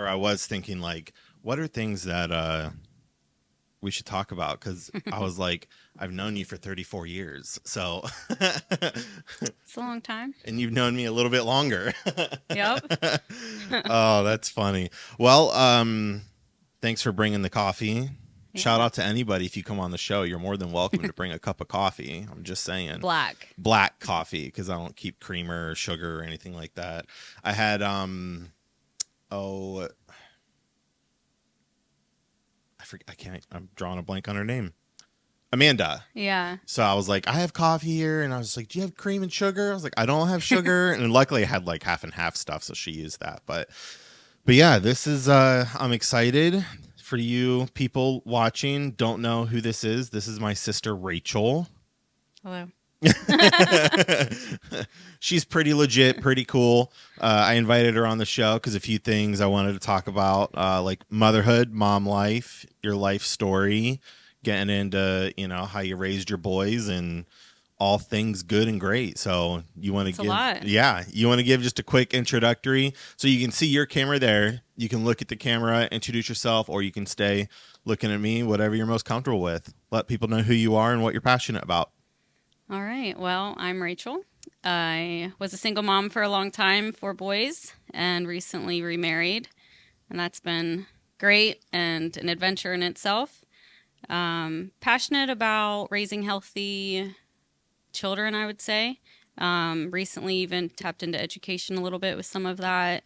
I was thinking, like, what are things that we should talk about? Because I was like, I've known you for 34 years, so It's a long time. and you've known me a little bit longer. Yep. Oh, that's funny. Well, thanks for bringing the coffee. Shout Yeah. out to anybody if you come on the show. You're more than welcome to bring a cup of coffee. I'm just saying. Black. Black coffee because I don't keep creamer or sugar or anything like that. I had oh I forget I can't I'm drawing a blank on her name. Amanda. Yeah. So I was like, I have coffee here, and I was like, do you have cream and sugar? I was like, I don't have sugar, and luckily I had like half and half stuff, so she used that. But yeah, this is I'm excited for you people watching. Don't know who this is. This is my sister Rachel. Hello. She's pretty legit, pretty cool. I invited her on the show because a few things I wanted to talk about, like motherhood, mom life, your life story, getting into how you raised your boys and all things good and great. So you want to It's a give, lot. yeah, you want to give just a quick introductory, so you can see your camera there. You can look at the camera, introduce yourself, or you can stay looking at me, whatever you're most comfortable with. Let people know who you are and what you're passionate about. All right. Well, I'm Rachel. I was a single mom for a long time, 4 boys, and recently remarried. And that's been great and an adventure in itself. Passionate about raising healthy children, I would say. Recently, even tapped into education a little bit with some of that,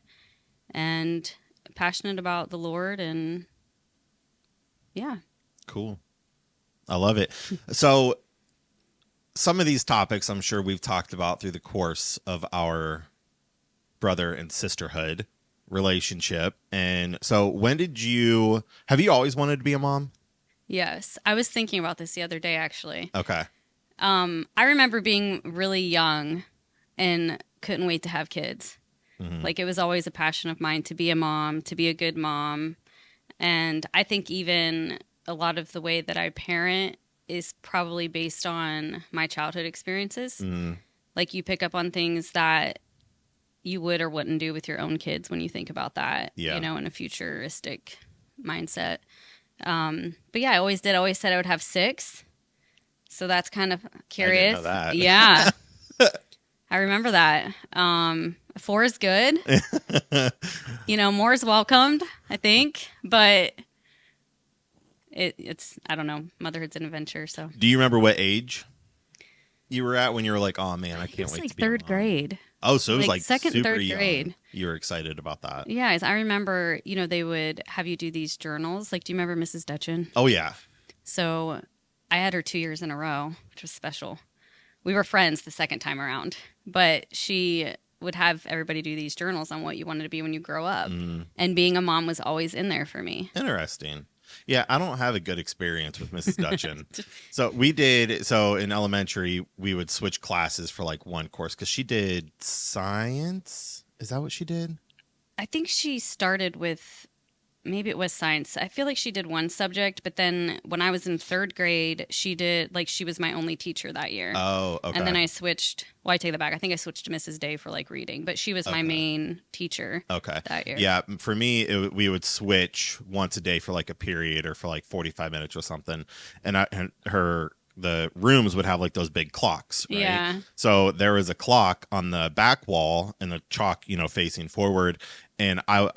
and passionate about the Lord. And yeah. Cool. I love it. So some of these topics I'm sure we've talked about through the course of our brother and sisterhood relationship. And so have you always wanted to be a mom? Yes. I was thinking about this the other day, actually. Okay. I remember being really young and couldn't wait to have kids. Hmm. Like, it was always a passion of mine to be a mom, to be a good mom. And I think even a lot of the way that I parent is probably based on my childhood experiences. Mm, Like, you pick up on things that you would or wouldn't do with your own kids when you think about that, yeah. in a futuristic mindset. But yeah, I always did. I always said I would have 6. So that's kind of I didn't know curious. that. Yeah, I remember that. 4 is good. More is welcomed, I think. But it's, I don't know, motherhood's an adventure. So Do you remember what age you were at when you were like, oh man, I I think it can't was wait to like be a third mom? grade, Oh, so it was like like second and super third young. grade. You were excited about that. Yeah, I remember, they would have you do these journals. Like, do you remember Mrs. Dutchin? Oh yeah. So I had her 2 years in a row, which was special. We were friends the second time around, but she would have everybody do these journals on what you wanted to be when you grow up. Mm, And being a mom was always in there for me. interesting. Yeah, I don't have a good experience with Mrs. Dutchin. So in elementary, we would switch classes for like one course because she did science. Is that what she did? I think she started with, maybe it was science. I feel like she did one subject, but then when I was in third grade, she did, like, she was my only teacher that year. Oh, And okay. then I switched, well, I take that back. I think I switched to Mrs. Day for like reading, but she was my Okay. main teacher Okay. that year. Yeah, for me, we would switch once a day for like a period or for like 45 minutes or something. The rooms would have like those big clocks, right? Yeah. So there was a clock on the back wall and the chalk, facing forward. And I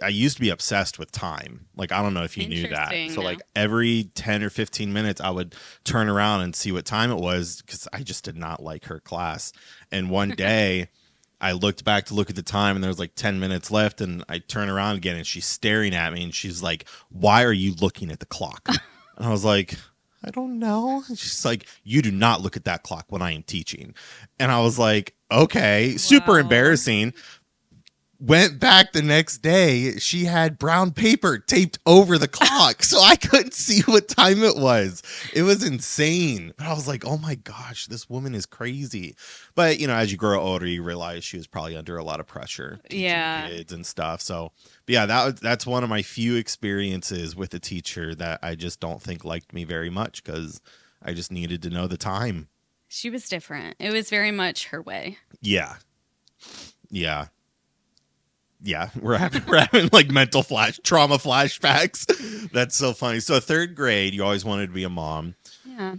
used to be obsessed with time. Like, I don't know if you knew that. Interesting. So No. like every 10 or 15 minutes, I would turn around and see what time it was because I just did not like her class. And one day, I looked back to look at the time and there was like 10 minutes left, and I turn around again and she's staring at me and she's like, "Why are you looking at the clock?" And I was like, "I don't know." And she's like, "You do not look at that clock when I am teaching." And I was like, "Okay." Super Wow. embarrassing. Went back the next day, she had brown paper taped over the clock so I couldn't see what time it was. It was insane. But I was like, oh my gosh, this woman is crazy. But as you grow older, you realize she was probably under a lot of pressure teaching Yeah. kids and stuff. So but yeah, that's one of my few experiences with a teacher that I just don't think liked me very much because I just needed to know the time. She was different. It was very much her way. Yeah. Yeah. yeah, we're having like trauma flashbacks. That's so funny. So third grade, you always wanted to be a mom. Yeah.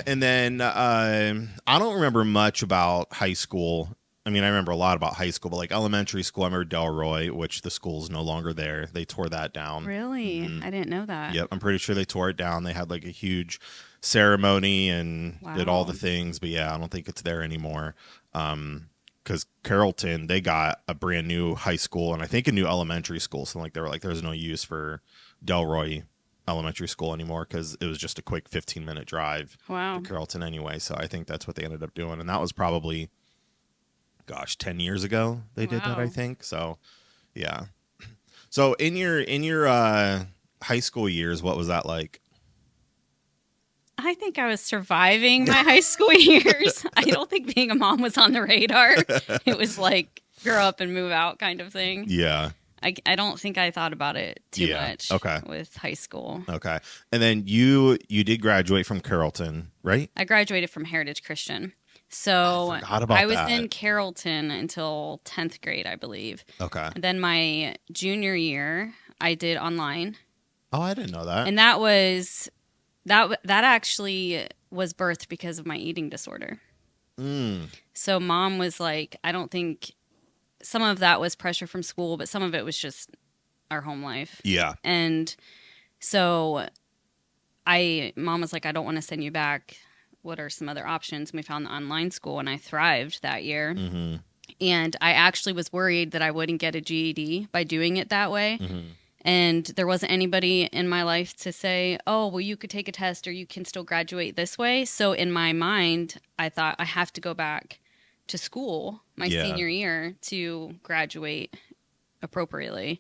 And then I don't remember much about high school. I mean, I remember a lot about high school, but like elementary school, I remember Delroy, which the school's no longer there. They tore that down. Really? Mhm. I didn't know that. Yep, I'm pretty sure they tore it down. They had like a huge ceremony and did all the Wow. things, but yeah, I don't think it's there anymore. Because Carrollton, they got a brand new high school and I think a new elementary school. So like they were like, there's no use for Delroy Elementary School anymore because it was just a quick 15-minute drive Wow. to Carrollton anyway. So I think that's what they ended up doing, and that was probably, gosh, 10 years ago they did that. I Wow. think so. Yeah. So in your high school years, what was that like? I think I was surviving my high school years. I don't think being a mom was on the radar. It was like grow up and move out kind of thing. Yeah. I don't think I thought about it too much Okay. with high school. Okay. And then you did graduate from Carrollton, right? I graduated from Heritage Christian. So I forgot about I was that. in Carrollton until 10th grade, I believe. Okay. And then my junior year, I did online. Oh, I didn't know that. And that was that actually was birthed because of my eating disorder. So mom was like, I don't think some of that was pressure from school, but some of it was just our home life. Yeah. And so mom was like, I don't want to send you back. What are some other options? And we found the online school and I thrived that year. Mm-hmm. And I actually was worried that I wouldn't get a GED by doing it that way. Mm-hmm. And there wasn't anybody in my life to say, oh, well, you could take a test or you can still graduate this way. So in my mind, I thought I have to go back to school my senior year to graduate appropriately.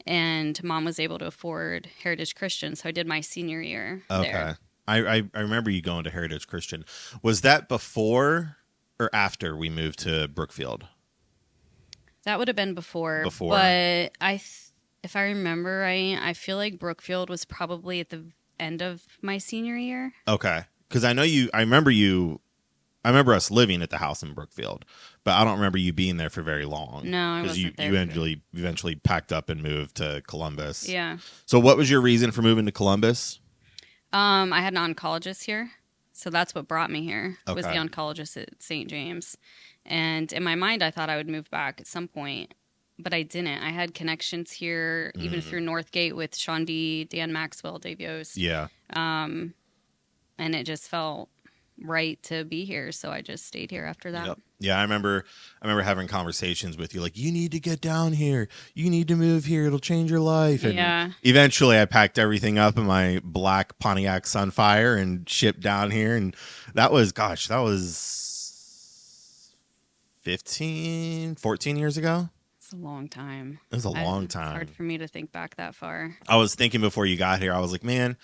And mom was able to afford Heritage Christian. So I did my senior year there. I remember you going to Heritage Christian. Was that before or after we moved to Brookfield? That would have been before. Before. But if I remember right, I feel like Brookfield was probably at the end of my senior year. Okay. Because I remember us living at the house in Brookfield, but I don't remember you being there for very long. No, I because wasn't you there. eventually packed up and moved to Columbus. Yeah. So what was your reason for moving to Columbus? I had an oncologist here. So that's what brought me here, was the Okay. oncologist at St. James. And in my mind, I thought I would move back at some point, but I didn't. I had connections here, even through Northgate with Sean D, Dan Maxwell, Dave Yost. Yeah. And it just felt right to be here. So I just stayed here after that. Yep. Yeah, I remember having conversations with you like, you need to get down here. You need to move here. It'll change your life. And Yeah. eventually I packed everything up in my black Pontiac Sunfire and shipped down here. And that was 14 years ago. It's a long time. It was a long It's time. hard for me to think back that far. I was thinking before you got here, I was like, man,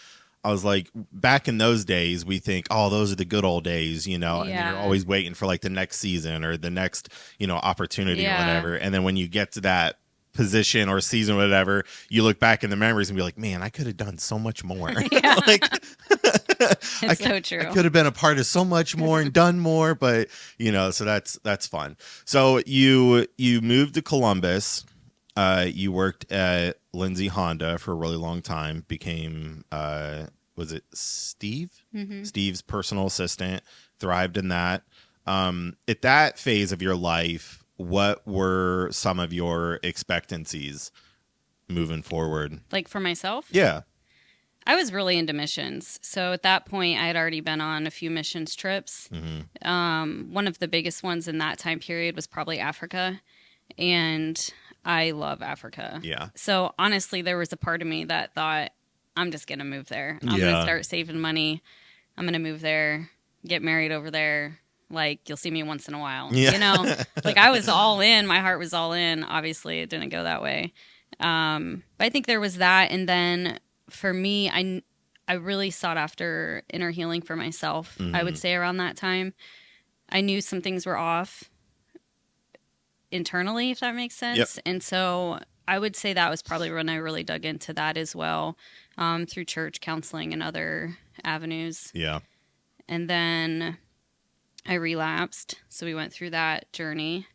back in those days, we think, oh, those are the good old days, and Yeah. you're always waiting for like the next season or the next, opportunity or Yeah. whatever. And then when you get to that position or season, or whatever, you look back in the memories and be like, man, I could have done so much more. Yeah. Like, It's so true. I could have been a part of so much more and done more, but so that's fun. So you moved to Columbus. You worked at Lindsay Honda for a really long time. Became was it Steve? Mm-hmm. Steve's personal assistant. Thrived in that. At that phase of your life, what were some of your expectancies moving forward? Like for myself? Yeah. I was really into missions. So at that point, I had already been on a few missions trips. Mm-hmm. One of the biggest ones in that time period was probably Africa. And I love Africa. Yeah. So honestly, there was a part of me that thought, I'm just going to move there. I'm going to start saving money. I'm going to move there, get married over there. Like, you'll see me once in a while. Yeah. Like I was all in. My heart was all in. Obviously, it didn't go that way. But I think there was that. And then for me, I really sought after inner healing for myself. I would say around that time, I knew some things were off internally, if that makes sense. Yep. And so I would say that was probably when I really dug into that as well, through church counseling and other avenues. Yeah. And then I relapsed. So we went through that journey.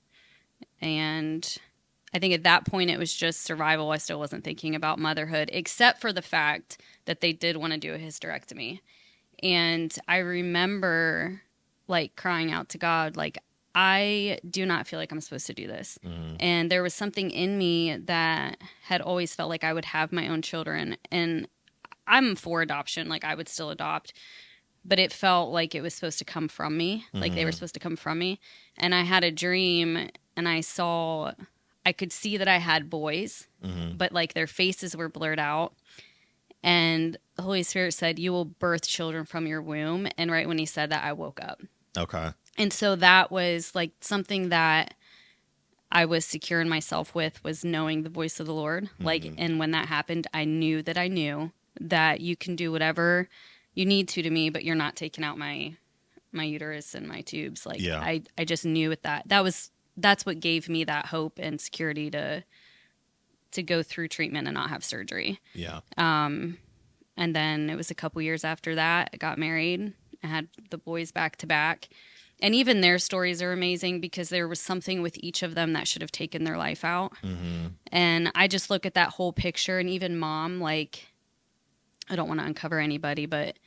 And I think at that point it was just survival. I still wasn't thinking about motherhood, except for the fact that they did want to do a hysterectomy. And I remember like crying out to God, like, I do not feel like I'm supposed to do this. And there was something in me that had always felt like I would have my own children. And I'm for adoption, like I would still adopt, but it felt like it was supposed to come from me, like they were supposed to come from me. And I had a dream and I could see that I had boys, but like their faces were blurred out. And the Holy Spirit said, "You will birth children from your womb." And right when he said that, I woke up. Okay. And so that was like something that I was secure in myself with, was knowing the voice of the Lord. Like, and when that happened, I knew that you can do whatever you need to me, but you're not taking out my uterus and my tubes. Like, Yeah. I just knew with that's what gave me that hope and security to go through treatment and not have surgery. Yeah. And then it was a couple years after that, I got married. I had the boys back to back. And even their stories are amazing because there was something with each of them that should have taken their life out. And I just look at that whole picture, and even mom, like, I don't want to uncover anybody, but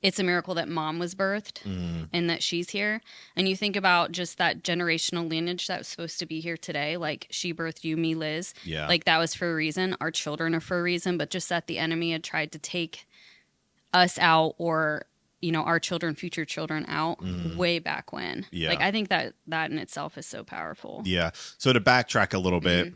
it's a miracle that mom was birthed and that she's here. And you think about just that generational lineage that was supposed to be here today. Like, she birthed you, me, Liz. Yeah. Like, that was for a reason. Our children are for a reason, but just that the enemy had tried to take us out, or, you know, our children, future children out way back when. Yeah. Like, I think that in itself is so powerful. Yeah. So to backtrack a little bit,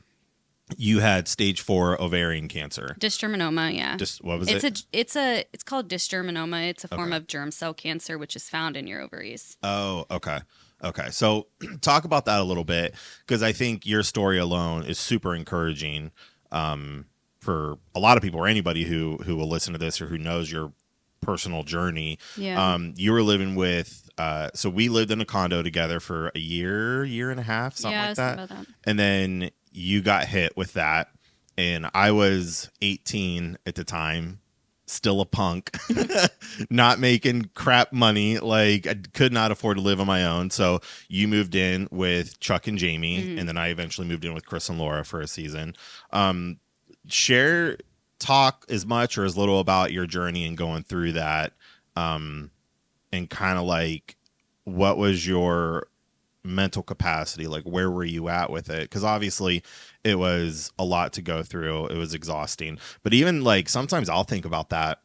you had stage 4 ovarian cancer. Dysgerminoma, yeah. What was it? It's called dysgerminoma. It's a form Okay. of germ cell cancer, which is found in your ovaries. Oh, okay. Okay. So talk about that a little bit, because I think your story alone is super encouraging for a lot of people, or anybody who will listen to this or who knows your personal journey. Yeah. You were living with so we lived in a condo together for a year and a half, something like that. Something about that. And then you got hit with that, and I was 18 at the time, still a punk, not making crap money. Like, I could not afford to live on my own. So you moved in with Chuck and Jamie, and then I eventually moved in with Chris and Laura for a season. Talk as much or as little about your journey and going through that, and kind of like, what was your mental capacity? Like, where were you at with it? Because obviously it was a lot to go through. It was exhausting. But even like, sometimes I'll think about that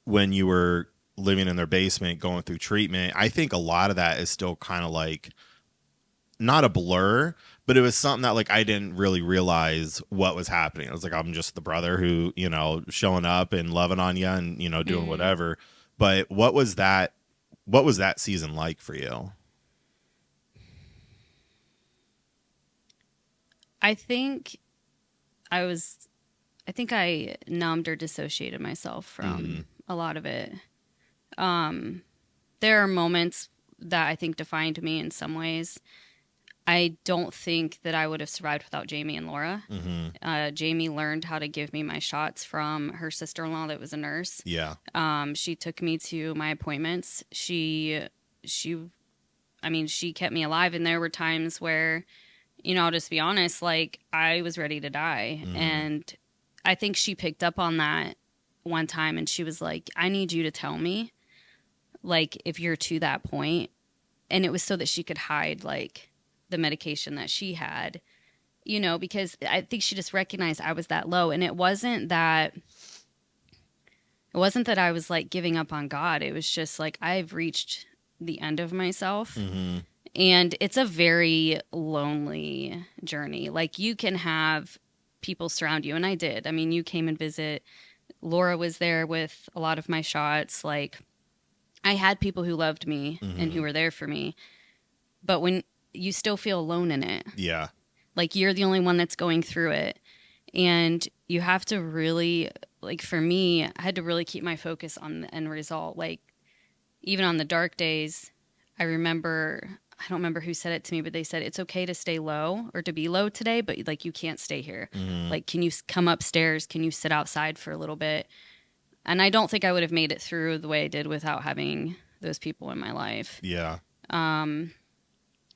when you were living in their basement going through treatment. I think a lot of that is still kind of like not a blur, but it was something that like I didn't really realize what was happening. I was like, I'm just the brother who, you know, showing up and loving on you and, you know, doing whatever. But what was that season like for you? I think I numbed or dissociated myself from a lot of it. There are moments that I think defined me in some ways. I don't think that I would have survived without Jamie and Laura. Jamie learned how to give me my shots from her sister-in-law that was a nurse. Yeah. She took me to my appointments. She kept me alive. And there were times where, you know, I'll just be honest, like, I was ready to die. And I think she picked up on that one time, and she was like, I need you to tell me, like, if you're to that point. And it was so that she could hide, like, the medication that she had, you know, because I think she just recognized I was that low. And it wasn't that I was like giving up on God. It was just like, I've reached the end of myself. And it's a very lonely journey. Like, you can have people surround you, and I did. I mean, you came and visit. Laura was there with a lot of my shots. Like, I had people who loved me and who were there for me. But when you still feel alone in it. Yeah. Like, you're the only one that's going through it. And you have to really, like, for me, I had to really keep my focus on the end result. Like, even on the dark days, I don't remember who said it to me, but they said, it's okay to stay low or to be low today, but like, you can't stay here. Like, can you come upstairs? Can you sit outside for a little bit? And I don't think I would have made it through the way I did without having those people in my life. Yeah.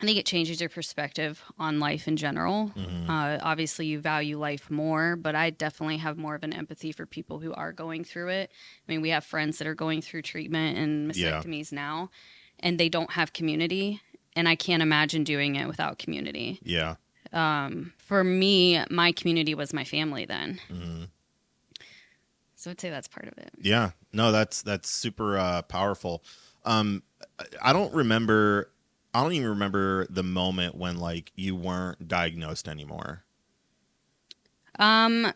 I think it changes your perspective on life in general. Hmm. Obviously, you value life more, but I definitely have more of an empathy for people who are going through it. I mean, we have friends that are going through treatment and Yeah. mastectomies now, and they don't have community. And I can't imagine doing it without community. Yeah. For me, my community was my family then. Hmm. So I'd say that's part of it. Yeah. No, that's super powerful. Um, I don't remember. I don't even remember the moment when like you weren't diagnosed anymore. Um,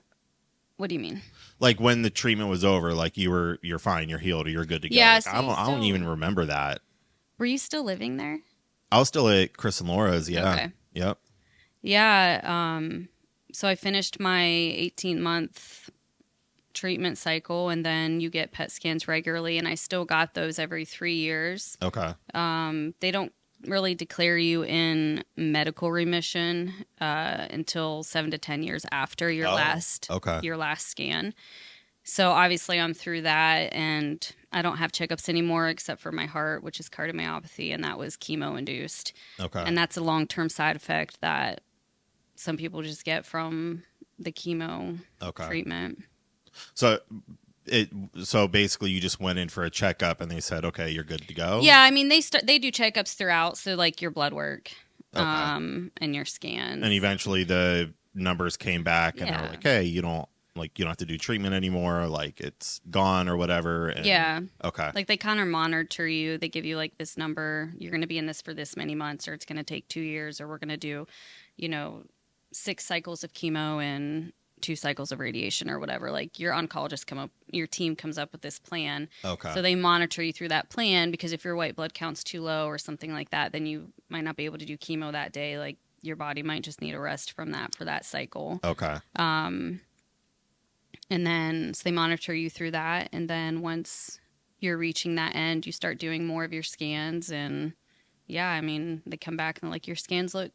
what do you mean? Like when the treatment was over, like you're fine, you're healed, or you're good to go. Yeah, Like so you I don't still even remember that. were you still living there? I was still at Chris and Laura's. Yeah. Okay. Yep. Yeah. So I finished my 18-month treatment cycle, and then you get PET scans regularly, and I still got those every 3 years. Okay. They don't really declare you in medical remission until 7 to 10 years after Oh. Okay. your last scan. So obviously I'm through that, and I don't have checkups anymore except for my heart, which is cardiomyopathy, and that was chemo induced. Okay. And that's a long-term side effect that some people just get from the chemo Okay. treatment. So it so basically you just went in for a checkup and they said, okay, you're good to go. Yeah, I mean they do checkups throughout, so like your blood work, Okay. and your And scans. eventually the numbers came back and they're Yeah, like, hey, you don't have to do treatment anymore. Like it's gone or whatever. And yeah. okay. Like they kind of monitor you. They give you like this number. You're going to be in this for this many months, or it's going to take 2 years, or we're going to do, you know, 6 cycles of chemo and 2 cycles of radiation or whatever. Like your team comes up with this plan. Okay. So they monitor you through that plan, because if your white blood count's too low or something like that, then you might not be able to do chemo that day. Like your body might just need a rest from that for that cycle. Okay. And then so they monitor you through that. And then once you're reaching that end, you start doing more of your scans. And yeah, I mean, they come back and they're like, your scans look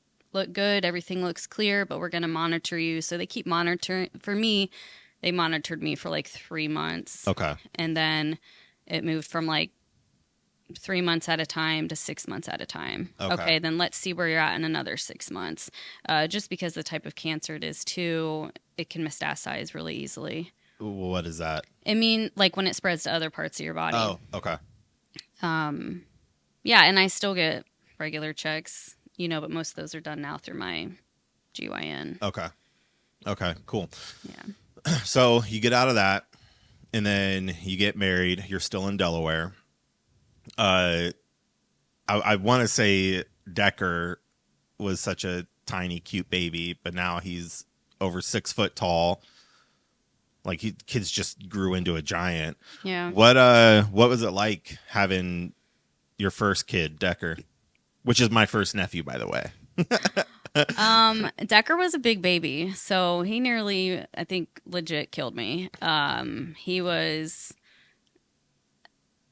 good, everything looks clear, but we're going to monitor you. So they keep monitoring. For me, they monitored me for like 3 months. Okay. And then it moved from like 3 months at a time to 6 months at a time. Okay. Then let's see where you're at in another 6 months. Just because the type of cancer it is too, it can metastasize really easily. What is that? I mean, like when it spreads to other parts of your body. Oh, okay. Yeah, and I still get regular checks, but most of those are done now through my GYN. Okay. Okay, cool. Yeah. So you get out of that and then you get married. You're still in Delaware. I want to say Decker was such a tiny, cute baby, but now he's over 6 foot tall. Like kids just grew into a giant. Yeah. What was it like having your first kid, Decker? Which is my first nephew, by the way. Decker was a big baby, so he nearly, I think, legit killed me. He was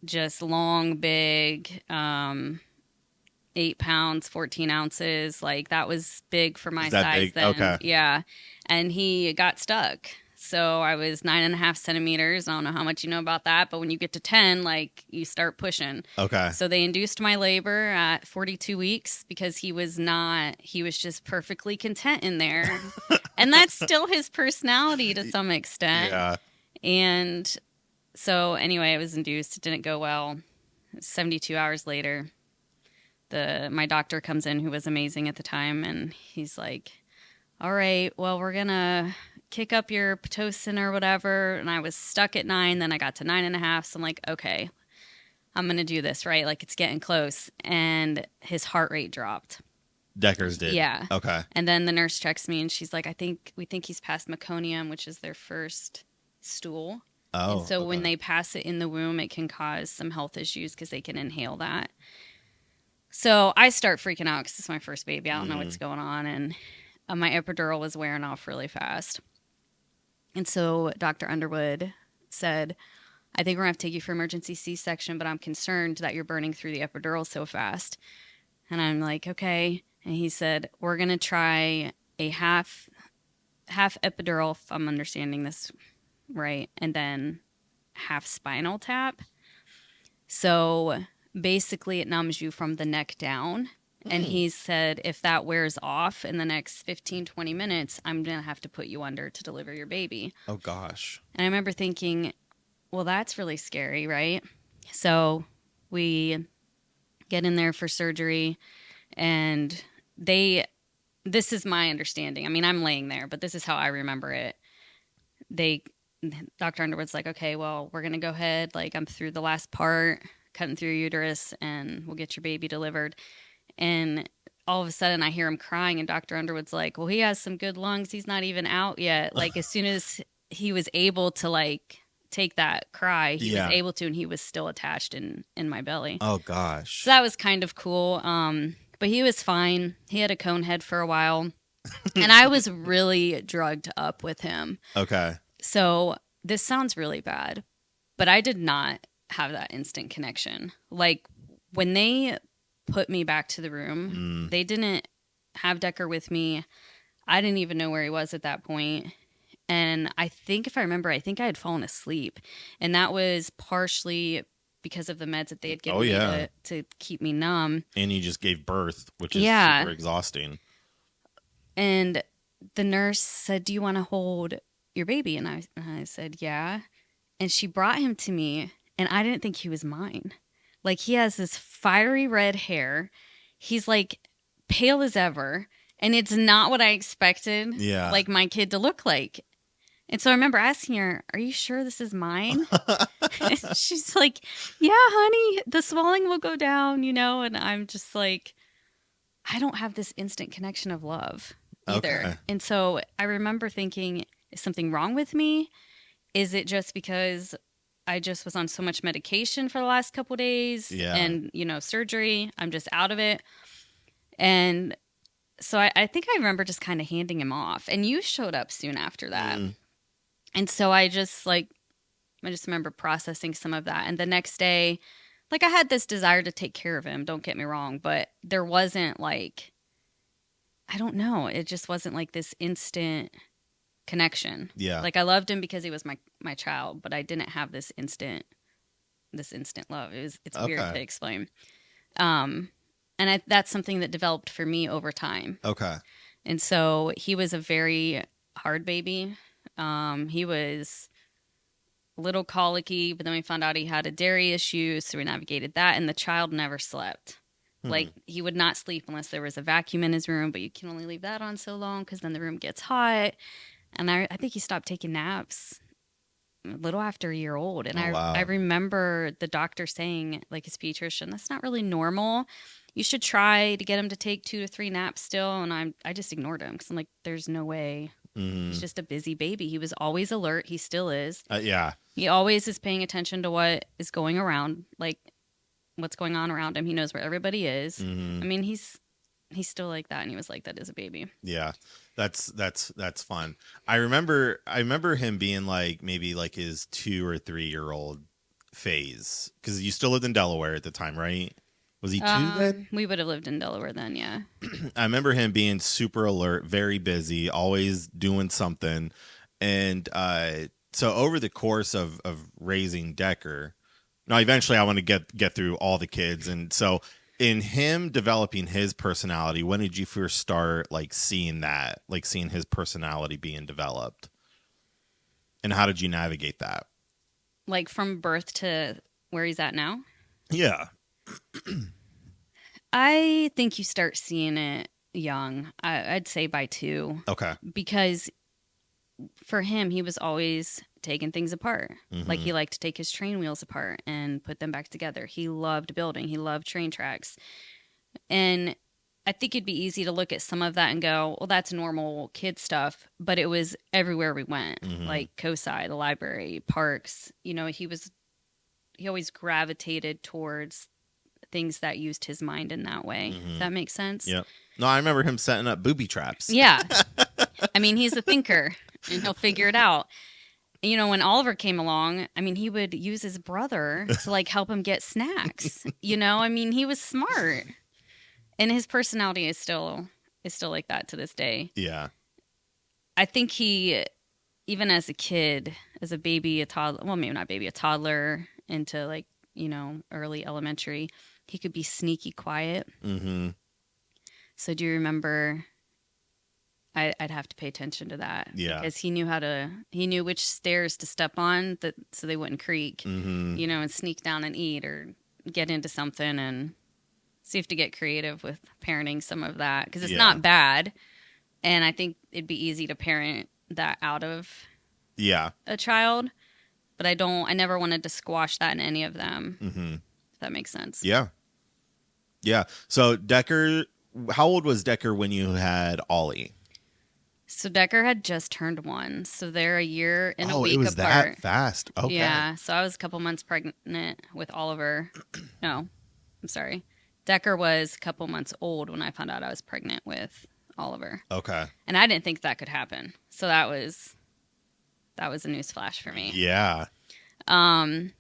just long, big, 8 pounds, 14 ounces. Like that was big for my Is that size big? then. Okay. Yeah. And he got stuck. So I was 9.5 centimeters. I don't know how much you know about that, but when you get to 10, like you start pushing. Okay. So they induced my labor at 42 weeks because he was just perfectly content in there. And that's still his personality to some extent. Yeah. And so anyway, it was induced. It didn't go well. 72 hours later, my doctor comes in, who was amazing at the time, and he's like, all right, well, we're going to kick up your Pitocin or whatever. And I was stuck at 9. Then I got to 9.5. So I'm like, okay, I'm going to do this, right? Like it's getting close. And his heart rate dropped. Decker's did. Yeah. Okay. And then the nurse checks me and she's like, we think he's past meconium, which is their first stool. Oh. And so when okay. they pass it in the womb, it can cause some health issues because they can inhale that. So I start freaking out because it's my first baby. I don't know what's going on. And my epidural was wearing off really fast. And so Dr. Underwood said, I think we're going to have to take you for emergency C-section, but I'm concerned that you're burning through the epidural so fast. And I'm like, okay. And he said, we're going to try a half epidural, if I'm understanding this right, and then half spinal tap. So basically it numbs you from the neck down And he said, if that wears off in the next 15, 20 minutes, I'm going to have to put you under to deliver your baby. Oh gosh. And I remember thinking, well, that's really scary, right? So we get in there for surgery, and this is my understanding. I mean, I'm laying there, but this is how I remember it. Dr. Underwood's like, okay, well, we're going to go ahead. Like, I'm through the last part, cutting through your uterus, and we'll get your baby delivered. And all of a sudden I hear him crying, and Dr. Underwood's like, well, he has some good lungs. He's not even out yet. Like, as soon as he was able to like take that cry, he was Yeah. able to, and he was still attached in my belly. Oh gosh. So that was kind of cool. But he was fine. He had a cone head for a while, and I was really drugged up with him. Okay. So this sounds really bad, but I did not have that instant connection. Like, when they put me back to the room, they didn't have Decker with me. I didn't even know where he was at that point. And I think, if I remember, I think I had fallen asleep. And that was partially because of the meds that they had given me to keep me numb. And you just gave birth, which is super exhausting. And the nurse said, do you want to hold your baby? And I said, yeah. And she brought him to me, and I didn't think he was mine. Like, he has this fiery red hair. He's like pale as ever. And it's not what I expected like my kid to look like. And so I remember asking her, are you sure this is mine? She's like, yeah, honey, the swelling will go down, you know? And I'm just like, I don't have this instant connection of love either. Okay. And so I remember thinking, is something wrong with me? Is it just because I just was on so much medication for the last couple of days and, you know, surgery? I'm just out of it. And so I think I remember just kind of handing him off. And you showed up soon after that. And so I just remember processing some of that. And the next day, like, I had this desire to take care of him, don't get me wrong, but there wasn't like, I don't know, it just wasn't like this instant connection. Yeah. Like, I loved him because he was my child, but I didn't have this instant love. It's weird to explain. And that's something that developed for me over time. Okay. And so he was a very hard baby. He was a little colicky, but then we found out he had a dairy issue, so we navigated that, and the child never slept. Like, he would not sleep unless there was a vacuum in his room, but you can only leave that on so long because then the room gets hot. And I think he stopped taking naps a little after a year old. And I remember the doctor saying, like, his pediatrician, that's not really normal. You should try to get him to take 2 to 3 naps still. And I just ignored him because I'm like, there's no way. He's just a busy baby. He was always alert. He still is. Yeah. He always is paying attention to what is going around, like what's going on around him. He knows where everybody is. I mean, he's still like that, and he was like that as a baby. Yeah. That's fun. I remember him being like maybe like his 2 or 3 year old phase, because you still lived in Delaware at the time, right? Was he 2 then? We would have lived in Delaware then, yeah. I remember him being super alert, very busy, always doing something. And so over the course of raising Decker, now eventually I want to get through all the kids. And so in him developing his personality, when did you first start like seeing that, like seeing his personality being developed? And how did you navigate that? Like from birth to where he's at now? Yeah. I think you start seeing it young. I'd say by 2. Okay. Because for him, he was always taking things apart. Like, he liked to take his train wheels apart and put them back together. He loved building. He loved train tracks. And I think it'd be easy to look at some of that and go, well, that's normal kid stuff. But it was everywhere we went, like COSI, the library, parks. You know, he always gravitated towards things that used his mind in that way. Does that make sense? Yep. No, I remember him setting up booby traps. Yeah. I mean, he's a thinker, and he'll figure it out. You know, when Oliver came along, I mean, he would use his brother to like help him get snacks. You know, I mean, he was smart, and his personality is still like that to this day. Yeah. I think he, even as a kid, as a baby, a toddler, well, maybe not baby, a toddler into like, you know, early elementary, he could be sneaky quiet. So do you remember? I'd have to pay attention to that Yeah. because he knew which stairs to step on that so they wouldn't creak, Mm-hmm. and sneak down and eat or get into something. And so you have to get creative with parenting some of that because it's Yeah. not bad. And I think it'd be easy to parent that out of Yeah. a child, but I never wanted to squash that in any of them, Mm-hmm. if that makes sense. Yeah. Yeah. So Decker, how old was Decker when you had Ollie? So Decker had just turned 1, so they're a year and a Oh, it week was that apart. fast. Okay. Yeah, so I was a couple months pregnant with Oliver. No, I'm sorry. Decker was a couple months old when I found out I was pregnant with Oliver. Okay. And I didn't think that could happen. So that was a news flash for me. Yeah. Um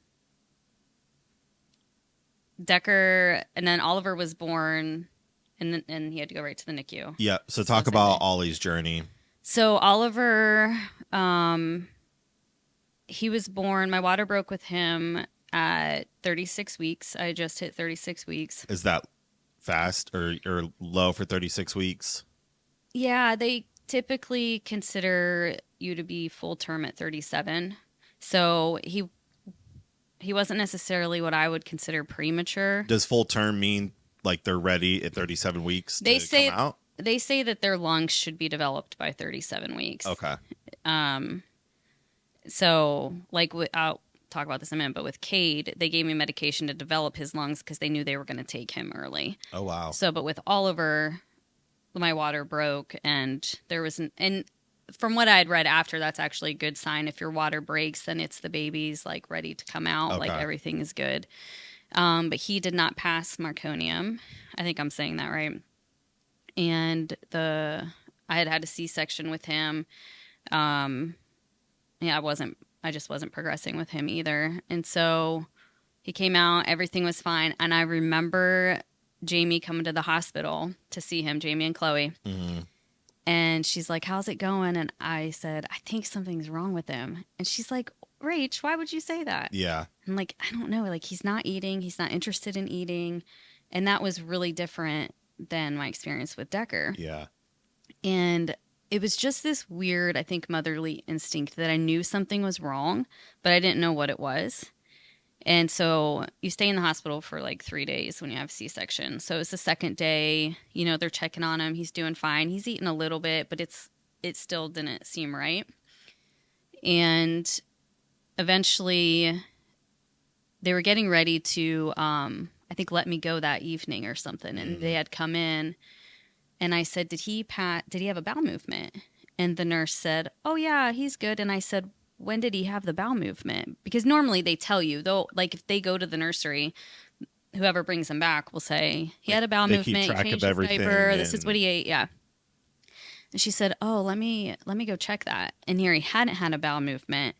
Decker and then Oliver was born and he had to go right to the NICU. Yeah. So So talk same about day. Ollie's journey. So Oliver he was born, my water broke with him at 36 weeks. I just hit 36 weeks. Is that fast or low for 36 weeks? Yeah, they typically consider you to be full term at 37. So he wasn't necessarily what I would consider premature. Does full term mean like they're ready at 37 weeks They to come say out? they say that their lungs should be developed by 37 weeks. Okay. So I'll talk about this in a minute, but with Cade, they gave me medication to develop his lungs because they knew they were going to take him early. Oh, wow. So, but with Oliver, my water broke, and there was and from what I had read after, that's actually a good sign. If your water breaks, then it's the baby's like ready to come out, like Okay. everything is good. But he did not pass Marconium. I think I'm saying that right. And I had a C-section with him. Yeah, I just wasn't progressing with him either. And so he came out, everything was fine. And I remember Jamie coming to the hospital to see him, Jamie and Chloe. Mm-hmm. And she's like, "How's it going?" And I said, "I think something's wrong with him." And she's like, "Rach, why would you say that?" Yeah. I'm like, "I don't know. Like, he's not eating. He's not interested in eating." And that was really different than my experience with Decker. Yeah. And it was just this weird, I think, motherly instinct that I knew something was wrong, but I didn't know what it was. And so you stay in the hospital for like 3 days when you have C-section. So it's the second day, they're checking on him. He's doing fine. He's eating a little bit, but it still didn't seem right. And eventually they were getting ready to, I think, let me go that evening or something. And they had come in and I said, did he have a bowel movement? And the nurse said, "Oh yeah, he's good." And I said, "When did he have the bowel movement?" Because normally they tell you, though, like if they go to the nursery, whoever brings them back will say, "He had a bowel They keep movement, track changed of his everything diaper, this is and- what he ate." Yeah. And she said, "Oh, let me go check that." And here he hadn't had a bowel movement.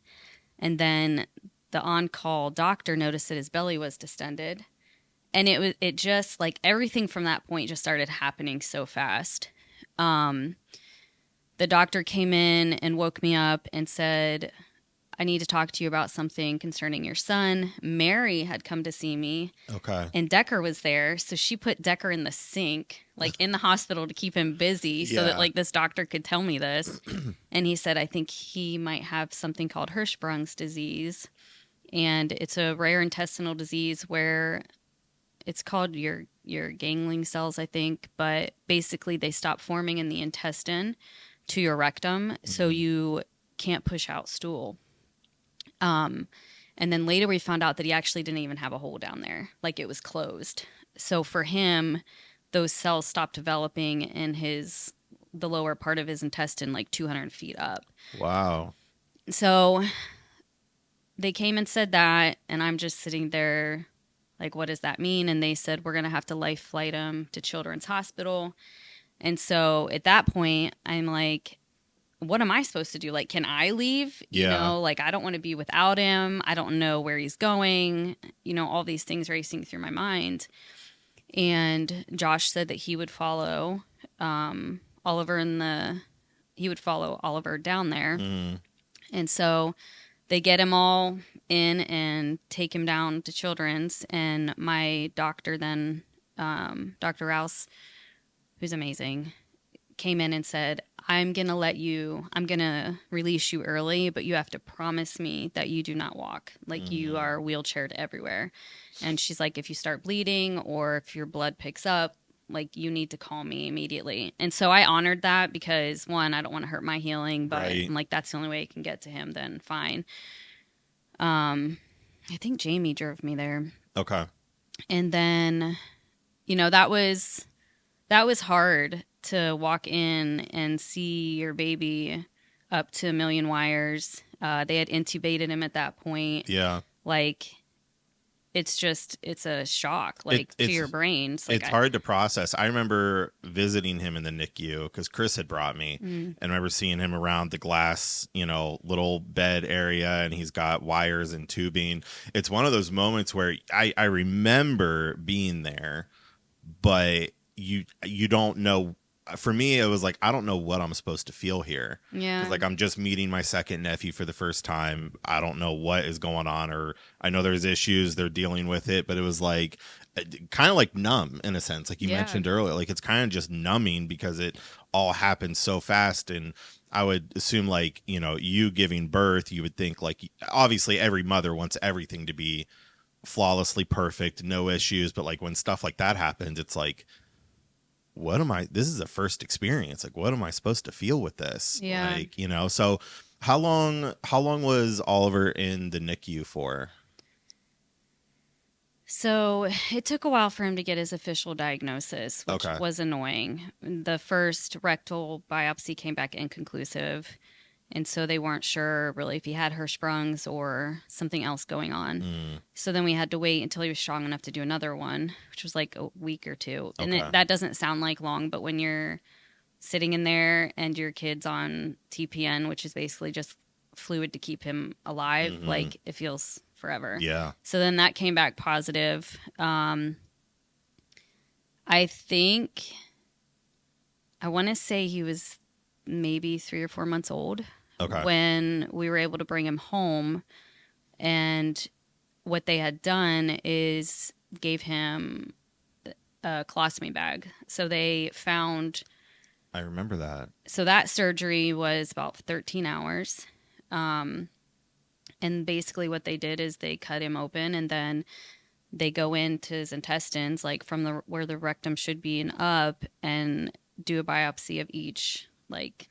And then the on-call doctor noticed that his belly was distended. And it just like everything from that point just started happening so fast. The doctor came in and woke me up and said, "I need to talk to you about something concerning your son." Mary had come to see me Okay. and Decker was there. So she put Decker in the sink, like in the hospital to keep him busy so that Yeah. like this doctor could tell me this. And he said, "I think he might have something called Hirschsprung's disease. And it's a rare intestinal disease where it's called your gangling cells, I think. But basically they stop forming in the intestine to your rectum. So you can't push out stool." And then later we found out that he actually didn't even have a hole down there. Like it was closed. So for him, those cells stopped developing in the lower part of his intestine, like 200 feet up. Wow. So they came and said that, and I'm just sitting there like, what does that mean? And they said, "We're going to have to life flight him to Children's Hospital." And so at that point, I'm like, what am I supposed to do? Like, can I leave? Yeah. Like, I don't want to be without him. I don't know where he's going. All these things racing through my mind. And Josh said that he would follow he would follow Oliver down there. Mm. And so they get him all in and take him down to Children's. And my doctor then, Dr. Rouse, who's amazing, came in and said, I'm going to release you early, but you have to promise me that you do not walk. Like you are wheelchaired everywhere. And she's like, if you start bleeding or if your blood picks up, like you need to call me immediately. And so I honored that because one, I don't want to hurt my healing, but Right. I'm like, that's the only way I can get to him, then fine. I think Jamie drove me there. Okay. And then, that was hard to walk in and see your baby up to a million wires. They had intubated him at that point. Yeah. Like, it's a shock, like, to your brains. Like, It's hard to process. I remember visiting him in the NICU because Chris had brought me, and I remember seeing him around the glass, little bed area, and he's got wires and tubing. It's one of those moments where I remember being there, but you don't know. For me, it was like, I don't know what I'm supposed to feel here. yeah. Because, like, I'm just meeting my second nephew for the first time. I don't know what is going on, or I know there's issues. They're dealing with it. But it was like, kind of like numb in a sense. Like you Yeah. mentioned earlier, like it's kind of just numbing because it all happened so fast. And I would assume, like, you giving birth, you would think, like, obviously every mother wants everything to be flawlessly perfect, no issues. But, like, when stuff like that happens, it's like, this is a first experience. Like, what am I supposed to feel with this? Yeah. Like, so how long was Oliver in the NICU for? So it took a while for him to get his official diagnosis, which Okay. was annoying. The first rectal biopsy came back inconclusive. And so they weren't sure really if he had Hirschsprung's or something else going on. So then we had to wait until he was strong enough to do another one, which was like a week or two. And Okay. that doesn't sound like long, but when you're sitting in there and your kid's on TPN, which is basically just fluid to keep him alive, like it feels forever. Yeah. So then that came back positive. I want to say he was maybe 3 or 4 months old. Okay. When we were able to bring him home. And what they had done is gave him a colostomy bag. So they found... I remember that. So that surgery was about 13 hours. And basically what they did is they cut him open and then they go into his intestines, like from where the rectum should be and up, and do a biopsy of each, like...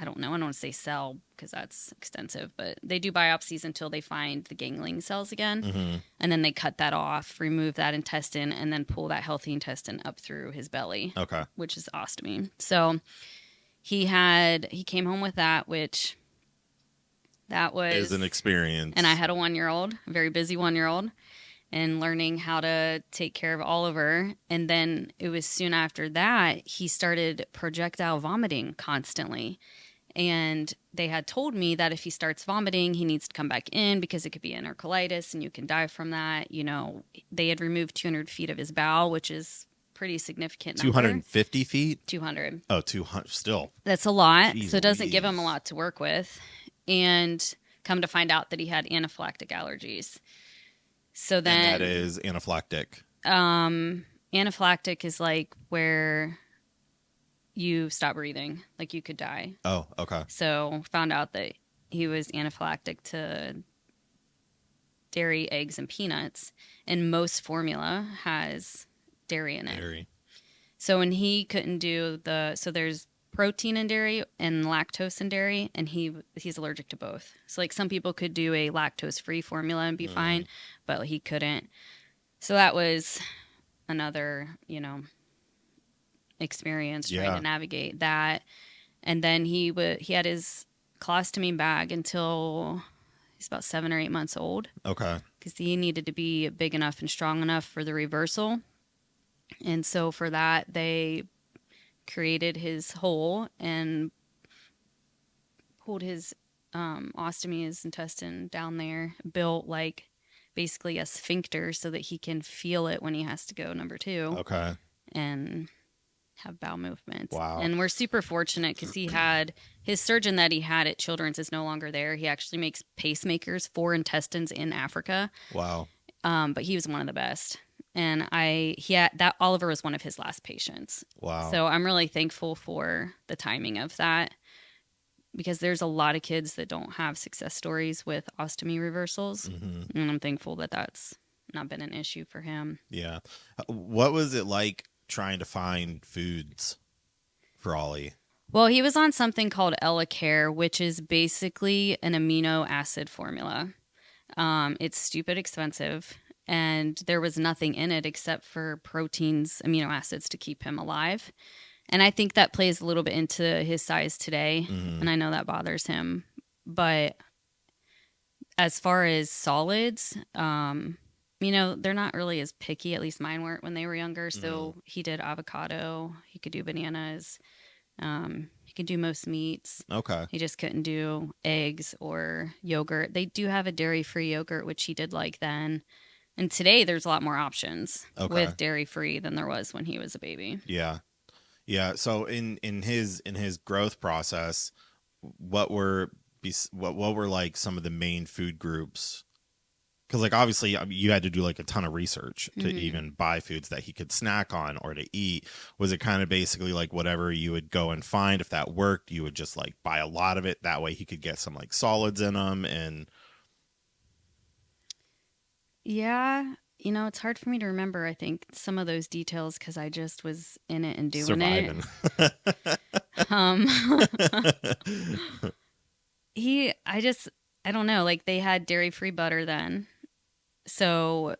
I don't know. I don't want to say cell because that's extensive, but they do biopsies until they find the gangling cells again. And then they cut that off, remove that intestine, and then pull that healthy intestine up through his belly. Okay. Which is ostomy. So he came home with that, which that was... Is an experience. And I had a 1-year-old, a very busy 1-year-old, and learning how to take care of Oliver. And then it was soon after that, he started projectile vomiting constantly. And they had told me that if he starts vomiting, he needs to come back in because it could be enterocolitis and you can die from that. They had removed 200 feet of his bowel, which is pretty significant number. 250 feet? 200. Oh, 200. Still. That's a lot. Jeez So it doesn't give Louise. him a lot to work with. And come to find out that he had anaphylactic allergies. So then... And that is anaphylactic. Anaphylactic is like where... you stop breathing, like you could die. Oh, okay. So found out that he was anaphylactic to dairy, eggs, and peanuts. And most formula has dairy in it. Dairy. So when he couldn't do so there's protein in dairy and lactose in dairy, and he's allergic to both. So like some people could do a lactose-free formula and be fine, but he couldn't. So that was another, experience trying to navigate that. And then he had his colostomy bag until he's about 7 or 8 months old. Okay. Because he needed to be big enough and strong enough for the reversal. And so for that, they created his hole and pulled his ostomy, his intestine down there, built like basically a sphincter so that he can feel it when he has to go number 2. Okay. And have bowel movements. Wow. And we're super fortunate because he had his surgeon that he had at Children's is no longer there. He actually makes pacemakers for intestines in Africa. Wow. But he was one of the best. and he had that Oliver was one of his last patients. Wow. So I'm really thankful for the timing of that because there's a lot of kids that don't have success stories with ostomy reversals, Hmm. and I'm thankful that that's not been an issue for him. Yeah. What was it like trying to find foods for Ollie? Well, he was on something called EllaCare, which is basically an amino acid formula. It's stupid expensive, and there was nothing in it except for proteins, amino acids to keep him alive. And I think that plays a little bit into his size today, Hmm. and I know that bothers him. But as far as solids, they're not really as picky. At least mine weren't when they were younger. Hmm. So he did avocado. He could do bananas. He could do most meats. Okay. He just couldn't do eggs or yogurt. They do have a dairy-free yogurt, which he did like then. And today there's a lot more options Okay. with dairy-free than there was when he was a baby. Yeah. Yeah. So in his growth process, what were what were like some of the main food groups? Because like obviously you had to do like a ton of research to Hmm. even buy foods that he could snack on or to eat. Was it kind of basically like whatever you would go and find, if that worked, you would just like buy a lot of it, that way he could get some like solids in them and Yeah, it's hard for me to remember, I think, some of those details because I just was in it and doing it. surviving? Um, I don't know, like they had dairy-free butter then. So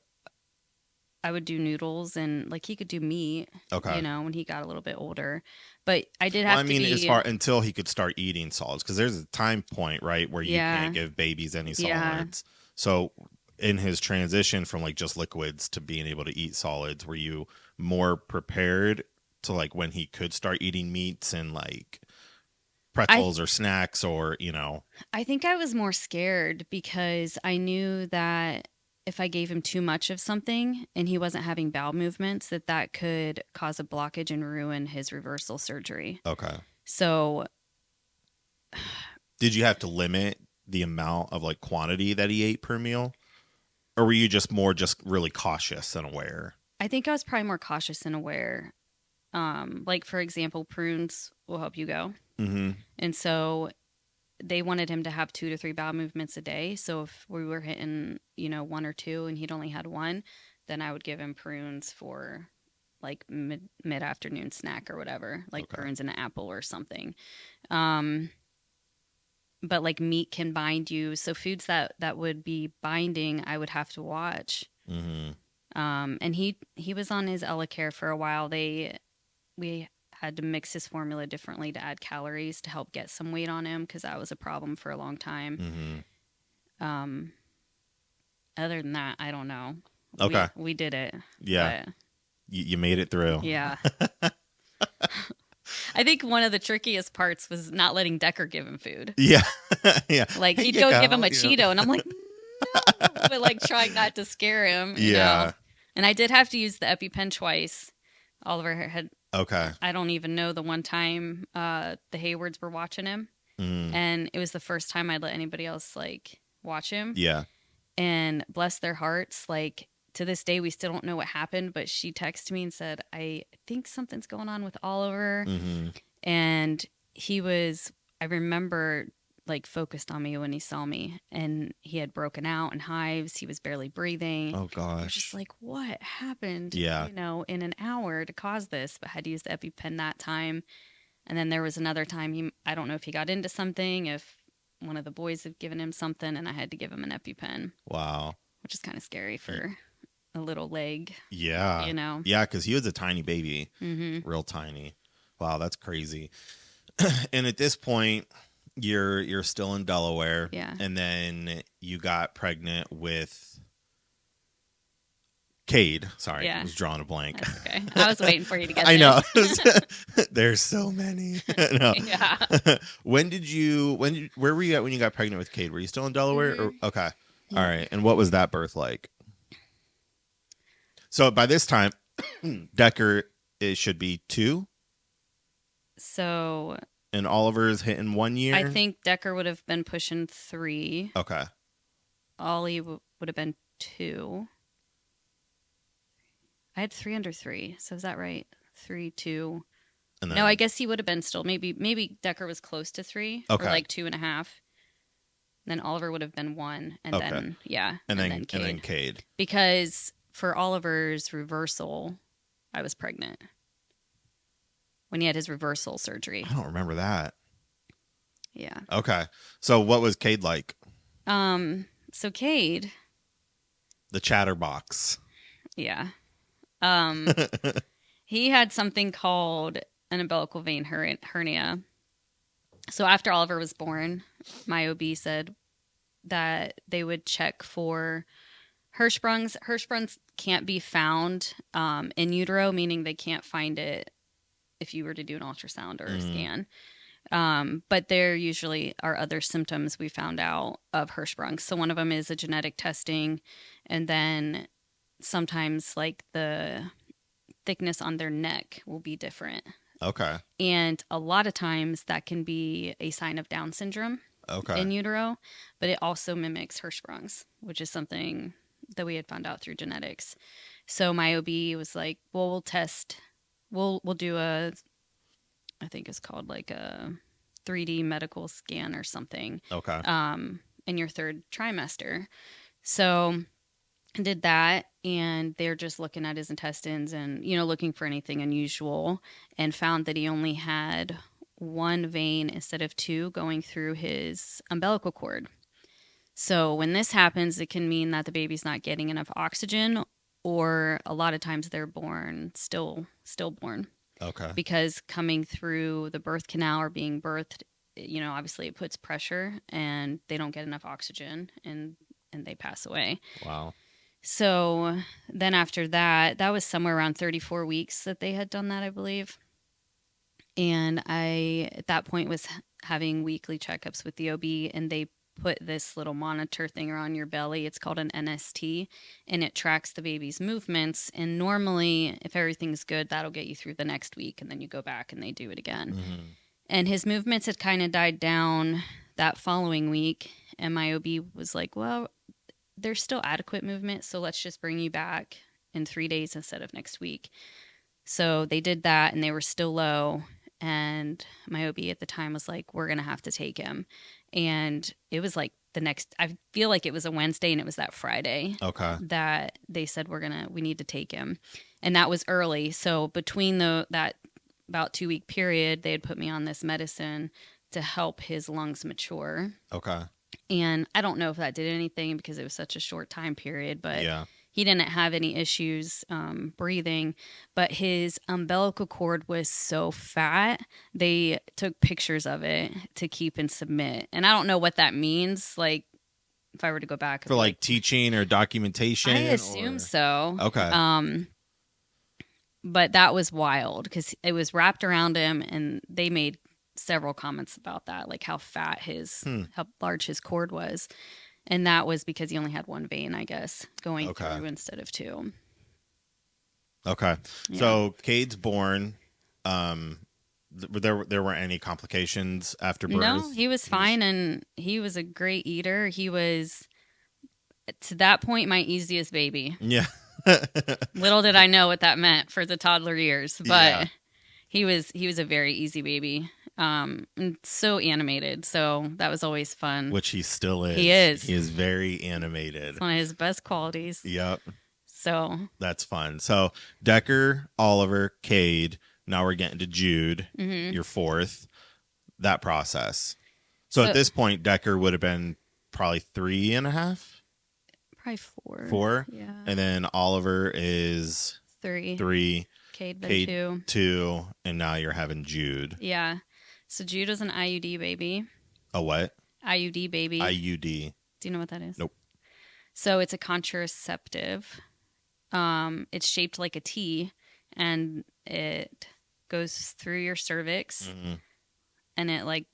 I would do noodles and like he could do meat, Okay. when he got a little bit older. But I did Well, I have to mean, as be, far until he could start eating solids, because there's a time point, right, where you can't yeah, give babies any yeah. solids. So, in his transition from like just liquids to being able to eat solids, were you more prepared to like when he could start eating meats and like I pretzels or snacks or? I think I was more scared because I knew that if I gave him too much of something and he wasn't having bowel movements, that could cause a blockage and ruin his reversal surgery. Okay. So Did you have to limit the amount of like quantity that he ate per meal? Or were you just more just really cautious and aware? I think I was probably more cautious and aware. Like for example, prunes will help you go. Mm-hmm. And so they wanted him to have 2 to 3 bowel movements a day. So if we were hitting, one or two and he'd only had one, then I would give him prunes for like mid afternoon snack or whatever, like Okay. prunes and an apple or something. Um, but like meat can bind you, so foods that would be binding, I would have to watch. Mm-hmm. And he was on his EllaCare for a while. We had to mix his formula differently to add calories to help get some weight on him because that was a problem for a long time. Mm-hmm. Um, Other than that, I don't know. We Okay. we did it, Yeah. but You made it through. yeah. I think one of the trickiest parts was not letting Decker give him food. Yeah. Yeah. Like Here he'd you go give him a go. Cheeto, and I'm like, no, but like trying not to scare him. Yeah. And I did have to use the EpiPen twice. Oliver had, Okay. I don't even know, the one time the Haywards were watching him, Mm. and it was the first time I'd let anybody else like watch him. Yeah. And bless their hearts, like to this day we still don't know what happened, but she texted me and said, I think something's going on with Oliver. Mm-hmm. And I remember like focused on me when he saw me, and he had broken out in hives. He was barely breathing. Oh I was just gosh. like, what happened, Yeah. in an hour to cause this? But had used the EpiPen that time. And then there was another time I don't know if he got into something, if one of the boys had given him something, and I had to give him an EpiPen, Wow. which is kind of scary for a little leg, Yeah. you know. Yeah, because he was a tiny baby, Hmm. real tiny. Wow, that's crazy. And at this point, you're still in Delaware, Yeah. and then you got pregnant with Cade. Sorry, I Yeah. was drawing a blank. That's okay. I was waiting for you to get I there. know. There's so many. No. Yeah. Where were you at when you got pregnant with Cade? Were you still in Delaware? Or Mhm. okay. All Yeah. right. And what was that birth like? So by this time, Decker, it should be 2, So and Oliver's hitting 1 year. I think Decker would have been pushing 3. Okay. Ollie would have been 2. I had 3 under 3. So is that right? 3, 2. And No, I then guess he would have been still. Maybe Decker was close to 3 or okay, like 2.5. Then Oliver would have been 1, and okay, then yeah, and and then then Cade. Cade. Because for Oliver's reversal, I was pregnant when he had his reversal surgery. I don't remember that. Yeah. Okay, so what was Cade like? So Cade, The chatterbox. yeah. Um, he had something called an umbilical vein hernia. So after Oliver was born, my OB said that they would check for Hirschsprungs. Hirschsprungs can't be found in utero, meaning they can't find it if you were to do an ultrasound or a scan. But there usually are other symptoms we found out of Hirschsprungs. So one of them is a genetic testing, and then sometimes like the thickness on their neck will be different. Okay. And a lot of times that can be a sign of Down syndrome Okay. in utero, but it also mimics Hirschsprungs, which is something that we had found out through genetics. So my OB was like, "Well, we'll test. We'll do a, I think it's called like a 3D medical scan or something, Okay. in your 3rd trimester." So I did that, and they're just looking at his intestines and looking for anything unusual, and found that he only had 1 vein instead of 2 going through his umbilical cord. So when this happens, it can mean that the baby's not getting enough oxygen, or a lot of times they're born stillborn, Okay. because coming through the birth canal or being birthed, obviously it puts pressure, and they don't get enough oxygen, and they pass away. Wow. So then after that was somewhere around 34 weeks that they had done that, I believe. And I, at that point, was having weekly checkups with the OB, and they put this little monitor thing around your belly. It's called an NST, and it tracks the baby's movements. And normally, if everything's good, that'll get you through the next week, and then you go back and they do it again. Mm-hmm. And his movements had kind of died down that following week, and my OB was like, "Well, there's still adequate movement, so let's just bring you back in 3 days instead of next week." So they did that, and they were still low. And my OB at the time was like, "We're going to have to take him." And it was like I feel like it was a Wednesday, and it was that Friday Okay. that they said, we need to take him. And that was early. So between that about 2-week period, they had put me on this medicine to help his lungs mature. Okay. And I don't know if that did anything because it was such a short time period, but Yeah. he didn't have any issues breathing. But his umbilical cord was so fat, they took pictures of it to keep and submit. And I don't know what that means. Like, if I were to go back For like teaching or documentation. I assume so. Okay. But that was wild because it was wrapped around him, and they made several comments about that, like how how large his cord was. And that was because he only had 1 vein, I guess, going through instead of 2. Okay. Yeah. So Cade's born. There weren't any complications after birth? No, he was fine, and he was a great eater. He was, to that point, my easiest baby. Yeah. Little did I know what that meant for the toddler years, but Yeah. he was a very easy baby. And so animated, so that was always fun. Which he still is. He is. He is very animated. It's one of his best qualities. Yep. So That's fun. So Decker, Oliver, Cade. Now we're getting to Jude, your 4th. That process. So at this point, Decker would have been probably 3.5? probably 4. 4? Yeah. And then Oliver is 3. Cade been 2. 2. And now you're having Jude. Yeah. So Jude was an IUD baby. A what? IUD baby. IUD. Do you know what that is? Nope. So it's a contraceptive. It's shaped like a T, and it goes through your cervix, and it like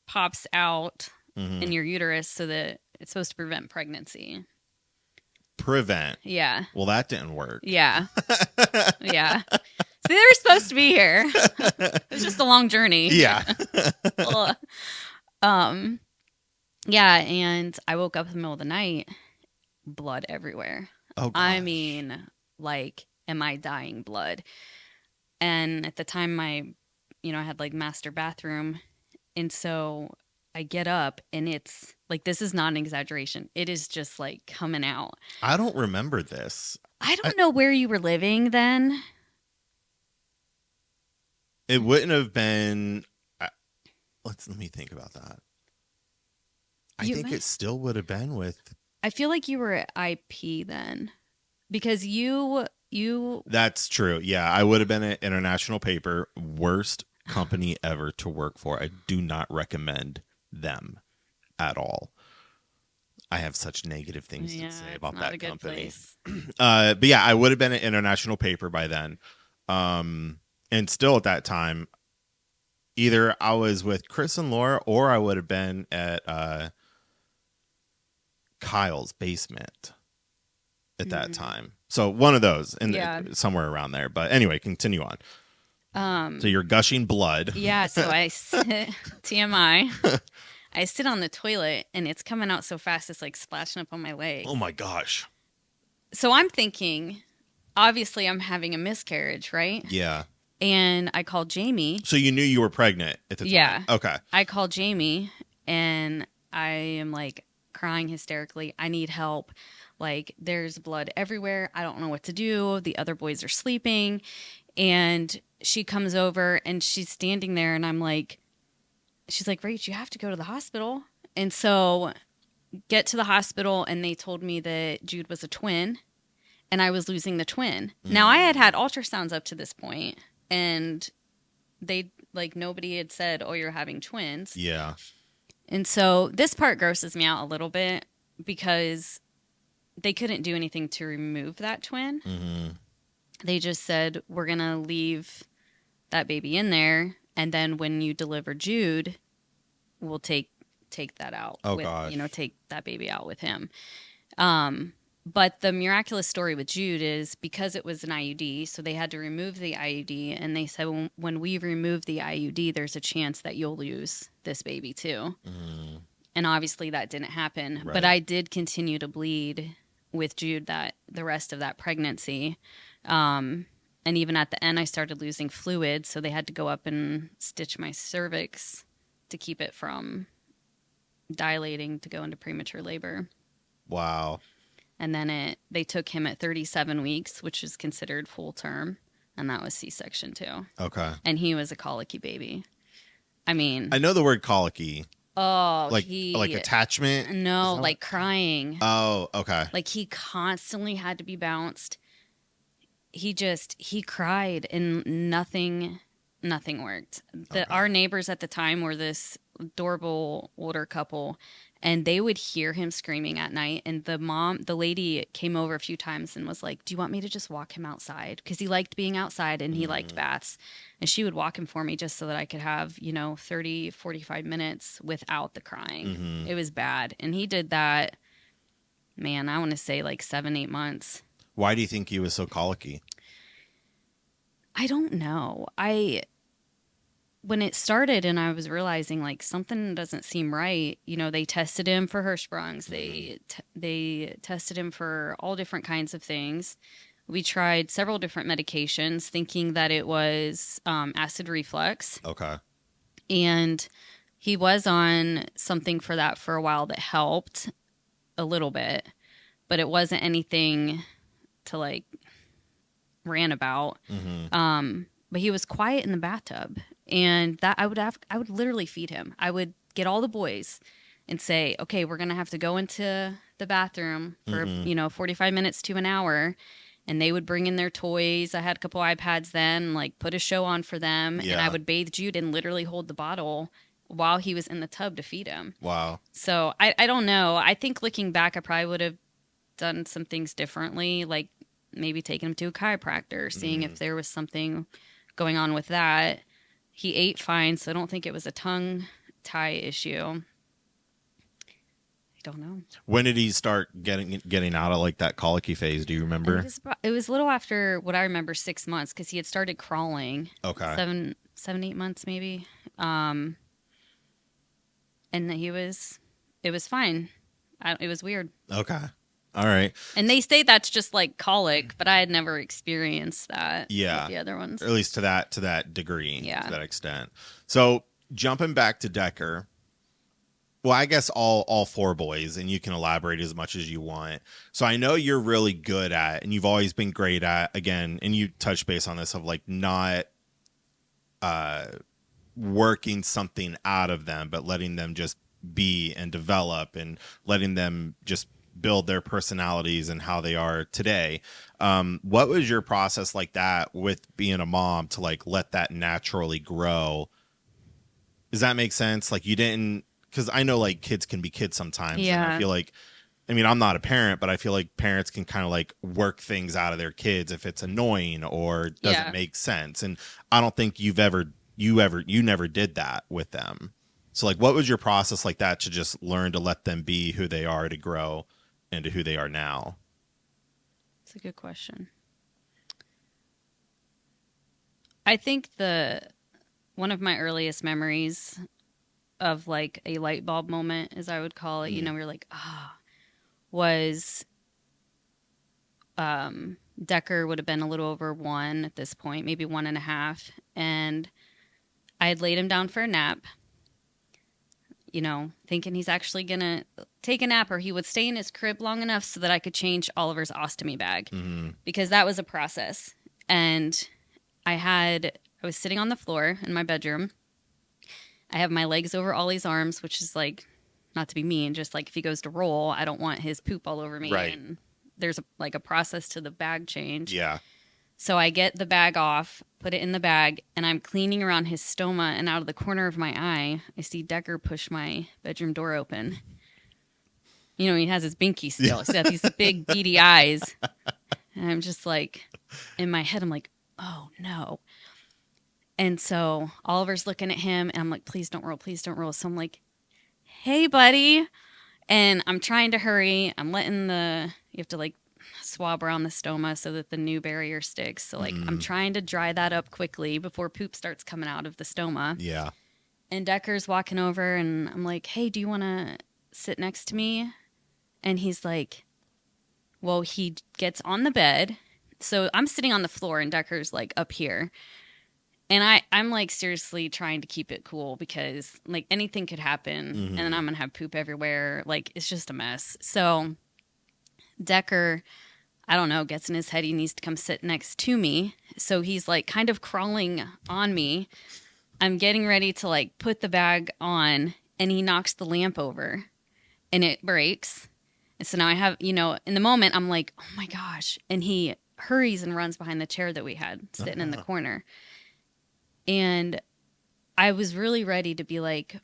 pops out in your uterus so that it's supposed to prevent pregnancy. Prevent. Yeah. Well, that didn't work. Yeah. Yeah. So they were supposed to be here. It was just a long journey. Yeah. Yeah, and I woke up in the middle of the night, blood everywhere. Oh, gosh. I mean, like am I dying blood? And at the time, I had like master bathroom. And so I get up and it's like, this is not an exaggeration. It is just like coming out. I don't remember this. I I, don't know where you were living then. it wouldn't have been. Let me think about that. I You, think it still would have been with. I feel like you were at IP then because you, That's true. Yeah, I would have been an international paper. Worst company ever to work for. I do not recommend them at all. I have such negative things to yeah, say it's about not a that good company. place. But yeah, I would have been an international paper by then. And still at that time, either I was with Chris and Laura or I would have been at Kyle's basement at that Mhm. time. So one of those and Yeah. somewhere around there. But anyway, continue on. So you're gushing blood. Yeah, so I sit, TMI, I sit on the toilet and it's coming out so fast it's like splashing up on my Oh legs. my gosh. So I'm thinking, obviously I'm having a miscarriage, right? Yeah. And I called Jamie. So you knew you were pregnant at the time. Yeah. Okay. I called Jamie and I am like crying hysterically. I need help. Like there's blood everywhere. I don't know what to do. The other boys are sleeping. And she comes over and she's standing there and I'm like, she's like, Rach, you have to go to the hospital. And so get to the hospital and they told me that Jude was a twin and I was losing the twin. Now I had had ultrasounds up to this point and they like nobody had said, "Oh, you're having twins." Yeah. And so this part grosses me out a little bit because they couldn't do anything to remove that twin. Mm-hmm. They just said, "We're going to leave that baby in there and then when you deliver Jude, we'll take that out Oh with, gosh. take that baby out with him." But the miraculous story with Jude is because it was an IUD, so they had to remove the IUD, and they said when we remove the IUD, there's a chance that you'll lose this baby too. Mm, And obviously that didn't happen. But right. I did continue to bleed with Jude that the rest of that pregnancy. And even at the end, I started losing fluid, so they had to go up and stitch my cervix to keep it from dilating to go into premature labor. Wow. And then they took him at 37 weeks, which is considered full term, and that was C-section too. Okay. And he was a colicky baby. I mean, I know the word colicky. oh, Like attachment. no, Is that like crying. Oh, okay. Like he constantly had to be bounced. He cried and nothing worked. Okay. Our neighbors at the time were this adorable older couple and they would hear him screaming at night and the lady came over a few times and was like, "Do you want me to just walk him outside?" Because he liked being outside and he liked baths. And she would walk him for me just so that I could have 30, 45 minutes without the crying. Mm-hmm. It was bad. And he did that, man, I want to say like 7-8 months. Why do you think he was so colicky? I don't know. When it started and I was realizing like something doesn't seem right, they tested him for Hirschsprung's. They tested him for all different kinds of things. We tried several different medications, thinking that it was acid reflux, Okay. and he was on something for that for a while that helped a little bit, but it wasn't anything to like rant about. Mm-hmm. But he was quiet in the bathtub, and that I would literally feed him. I would get all the boys and say, "Okay, we're gonna have to go into the bathroom for 45 minutes to an hour," and they would bring in their toys. I had a couple iPads then, like put a show on for them, and I Yeah. would bathe Jude and literally hold the bottle while he was in the tub to feed him. Wow. So I don't know. I think looking back, I probably would have done some things differently, like maybe taking him to a chiropractor, seeing if there was something going on with that. He ate fine, so I don't think it was a tongue tie issue. I don't know. When did he start getting out of like that colicky phase? Do you remember? It was a little after what I remember, 6 months, because he had started crawling. Okay. 7, 8 months maybe. And it was fine. It was weird. Okay. All right. And they say that's just like colic, but I had never experienced that with Yeah. the other Or ones. at least to that degree, to Yeah. that extent. So jumping back to Decker, well, I guess all four boys, and you can elaborate as much as you want. So I know you're really good at, and you've always been great at, again, and you touch base on this of like not uh working something out of them, but letting them just be and develop and letting them just build their personalities and how they are today. What was your process like that with being a mom to like let that naturally grow? Does that make sense? Like you didn't, because I know like kids can be kids sometimes, and I Yeah. feel like, I mean, I'm not a parent, but I feel like parents can kind of like work things out of their kids if it's annoying or doesn't Yeah. make sense. And I don't think you never did that with them. So like, what was your process like that to just learn to let them be who they are, to grow into who they are now? It's a good question. I think the one of my earliest memories of like a light bulb moment, as I would call it, Mm. we are like, was Decker would have been a little over 1 at this point, maybe 1.5. And I had laid him down for a nap, thinking he's actually going to take a nap, or he would stay in his crib long enough so that I could change Oliver's ostomy bag, Mm. because that was a process. And I was sitting on the floor in my bedroom. I have my legs over Ollie's arms, which is like, not to be mean, just like if he goes to roll, I don't want his poop all over me. Right. And there's a process to the bag change. Yeah. So I get the bag off, put it in the bag, and I'm cleaning around his stoma. And out of the corner of my eye, I see Decker push my bedroom door open. He has his binky still. He's got these big beady eyes. And I'm just like, in my head, I'm like, oh no. And so Oliver's looking at him, and I'm like, please don't roll, please don't roll. So I'm like, hey, buddy. And I'm trying to hurry. You have to like swab around the stoma so that the new barrier sticks. So like, I'm Mm. trying to dry that up quickly before poop starts coming out of the stoma. Yeah. And Decker's walking over, and I'm like, hey, do you want to sit next to me? And he's like, well, he gets on the bed. So I'm sitting on the floor, and Decker's like up here. And I'm like seriously trying to keep it cool, because like anything could happen, Mm-hmm. and then I'm going to have poop everywhere. Like it's just a mess. So Decker, I don't know, gets in his head he needs to come sit next to me. So he's like kind of crawling on me. I'm getting ready to like put the bag on, and he knocks the lamp over, and it breaks. And so now I have, in the moment I'm like, oh my gosh. And he hurries and runs behind the chair that we had sitting in the corner. And I was really ready to be like,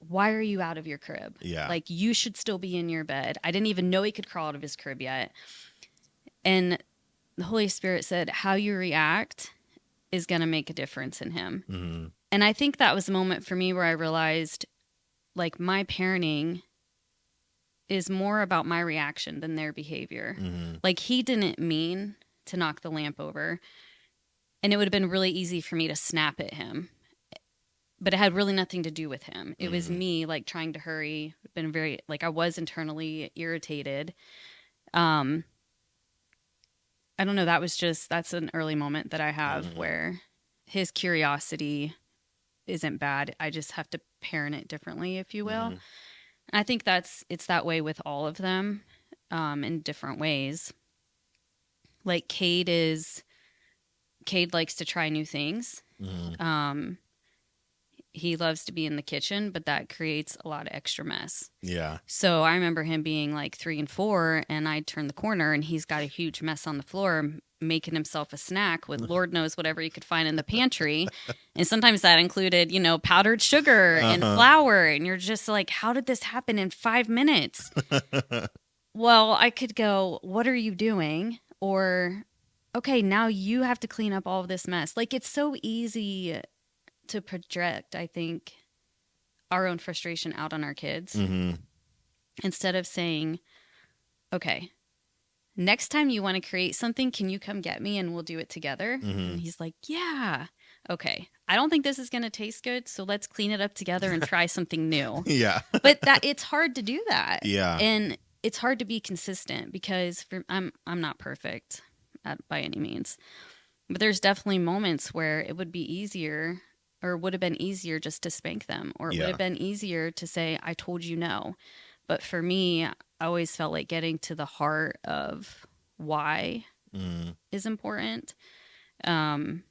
why are you out of your crib? Yeah. Like, you should still be in your bed. I didn't even know he could crawl out of his crib yet. And the Holy Spirit said, how you react is going to make a difference in him. Mm-hmm. And I think that was a moment for me where I realized, like, my parenting is more about my reaction than their behavior. Mm-hmm. Like, he didn't mean to knock the lamp over. And it would have been really easy for me to snap at him. But it had really nothing to do with him. It was me like trying to hurry. Been very like I was internally irritated. I don't know. That's an early moment that I have where his curiosity isn't bad. I just have to parent it differently, if you will. Mm-hmm. And I think it's that way with all of them, in different ways. Like Cade likes to try new things. Mm-hmm. He loves to be in the kitchen, but that creates a lot of extra mess. Yeah. So I remember him being like 3 and 4, and I'd turn the corner, and he's got a huge mess on the floor, making himself a snack with Lord knows whatever he could find in the pantry. And sometimes that included, powdered sugar and flour. And you're just like, how did this happen in 5 minutes? Well, I could go, what are you doing? Or, okay, now you have to clean up all of this mess. Like, it's so easy to project, I think, our own frustration out on our kids, Mm-hmm. instead of saying, okay, next time you want to create something, can you come get me and we'll do it together? Mm-hmm. And he's like, yeah. Okay, I don't think this is going to taste good, so let's clean it up together and try something new. Yeah. But that it's hard to do that. Yeah. And it's hard to be consistent because I'm not perfect by any means. But there's definitely moments where it would be easier or would have been easier just to spank them, or it would Yeah. have been easier to say, I told you no. But for me, I always felt like getting to the heart of why Mm. is important. Um,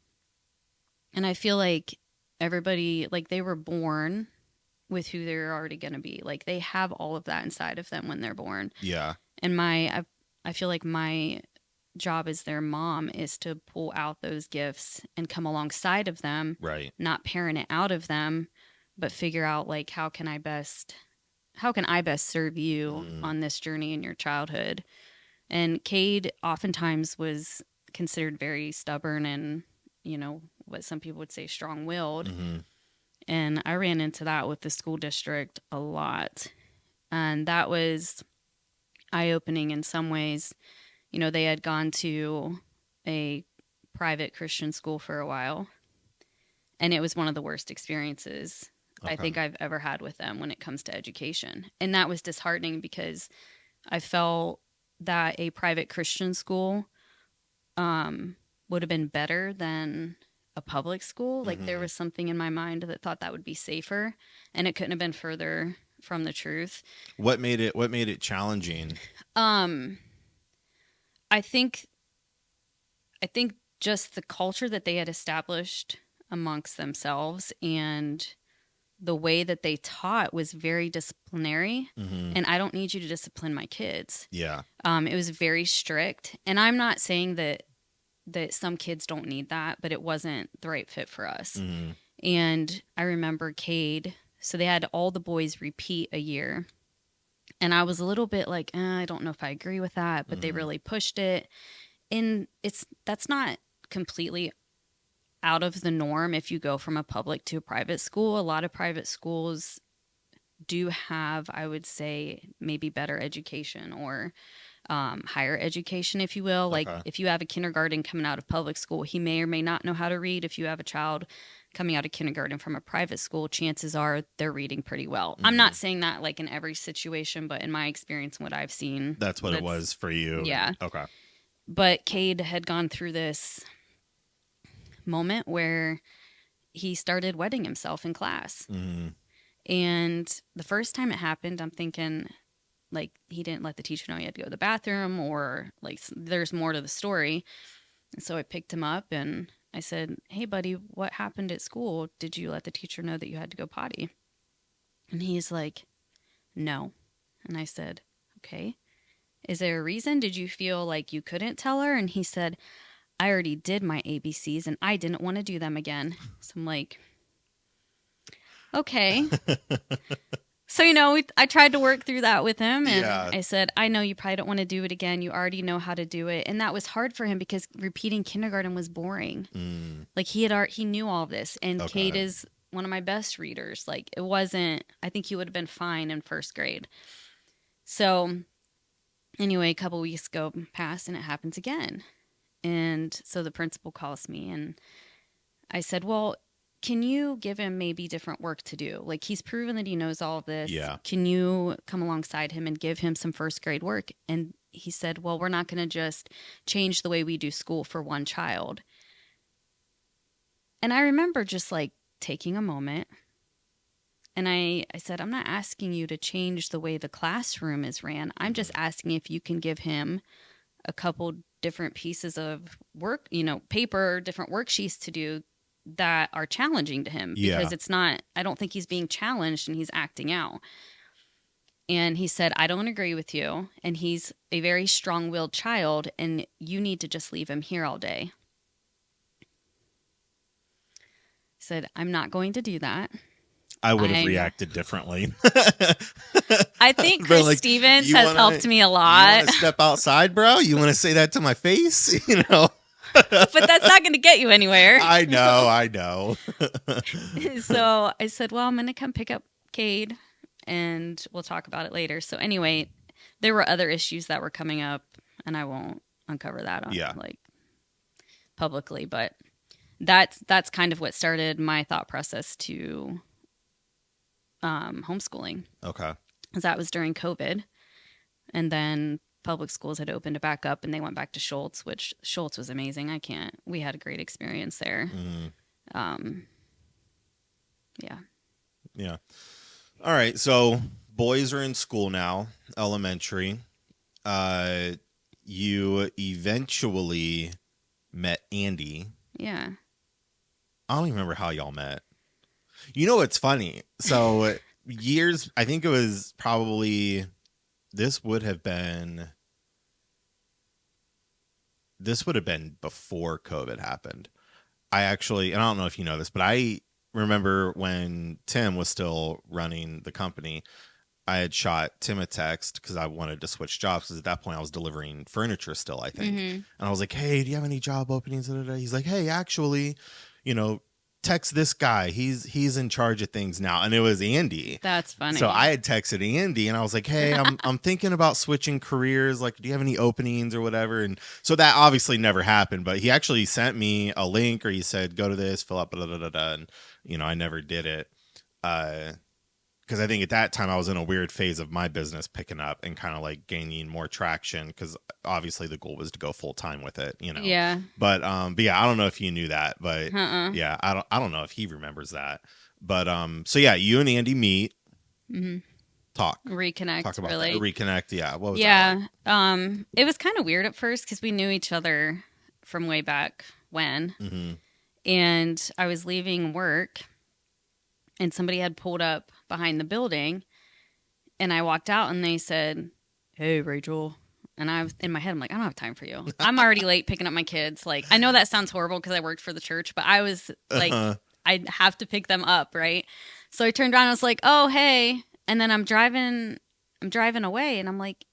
and I feel like everybody, like they were born with who they're already going to be. Like they have all of that inside of them when they're born. Yeah. And I feel like my job as their mom is to pull out those gifts and come alongside of them, Right. not parent it out of them, but figure out like how can I best serve you Mm. on this journey in your childhood. And Cade oftentimes was considered very stubborn and, what some people would say strong-willed. Mm-hmm. And I ran into that with the school district a lot. And that was eye-opening in some ways. They had gone to a private Christian school for a while, and it was one of the worst experiences I Okay. think I've ever had with them when it comes to education. And that was disheartening because I felt that a private Christian school would have been better than a public school. Like there Mm-hmm. was something in my mind that thought that would be safer, and it couldn't have been further from the truth. What made it challenging? Um, I think I think just the culture that they had established amongst themselves and the way that they taught was very disciplinary. Mm-hmm. And I don't need you to discipline my kids. Yeah. It was very strict. And I'm not saying that some kids don't need that, but it wasn't the right fit for us. Mm-hmm. And I remember Cade, so they had all the boys repeat a year. And I was a little bit like, I don't know if I agree with that, but they Mm-hmm. really pushed it. And that's not completely out of the norm if you go from a public to a private school. A lot of private schools do have, I would say, maybe better education or higher education, if you will. Like Okay. if you have a kindergarten coming out of public school, he may or may not know how to read. If you have a child coming out of kindergarten from a private school, chances are they're reading pretty well. I'm Mm-hmm. not saying that like in every situation, but in my experience and what I've seen, That's what it was for you. yeah. Okay. But Cade had gone through this moment where he started wetting himself in class. Mm-hmm. And the first time it happened, I'm thinking, like, he didn't let the teacher know he had to go to the bathroom, or like, there's more to the story. And so I picked him up and I said, Hey, buddy, what happened at school? Did you let the teacher know that you had to go potty? And he's like, No. And I said, Okay. Is there a reason? Did you feel like you couldn't tell her? And he said, I already did my ABCs and I didn't want to do them again. So I'm like, okay. So, I tried to work through that with him. And Yeah. I said, I know you probably don't want to do it again. You already know how to do it. And that was hard for him because repeating kindergarten was boring. Mm. Like he knew all of this. And Okay. Kate is one of my best readers. Like it wasn't, I think he would have been fine in first grade. So anyway, a couple weeks go past and it happens again. And so the principal calls me and I said, well, can you give him maybe different work to do? Like he's proven that he knows all of this. Yeah. Can you come alongside him and give him some first grade work? And he said, well, we're not going to just change the way we do school for one child. And I remember just like taking a moment and I said, I'm not asking you to change the way the classroom is ran. I'm just asking if you can give him a couple different pieces of work, paper, different worksheets to do that are challenging to him because Yeah. it's not, I don't think he's being challenged and he's acting out. And he said, I don't agree with you. And he's a very strong-willed child and you need to just leave him here all day. I said, I'm not going to do that. I would have I'm- reacted differently. I think But, Chris like, Stevens you has wanna- helped me a You lot, want to step outside, bro? You want to say that to my face? but that's not going to get you anywhere. I know. So I said, well, I'm going to come pick up Cade and we'll talk about it later. So anyway, there were other issues that were coming up and I won't uncover that on like publicly, but that's kind of what started my thought process to homeschooling. Okay. Because that was during COVID. And then public schools had opened it back up and they went back to Schultz, which Schultz was amazing. We had a great experience there. Mm. Um, yeah. Yeah. All right. So boys are in school now, elementary. Uh, you eventually met Andy. Yeah. I don't even remember how y'all met. You know, it's funny. So years, I think it was probably, this would have been before COVID happened. I actually, and I don't know if you know this, but I remember when Tim was still running the company, I had shot Tim a text because I wanted to switch jobs. Because at that point, I was delivering furniture still, I think. Mm-hmm. And I was like, hey, do you have any job openings? He's like, hey, actually, text this guy. He's in charge of things now. And it was Andy. That's funny. So I had texted Andy and I was like, hey, I'm thinking about switching careers. Like, do you have any openings or whatever? And so that obviously never happened. But he actually sent me a link, or he said, go to this, fill up, blah, blah, blah, blah, and, I never did it. Because I think at that time I was in a weird phase of my business picking up and kind of like gaining more traction, because obviously the goal was to go full time with it, Yeah. But yeah, I don't know if you knew that, but Yeah. I don't know if he remembers that. But so yeah, you and Andy meet, Mm-hmm. talk Reconnect. about Really. that. Reconnect. Yeah. What was that like? Yeah. It was kind of weird at first because we knew each other from way back when. Mm-hmm. And I was leaving work and somebody had pulled up behind the building and I walked out and they said, hey, Rachel. And I was in my head, I'm like, I don't have time for you. I'm already late picking up my kids. Like, I know that sounds horrible because I worked for the church, but I was like, I have to pick them up, right? So I turned around and I was like, oh, hey. And then I'm driving away and I'm like,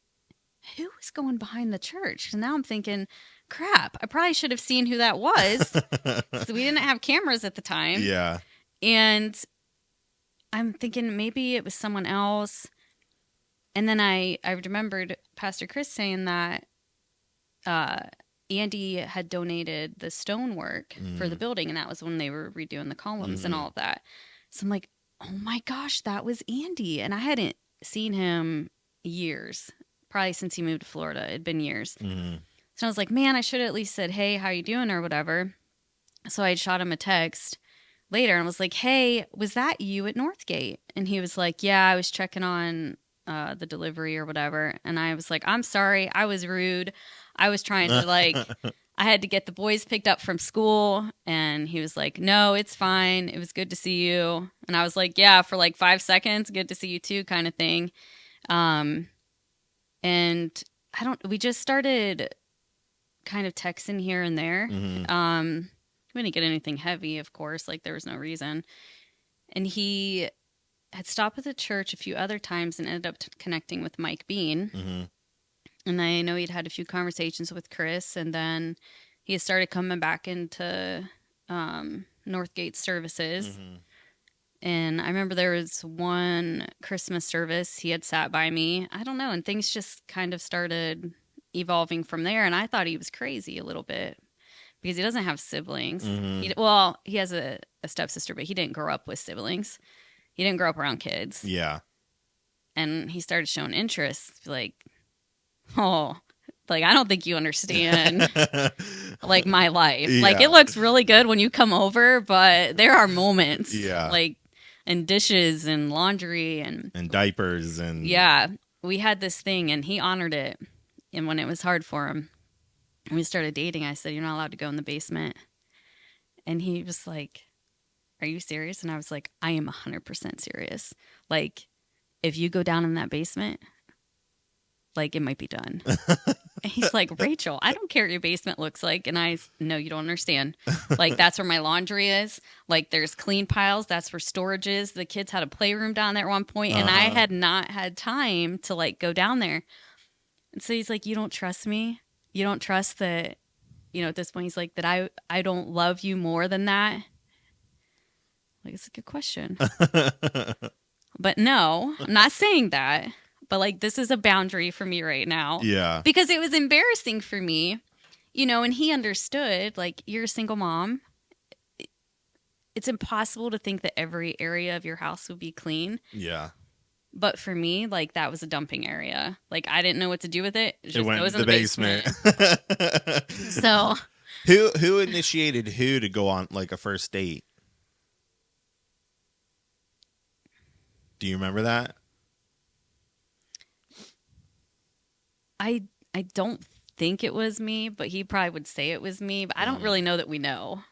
who is going behind the church? And now I'm thinking, crap, I probably should have seen who that was. So we didn't have cameras at the time. Yeah. And I'm thinking maybe it was someone else. And then I remembered Pastor Chris saying that Andy had donated the stonework for the building, and that was when they were redoing the columns and all of that. So I'm like, oh my gosh, that was Andy. And I hadn't seen him years, probably since he moved to Florida. It'd been years. Mm-hmm. So I was like, man, I should have at least said, hey, how you doing or whatever. So I had shot him a text later and was like, hey, was that you at Northgate? And he was like, yeah, I was checking on the delivery or whatever. And I was like, I'm sorry, I was rude. I was trying to I had to get the boys picked up from school. And he was like, no, it's fine. It was good to see you. And I was like, yeah, for like 5 seconds, good to see you too, kind of thing. And we just started kind of texting here and there. Mm-hmm. We didn't get anything heavy, of course, like there was no reason. And he had stopped at the church a few other times and ended up connecting with Mike Bean. Mm-hmm. And I know he'd had a few conversations with Chris, and then he had started coming back into Northgate services. Mm-hmm. And I remember there was one Christmas service he had sat by me. I don't know, and things just kind of started evolving from there. And I thought he was crazy a little bit because he doesn't have siblings. Mm-hmm. He has a stepsister, but he didn't grow up with siblings. He didn't grow up around kids. Yeah. And he started showing interest, like, oh, like, I don't think you understand, like, my life. Yeah. Like, it looks really good when you come over, but there are moments. Yeah. Like, and dishes and laundry and diapers and... Yeah. We had this thing, and he honored it. And when it was hard for him, when we started dating, I said, you're not allowed to go in the basement. And he was like, are you serious? And I was like, I am 100% serious. Like, if you go down in that basement, like, it might be done. And he's like, Rachel, I don't care what your basement looks like. And I, no, you don't understand. Like, that's where my laundry is. Like, there's clean piles. That's where storage is. The kids had a playroom down there at one point, and I had not had time to, like, go down there. And so he's like, you don't trust me? You don't trust that, at this point, he's like, that I don't love you more than that? Like, it's a good question. But no, I'm not saying that. But, like, this is a boundary for me right now. Yeah. Because it was embarrassing for me, and he understood, like, you're a single mom. It's impossible to think that every area of your house would be clean. Yeah. But for me, like that was a dumping area. Like I didn't know what to do with it. It It just went goes in in the the basement. basement. So Who initiated who to go on like a first date? Do you remember that? I I don't think it was me, but he probably would say it was me. But I don't Mm. really know that we know.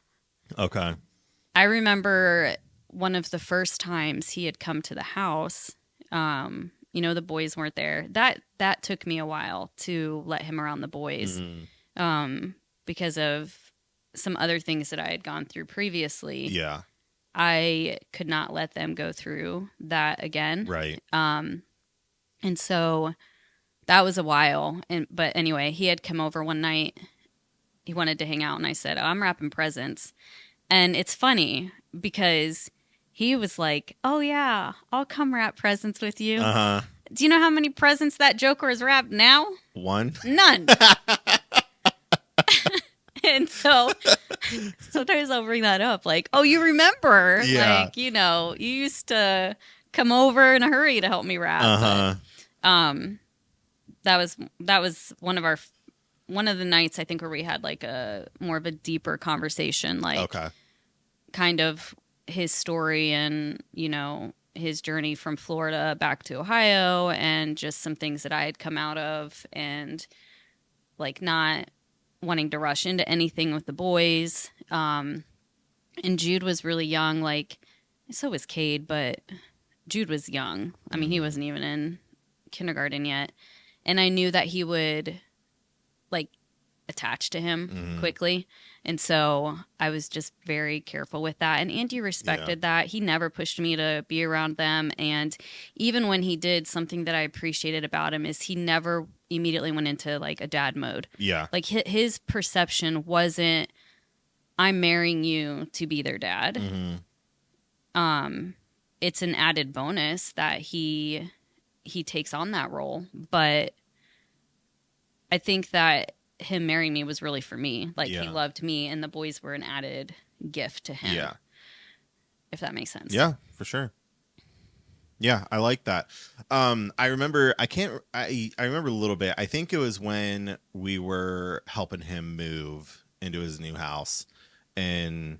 Okay. I remember one of the first times he had come to the house. The boys weren't there. That took me a while to let him around the boys, Mm. because of some other things that I had gone through previously. Yeah. I could not let them go through that again. Right. And so that was a while. But anyway, he had come over one night. He wanted to hang out, and I said, "Oh, I'm wrapping presents." And it's funny because he was like, "Oh yeah, I'll come wrap presents with you." Uh-huh. Do you know how many presents that Joker has wrapped now? One. None. And so sometimes I'll bring that up, like, "Oh, you remember? Yeah. Like, you used to come over in a hurry to help me wrap." Uh-huh. But that was one of the nights I think where we had like a more of a deeper conversation, like Okay. kind of his story and his journey from Florida back to Ohio, and just some things that I had come out of, and like not wanting to rush into anything with the boys. And Jude was really young, like so was Cade, but Jude was young. I mean, he wasn't even in kindergarten yet, and I knew that he would like attach to him quickly. And so I was just very careful with that. And Andy respected that. He never pushed me to be around them. And even when he did, something that I appreciated about him is he never immediately went into like a dad mode. Yeah. Like his perception wasn't, I'm marrying you to be their dad. It's an added bonus that he takes on that role. But I think that him marrying me was really for me. Like he loved me, and the boys were an added gift to him. Yeah. If that makes sense. Yeah, for sure. Yeah, I like that. I remember I remember a little bit. I think it was when we were helping him move into his new house, and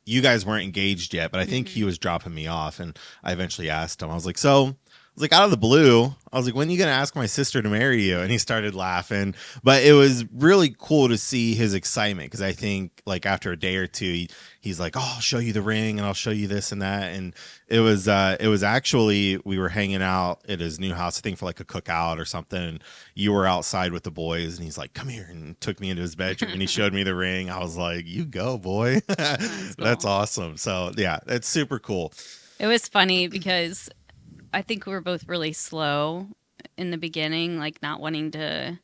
you guys weren't engaged yet, but I think he was dropping me off, and I eventually asked him. I was like, "So, I was like, out of the blue, I was like, when are you going to ask my sister to marry you?" And he started laughing. But it was really cool to see his excitement, because I think like after a day or two, he's like, "Oh, I'll show you the ring, and I'll show you this and that." And it was actually, we were hanging out at his new house, I think for like a cookout or something. And you were outside with the boys, and he's like, "Come here," and took me into his bedroom, and he showed me the ring. I was like, "You go, boy." That's cool. That's awesome. So yeah, it's super cool. It was funny because I think we were both really slow in the beginning, like not wanting to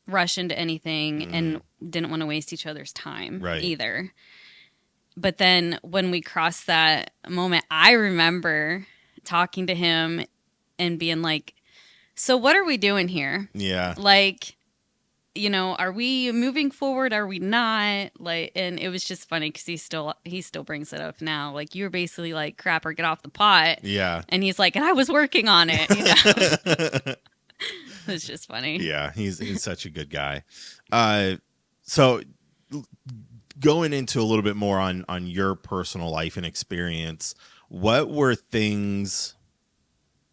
rush into anything and didn't want to waste each other's time either. But then when we crossed that moment, I remember talking to him and being like, "So what are we doing here? Yeah. Like, are we moving forward? Are we not?" Like, and it was just funny because he still brings it up now. Like, you were basically like, "Crap, or get off the pot." Yeah. And he's like, "And I was working on it." It's just funny. Yeah, he's such a good guy. So going into a little bit more on your personal life and experience, what were things,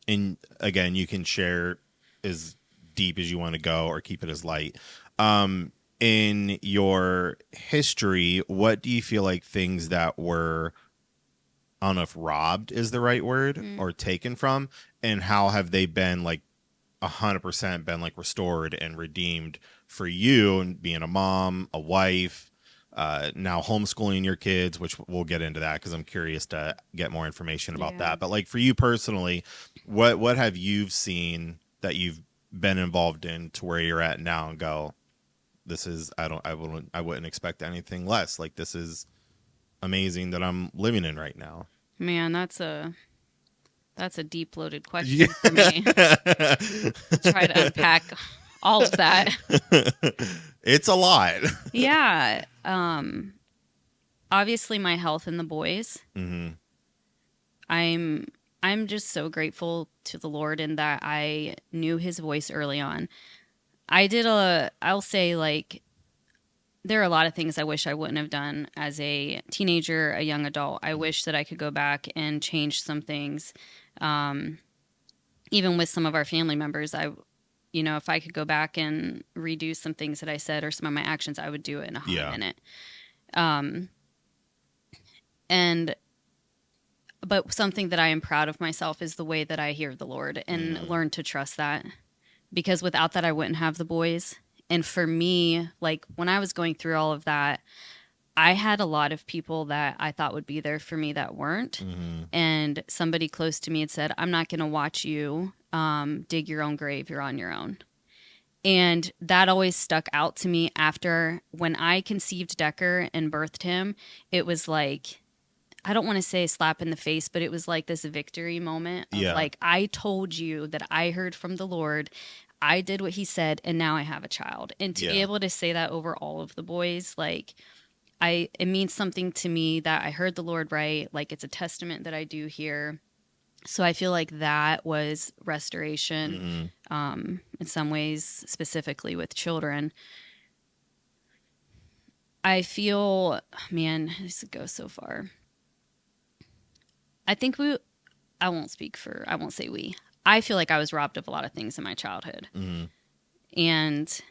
and again, you can share as deep as you want to go or keep it as light. In your history, what do you feel like things that were, I don't know if robbed is the right word, or taken from, and how have they been like 100% been like restored and redeemed for you, and being a mom, a wife, now homeschooling your kids, which we'll get into that because I'm curious to get more information about that. But like for you personally, what have you seen that you've been involved in to where you're at now and go, this is, I wouldn't expect anything less. Like, this is amazing that I'm living in right now. Man, that's a deep loaded question for me. Try to unpack all of that. It's a lot. Yeah. Obviously my health and the boys. Mm-hmm. I'm I'm just so grateful to the Lord in that I knew his voice early on. I'll say, like, there are a lot of things I wish I wouldn't have done as a teenager, a young adult. I wish that I could go back and change some things. Even with some of our family members, if I could go back and redo some things that I said or some of my actions, I would do it in a hot Yeah. minute. And but something that I am proud of myself is the way that I hear the Lord and learn to trust that, because without that I wouldn't have the boys. And for me, like when I was going through all of that, I had a lot of people that I thought would be there for me that weren't. And somebody close to me had said, I'm not going to watch you dig your own grave. You're on your own. And that always stuck out to me after when I conceived Decker and birthed him. It was like, I don't want to say slap in the face, but it was like this victory moment of Yeah. like, I told you that I heard from the Lord. I did what he said, and now I have a child. And to be Yeah. able to say that over all of the boys, like, it means something to me that I heard the Lord right. Like, it's a testament that I do here. So I feel like that was restoration, in some ways, specifically with children. I feel, man, this goes so far. I think I won't say we. I feel like I was robbed of a lot of things in my childhood. And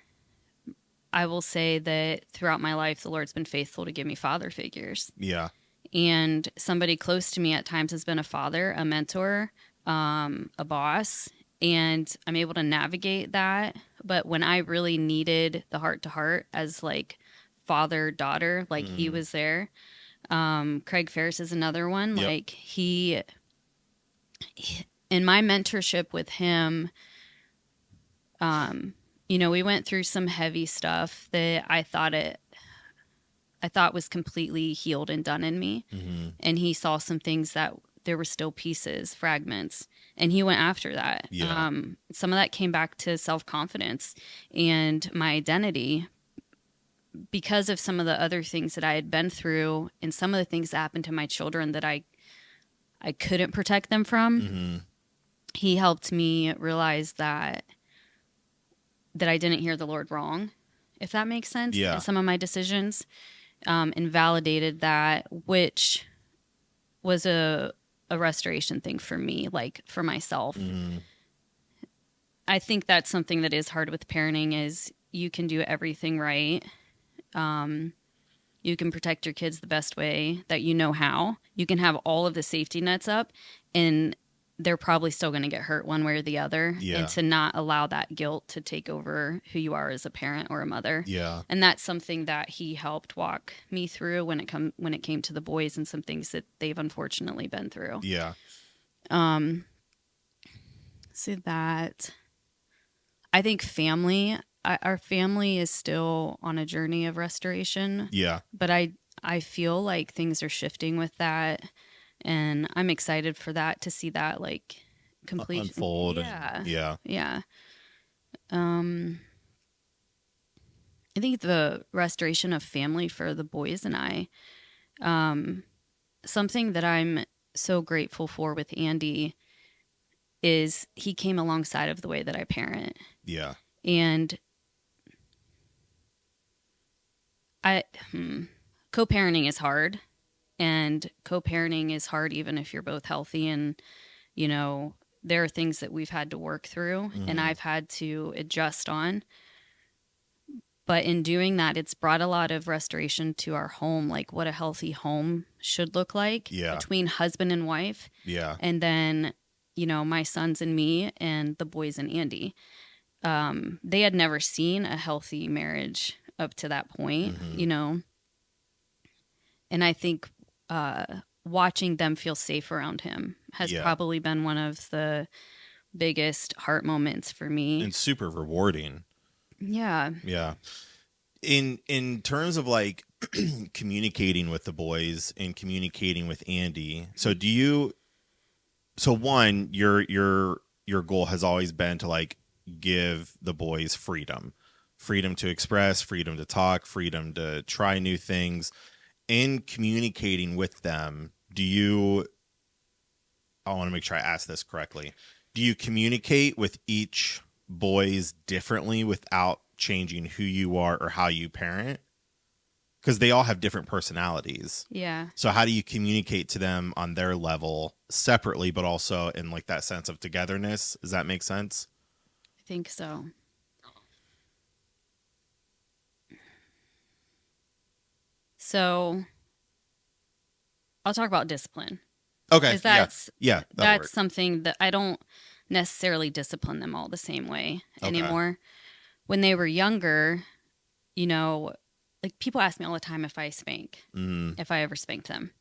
I will say that throughout my life, the Lord's been faithful to give me father figures. Yeah. And somebody close to me at times has been a father, a mentor, a boss. And I'm able to navigate that. But when I really needed the heart to heart as like father, daughter, like he was there. Craig Ferris is another one. Yep. Like in my mentorship with him, we went through some heavy stuff that I thought was completely healed and done in me. And he saw some things that there were still pieces, fragments, and he went after that. Yeah. Some of that came back to self-confidence and my identity because of some of the other things that I had been through and some of the things that happened to my children that I couldn't protect them from. He helped me realize that I didn't hear the Lord wrong, if that makes sense. Yeah. In some of my decisions, and validated that, which was a restoration thing for me, like for myself. I think that's something that is hard with parenting is you can do everything right. You can protect your kids the best way that you know how. You can have all of the safety nets up, and they're probably still going to get hurt one way or the other. Yeah. And to not allow that guilt to take over who you are as a parent or a mother. Yeah. And that's something that he helped walk me through when it came to the boys and some things that they've unfortunately been through. Yeah. So that I think our family is still on a journey of restoration. Yeah. But I feel like things are shifting with that, and I'm excited for that, to see that like complete Unfold. Yeah. And, yeah. Yeah. I think the restoration of family for the boys and I, something that I'm so grateful for with Andy is he came alongside of the way that I parent. Yeah. And co-parenting is hard, and co-parenting is hard even if you're both healthy, and there are things that we've had to work through and I've had to adjust on. But in doing that, it's brought a lot of restoration to our home, like what a healthy home should look like between husband and wife. Yeah. And then, my sons and me and the boys and Andy. They had never seen a healthy marriage up to that point, And I think watching them feel safe around him has probably been one of the biggest heart moments for me. And super rewarding. Yeah. Yeah. In terms of like communicating with the boys and communicating with Andy, so one, your goal has always been to like give the boys freedom to express, freedom to talk, freedom to try new things. In communicating with them, do you I want to make sure I ask this correctly. Do you communicate with each boys differently without changing who you are or how you parent? Because they all have different personalities. Yeah, So how do you communicate to them on their level separately, but also in like that sense of togetherness? Does that make sense? I think so. So I'll talk about discipline Okay. because Yeah. Yeah. That'll that's work. something that I don't necessarily discipline them all the same way Okay. anymore. When they were younger, you know, like people ask me all the time if I spank, Mm, if I ever spanked them.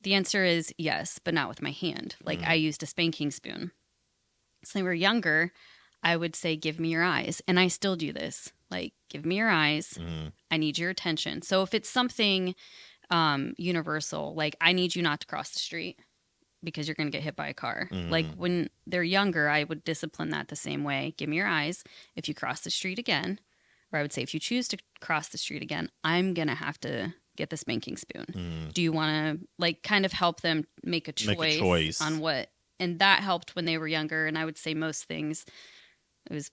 The answer is yes, but not with my hand. Like I mm, used a spanking spoon. So when they were younger, I would say, "Give me your eyes," and I still do this. Like, give me your eyes. mm, I need your attention. So if it's something universal, like I need you not to cross the street because you're going to get hit by a car. Like mm, when they're younger, I would discipline that the same way. Give me your eyes. If you cross the street again, or I would say if you choose to cross the street again, I'm going to have to get the spanking spoon. mm. Do you want to like kind of help them make a Make a choice on choice. what? And that helped when they were younger. And I would say most things, it was,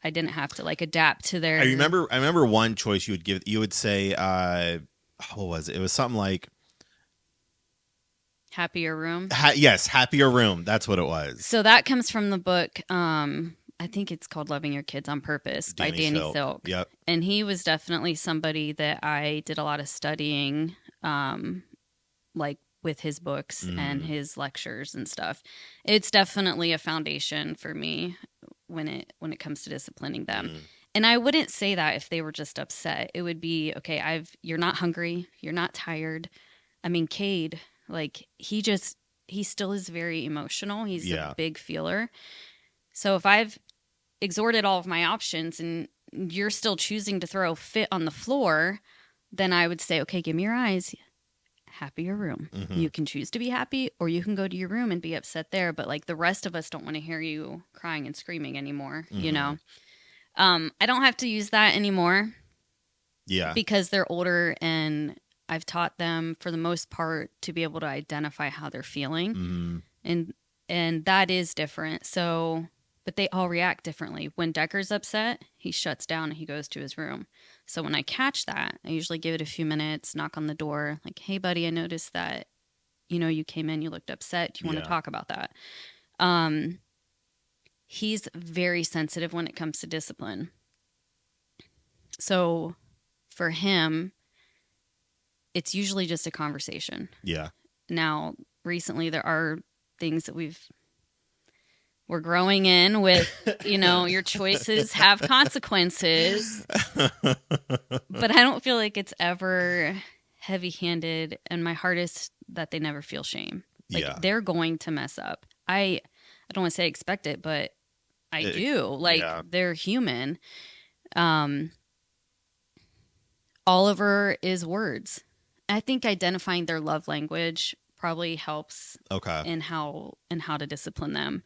I didn't have to like adapt to I their remember. I remember one choice you would give. You would say, "What was it? It was something like, happier room. yes, happier room." That's what it was. So that comes from the book. I think it's called Loving Your Kids on Purpose by Danny Danny Silk. Silk. Yep. And he was definitely somebody that I did a lot of studying, like with his books and Mm, his lectures and stuff. It's definitely a foundation for me when it comes to disciplining them. mm. And I wouldn't say that if they were just upset. It would be, okay, you're not hungry, you're not tired. I mean, Cade, like he still is very emotional. He's Yeah. a big feeler. So if I've exhausted all of my options and you're still choosing to throw a fit on the floor, then I would say, okay, give me your eyes. Happier room. Mm-hmm. You can choose to be happy or you can go to your room and be upset there. But like the rest of us don't want to hear you crying and screaming anymore, you Mm-hmm. know? I don't have to use that anymore Yeah. because they're older and I've taught them for the most part to be able to identify how they're feeling. Mm-hmm. And that is different. So, but they all react differently. When Decker's upset, he shuts down and he goes to his room. So when I catch that, I usually give it a few minutes, knock on the door, like, "Hey buddy, I noticed that you came in, you looked upset. Do you want Yeah. to talk about that?" Um he's very sensitive when it comes to discipline. So for him, it's usually just a conversation. Yeah. Now, recently there are things that we're growing in with, your choices have consequences, but I don't feel like it's ever heavy-handed, and my heart is that they never feel shame. Like Yeah. they're going to mess up. I don't want to say expect it, but I do. Like yeah. they're human. Oliver is words. I think identifying their love language probably helps Okay. in how to discipline them.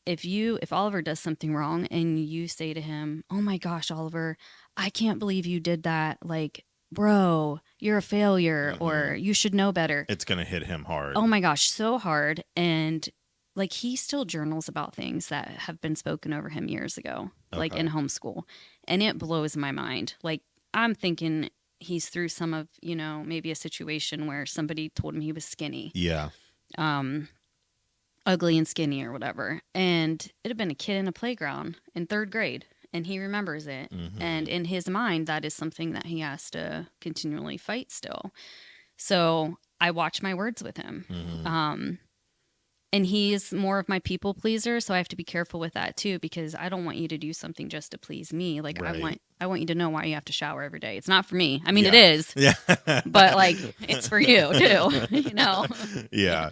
If Oliver does something wrong and you say to him, "Oh my gosh, Oliver, I can't believe you did that. Like, bro, you're a failure Mm-hmm. or you should know better." It's gonna hit him hard. Oh my gosh, so hard. And like he still journals about things that have been spoken over him years ago, like Okay. in homeschool. And it blows my mind. Like I'm thinking he's through some of, maybe a situation where somebody told him he was skinny, Yeah. ugly and skinny or whatever. And it had been a kid in a playground in 3rd grade. And he remembers it. Mm-hmm. And in his mind, that is something that he has to continually fight still. So I watch my words with him. Mm-hmm. And he's more of my people pleaser, so I have to be careful with that too, because I don't want you to do something just to please me. Like Right. I want you to know why you have to shower every day. It's not for me. I mean, it Yeah. is, Yeah. but like it's for you too. Yeah.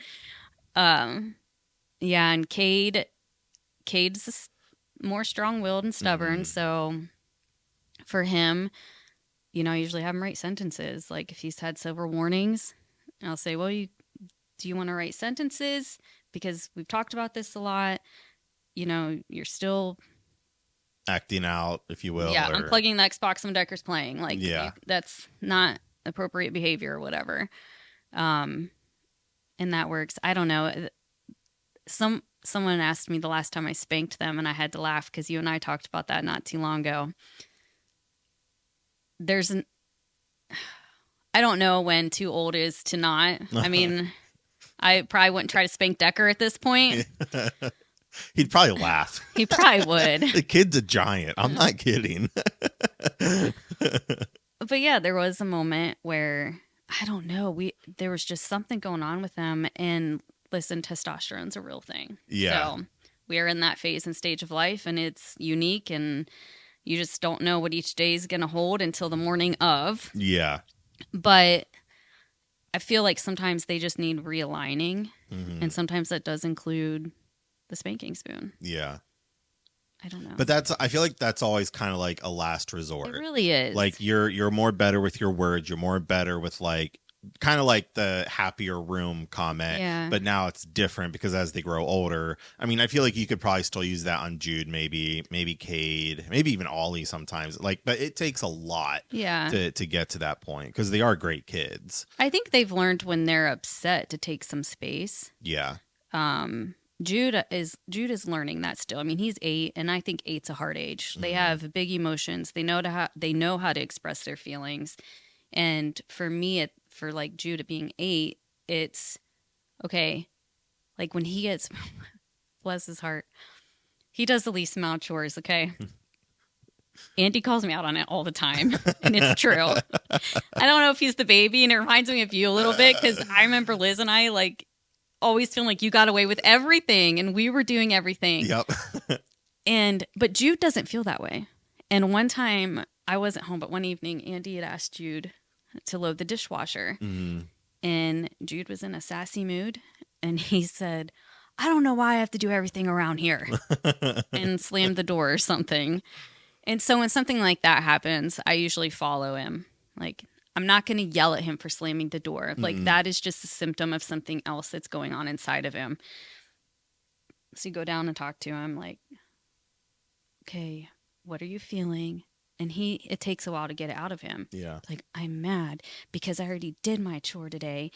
Yeah. And Cade's more strong-willed and stubborn, Mhm. so for him, I usually have him write sentences. Like if he's had several warnings, I'll say, "Well, do you want to write sentences? Because we've talked about this a lot. You're still Acting out, if you will. yeah, or- unplugging the Xbox when Decker's playing. Like Yeah. that's not appropriate behavior or whatever." And and that works. I don't know. Someone asked me the last time I spanked them, and I had to laugh because you and I talked about that not too long ago. I don't know when too old is to not. I mean, I probably wouldn't try to spank Decker at this point. He'd probably laugh. He probably would. The kid's a giant. I'm not kidding. But yeah, there was a moment where I don't know. There was just something going on with them, and listen, testosterone's a real thing. Yeah. So we are in that phase and stage of life, and it's unique, and you just don't know what each day is going to hold until the morning of. Yeah. But I feel like sometimes they just need realigning, and sometimes that does include the spanking spoon. Yeah. I don't know. But I feel like that's always kind of like a last resort. It really is. Like you're more better with your words. You're more better with like kind of like the happier room comment. Yeah. But now it's different because as they grow older, I mean, I feel like you could probably still use that on Jude, maybe Cade, maybe even Ollie sometimes. Like, but it takes a lot to get to that point because they are great kids. I think they've learned when they're upset to take some space. Yeah. Jude is learning that still. I mean, he's 8, and I think 8's a hard age. They have big emotions. They know how to express their feelings. And for me, for like Jude being 8, it's okay. Like when he gets, bless his heart, he does the least amount of chores. Okay. Andy calls me out on it all the time, and it's true. I don't know if he's the baby, and it reminds me of you a little bit because I remember Liz and I like always feeling like you got away with everything and we were doing everything. Yep. But Jude doesn't feel that way. And one time I wasn't home, but one evening Andy had asked Jude to load the dishwasher. And Jude was in a sassy mood and he said, "I don't know why I have to do everything around here," and slammed the door or something. And so when something like that happens, I usually follow him. Like, I'm not going to yell at him for slamming the door. Like, that is just a symptom of something else that's going on inside of him. So you go down and talk to him, like, okay, what are you feeling? And it takes a while to get it out of him. Yeah. Like, I'm mad because I already did my chore today.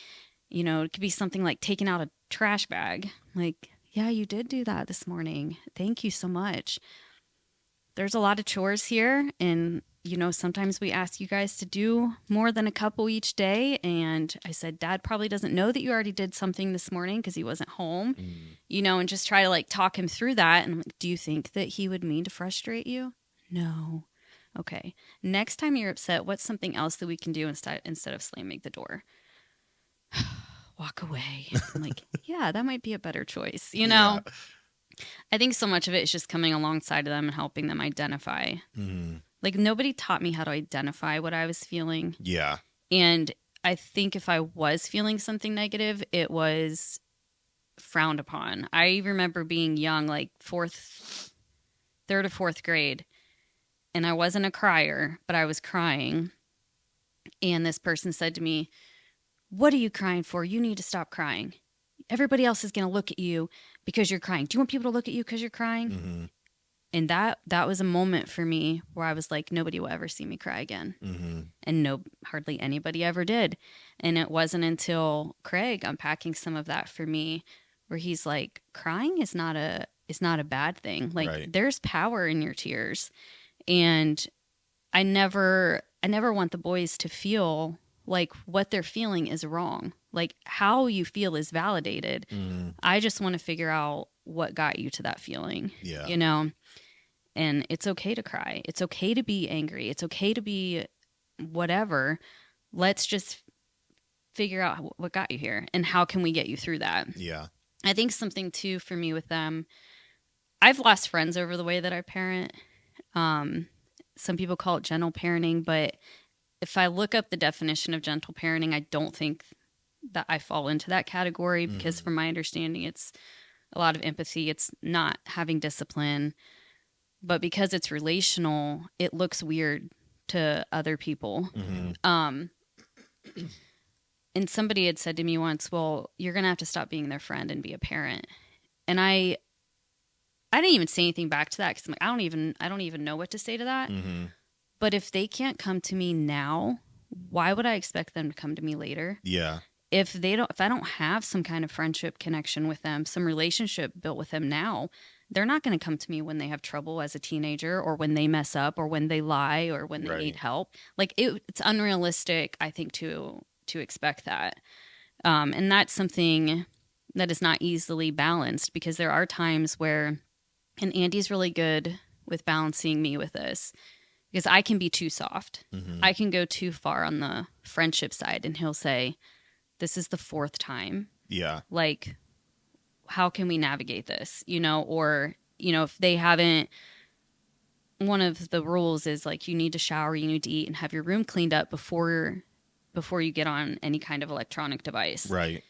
You know, it could be something like taking out a trash bag. Like, yeah, you did do that this morning. Thank you so much. There's a lot of chores here, and you know, sometimes we ask you guys to do more than a couple each day. And I said, Dad probably doesn't know that you already did something this morning because he wasn't home, you know, and just try to like talk him through that. And I'm like, do you think that he would mean to frustrate you? No. Okay. Next time you're upset, what's something else that we can do instead of slamming the door? Walk away. I'm like, yeah, that might be a better choice. You know, I think so much of it is just coming alongside of them and helping them identify. Like, nobody taught me how to identify what I was feeling. Yeah. And I think if I was feeling something negative, it was frowned upon. I remember being young, like third or fourth grade, and I wasn't a crier, but I was crying. And this person said to me, "What are you crying for? You need to stop crying. Everybody else is going to look at you because you're crying. Do you want people to look at you because you're crying?" And that was a moment for me where I was like, nobody will ever see me cry again. And hardly anybody ever did. And it wasn't until Craig unpacking some of that for me where he's like, crying is not a bad thing. Like, there's power in your tears. And I never want the boys to feel like what they're feeling is wrong. Like, how you feel is validated. I just want to figure out what got you to that feeling. Yeah. You know? And it's okay to cry. It's okay to be angry. It's okay to be whatever. Let's just figure out what got you here and how can we get you through that. Yeah. I think something too for me with them, I've lost friends over the way that I parent. Some people call it gentle parenting, but if I look up the definition of gentle parenting, I don't think that I fall into that category because from my understanding, it's a lot of empathy. It's not having discipline. But because it's relational, it looks weird to other people. And somebody had said to me once, well, you're going to have to stop being their friend and be a parent. And I didn't even say anything back to that because I'm like, I don't even know what to say to that. But if they can't come to me now, why would I expect them to come to me later? Yeah. if I don't have some kind of friendship connection with them, some relationship built with them now, they're not going to come to me when they have trouble as a teenager, or when they mess up, or when they lie, or when they need Right. help. Like it's unrealistic, I think, to expect that. And that's something that is not easily balanced, because there are times where, and Andy's really good with balancing me with this, because I can be too soft. Mm-hmm. I can go too far on the friendship side, and he'll say, "This is the fourth time. Yeah. Like, how can we navigate this?" Or, if they haven't, one of the rules is like, you need to shower, you need to eat, and have your room cleaned up before you get on any kind of electronic device. Right.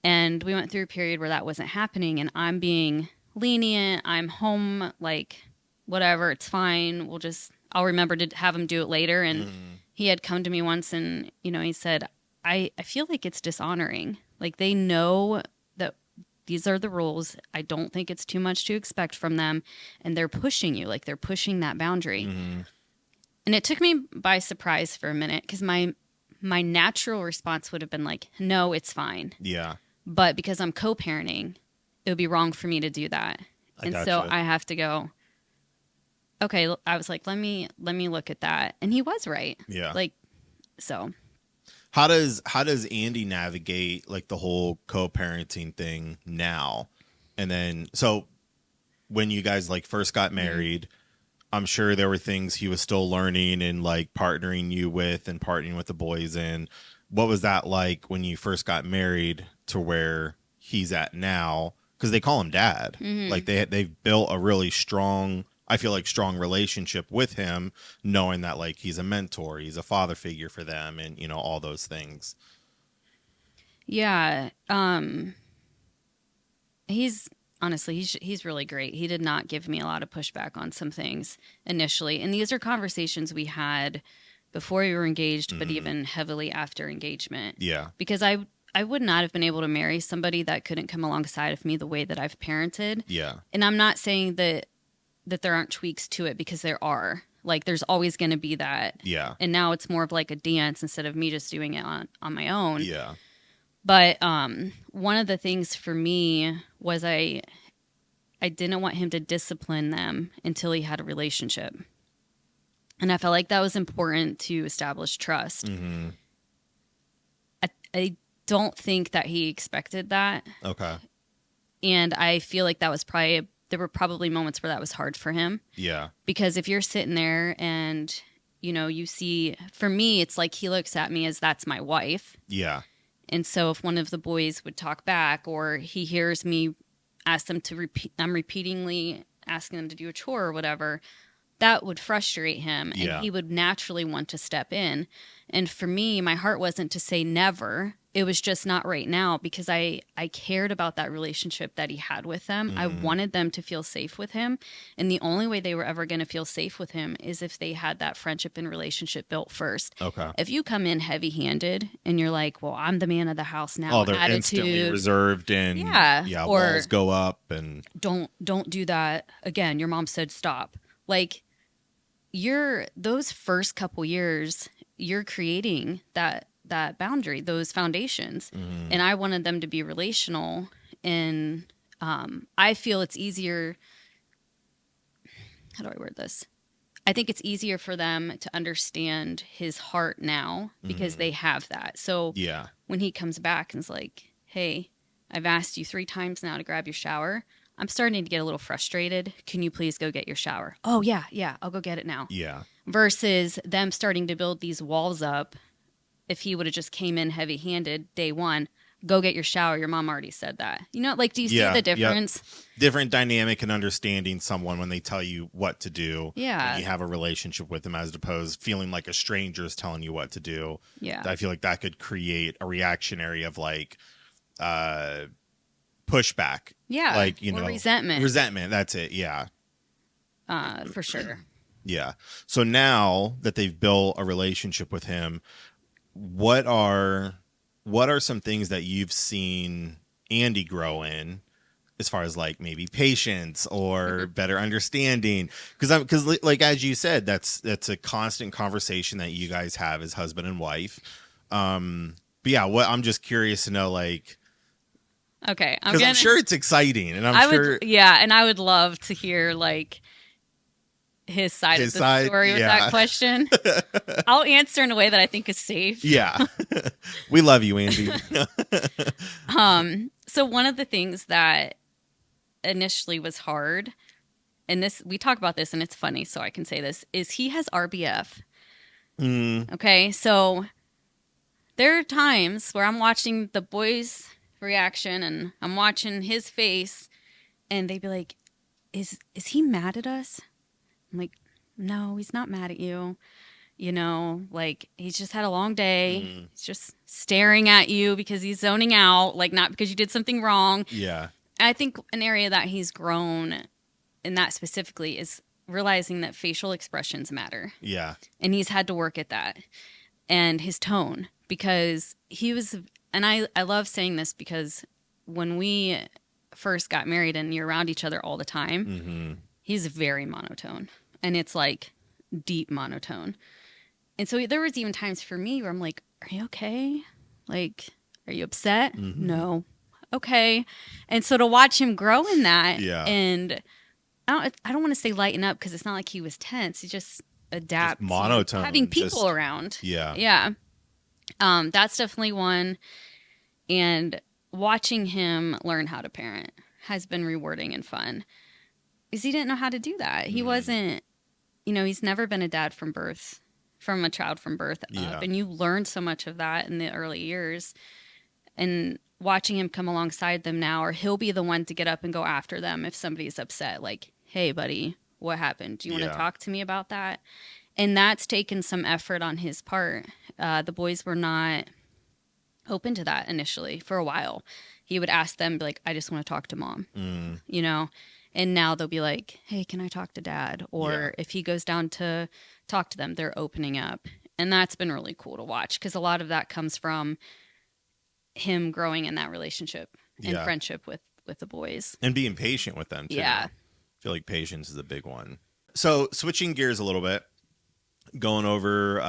And we went through a period where that wasn't happening, and I'm being lenient. I'm home, like, whatever, it's fine. I'll remember to have him do it later. And Mm-hmm. he had come to me once, and, he said, I feel like it's dishonoring. Like, they know that these are the rules. I don't think it's too much to expect from them. And they're pushing you, like, they're pushing that boundary. Mm-hmm. And it took me by surprise for a minute, because my natural response would have been like, no, it's fine. Yeah. But because I'm co-parenting, it would be wrong for me to do that. I So gotcha. I have to go, okay, I was like, let me look at that. And he was right. Yeah. Like, so. How does Andy navigate like the whole co-parenting thing now? And then so when you guys like first got married, I'm sure there were things he was still learning and like partnering you with and partnering with the boys in. What was that like when you first got married to where he's at now? Because they call him dad. Mm-hmm. Like they've built a really strong, I feel like, strong relationship with him, knowing that like he's a mentor, he's a father figure for them, and all those things. Yeah. He's honestly, he's really great. He did not give me a lot of pushback on some things initially. And these are conversations we had before we were engaged, but Mhm. even heavily after engagement. Yeah. Because I would not have been able to marry somebody that couldn't come alongside of me the way that I've parented. Yeah. And I'm not saying that there aren't tweaks to it, because there are. Like, there's always going to be that. Yeah. And now it's more of like a dance instead of me just doing it on my own. Yeah. But one of the things for me was I didn't want him to discipline them until he had a relationship. And I felt like that was important to establish trust. Mm-hmm. I don't think that he expected that. Okay. And I feel like there were probably moments where that was hard for him. Yeah. Because if you're sitting there and, you see, for me, it's like he looks at me as that's my wife. Yeah. And so if one of the boys would talk back, or he hears me ask them to repeat, I'm repeatedly asking them to do a chore or whatever, that would frustrate him. Yeah. And he would naturally want to step in. And for me, my heart wasn't to say never. It was just not right now, because I cared about that relationship that he had with them. I wanted them to feel safe with him. And the only way they were ever going to feel safe with him is if they had that friendship and relationship built first. Okay. If you come in heavy handed and you're like, well, I'm the man of the house now, Oh, they're instantly attitude, reserved and Yeah, or- walls go up and don't do that again. Your mom said stop. Like, those first couple years, you're creating that boundary, those foundations. And I wanted them to be relational. And I feel it's easier. How do I word this? I think it's easier for them to understand his heart now, because they have that. So yeah. when he comes back and is like, hey, I've asked you 3 times now to grab your shower, I'm starting to get a little frustrated. Can you please go get your shower? Oh, yeah, I'll go get it now. Yeah. Versus them starting to build these walls up. If he would have just came in heavy handed day one, go get your shower. Your mom already said that. Like, do you see the difference? Different dynamic and understanding someone when they tell you what to do. Yeah. And you have a relationship with them, as opposed feeling like a stranger is telling you what to do. Yeah. I feel like that could create a reactionary of like pushback. Yeah. Like, or resentment. Resentment. That's it. Yeah. For sure. Yeah. So now that they've built a relationship with him, what are some things that you've seen Andy grow in, as far as like maybe patience or better understanding? Because like as you said, that's a constant conversation that you guys have as husband and wife. But yeah, what I'm just curious to know, like, Okay, because I'm sure it's exciting, and I'm sure and I would love to hear like his side of his the side, story with that yeah, question. I'll answer in a way that I think is safe. yeah. We love you, Andy. So one of the things that initially was hard, and this we talk about this and it's funny, so I can say this, is he has RBF. Mm, Okay, so there are times where I'm watching the boys' reaction and I'm watching his face, and they'd be like, "Is he mad at us?" I'm like, "No, he's not mad at you. You know, like he's just had a long day. mm, He's just staring at you because he's zoning out, like not because you did something wrong." yeah, I think an area that he's grown in that specifically is realizing that facial expressions matter. yeah. And he's had to work at that, and his tone, because he was, and I love saying this because when we first got married and you're around each other all the time, Mm-hmm. he's very monotone, and it's like deep monotone. And so there was even times for me where I'm like, "Are you okay? Like, are you upset?" Mm-hmm. No. Okay. And so to watch him grow in that, Yeah. and I don't want to say lighten up because it's not like he was tense. He just Just adapt to monotone. having people Just around. yeah. Yeah. That's definitely one. And watching him learn how to parent has been rewarding and fun because he didn't know how to do that. He Mm, wasn't, he's never been a dad from birth, from a child from birth up. yeah. And you learn so much of that in the early years. And watching him come alongside them now, or he'll be the one to get up and go after them if somebody's upset. Like, "Hey, buddy, what happened? Do you want to Yeah. talk to me about that?" And that's taken some effort on his part. The boys were not open to that initially for a while. He would ask them, be like, "I just want to talk to mom," Mm, you know? And now they'll be like, "Hey, can I talk to dad?" yeah. Or if he goes down to talk to them, they're opening up. And that's been really cool to watch because a lot of that comes from him growing in that relationship and Yeah. friendship with the boys. And being patient with them too. Yeah. I feel like patience is a big one. So switching gears a little bit, going over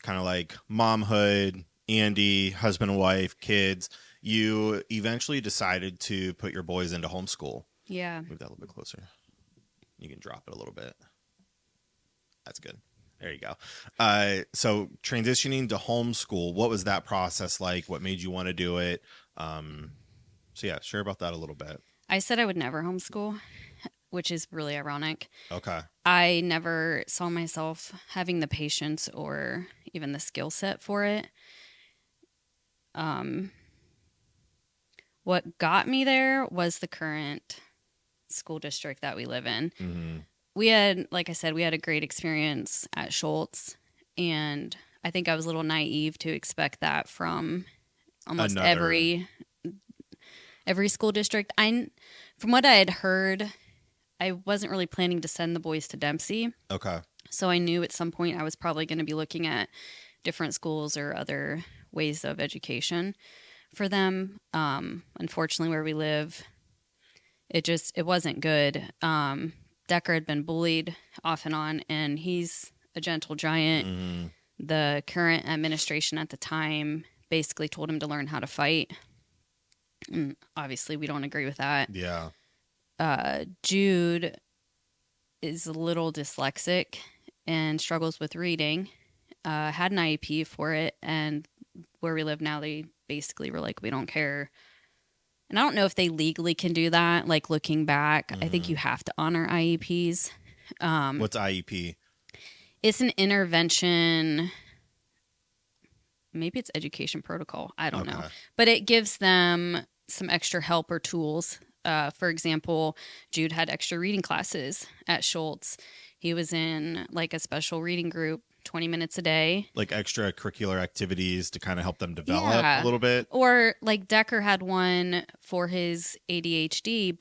kind of like momhood, Andy, husband and wife, kids. You eventually decided to put your boys into homeschool. Yeah. Move that a little bit closer. You can drop it a little bit. That's good. There you go. So transitioning to homeschool, what was that process like? What made you want to do it? So yeah, share about that a little bit. I said I would never homeschool, which is really ironic. Okay. I never saw myself having the patience or even the skill set for it. Um, what got me there was the current school district that we live in. Mm-hmm. We had, like I said, we had a great experience at Schultz, and I think I was a little naive to expect that from almost Another. every school district. From what I had heard, I wasn't really planning to send the boys to Dempsey. Okay. So I knew at some point I was probably going to be looking at different schools or other ways of education for them. Unfortunately, where we live, it wasn't good. Decker had been bullied off and on, and he's a gentle giant. Mm-hmm. The current administration at the time basically told him to learn how to fight. And obviously, we don't agree with that. Yeah. Jude is a little dyslexic and struggles with reading. Had an IEP for it, and where we live now, they basically were like, "We don't care." And I don't know if they legally can do that. Like looking back, Mm-hmm. I think you have to honor IEPs. What's IEP? It's an intervention. Maybe it's education protocol. I don't know. But it gives them some extra help or tools. For example, Jude had extra reading classes at Schultz. He was in like a special reading group 20 minutes a day. Like extracurricular activities to kind of help them develop Yeah. a little bit. Or like Decker had one for his ADHD,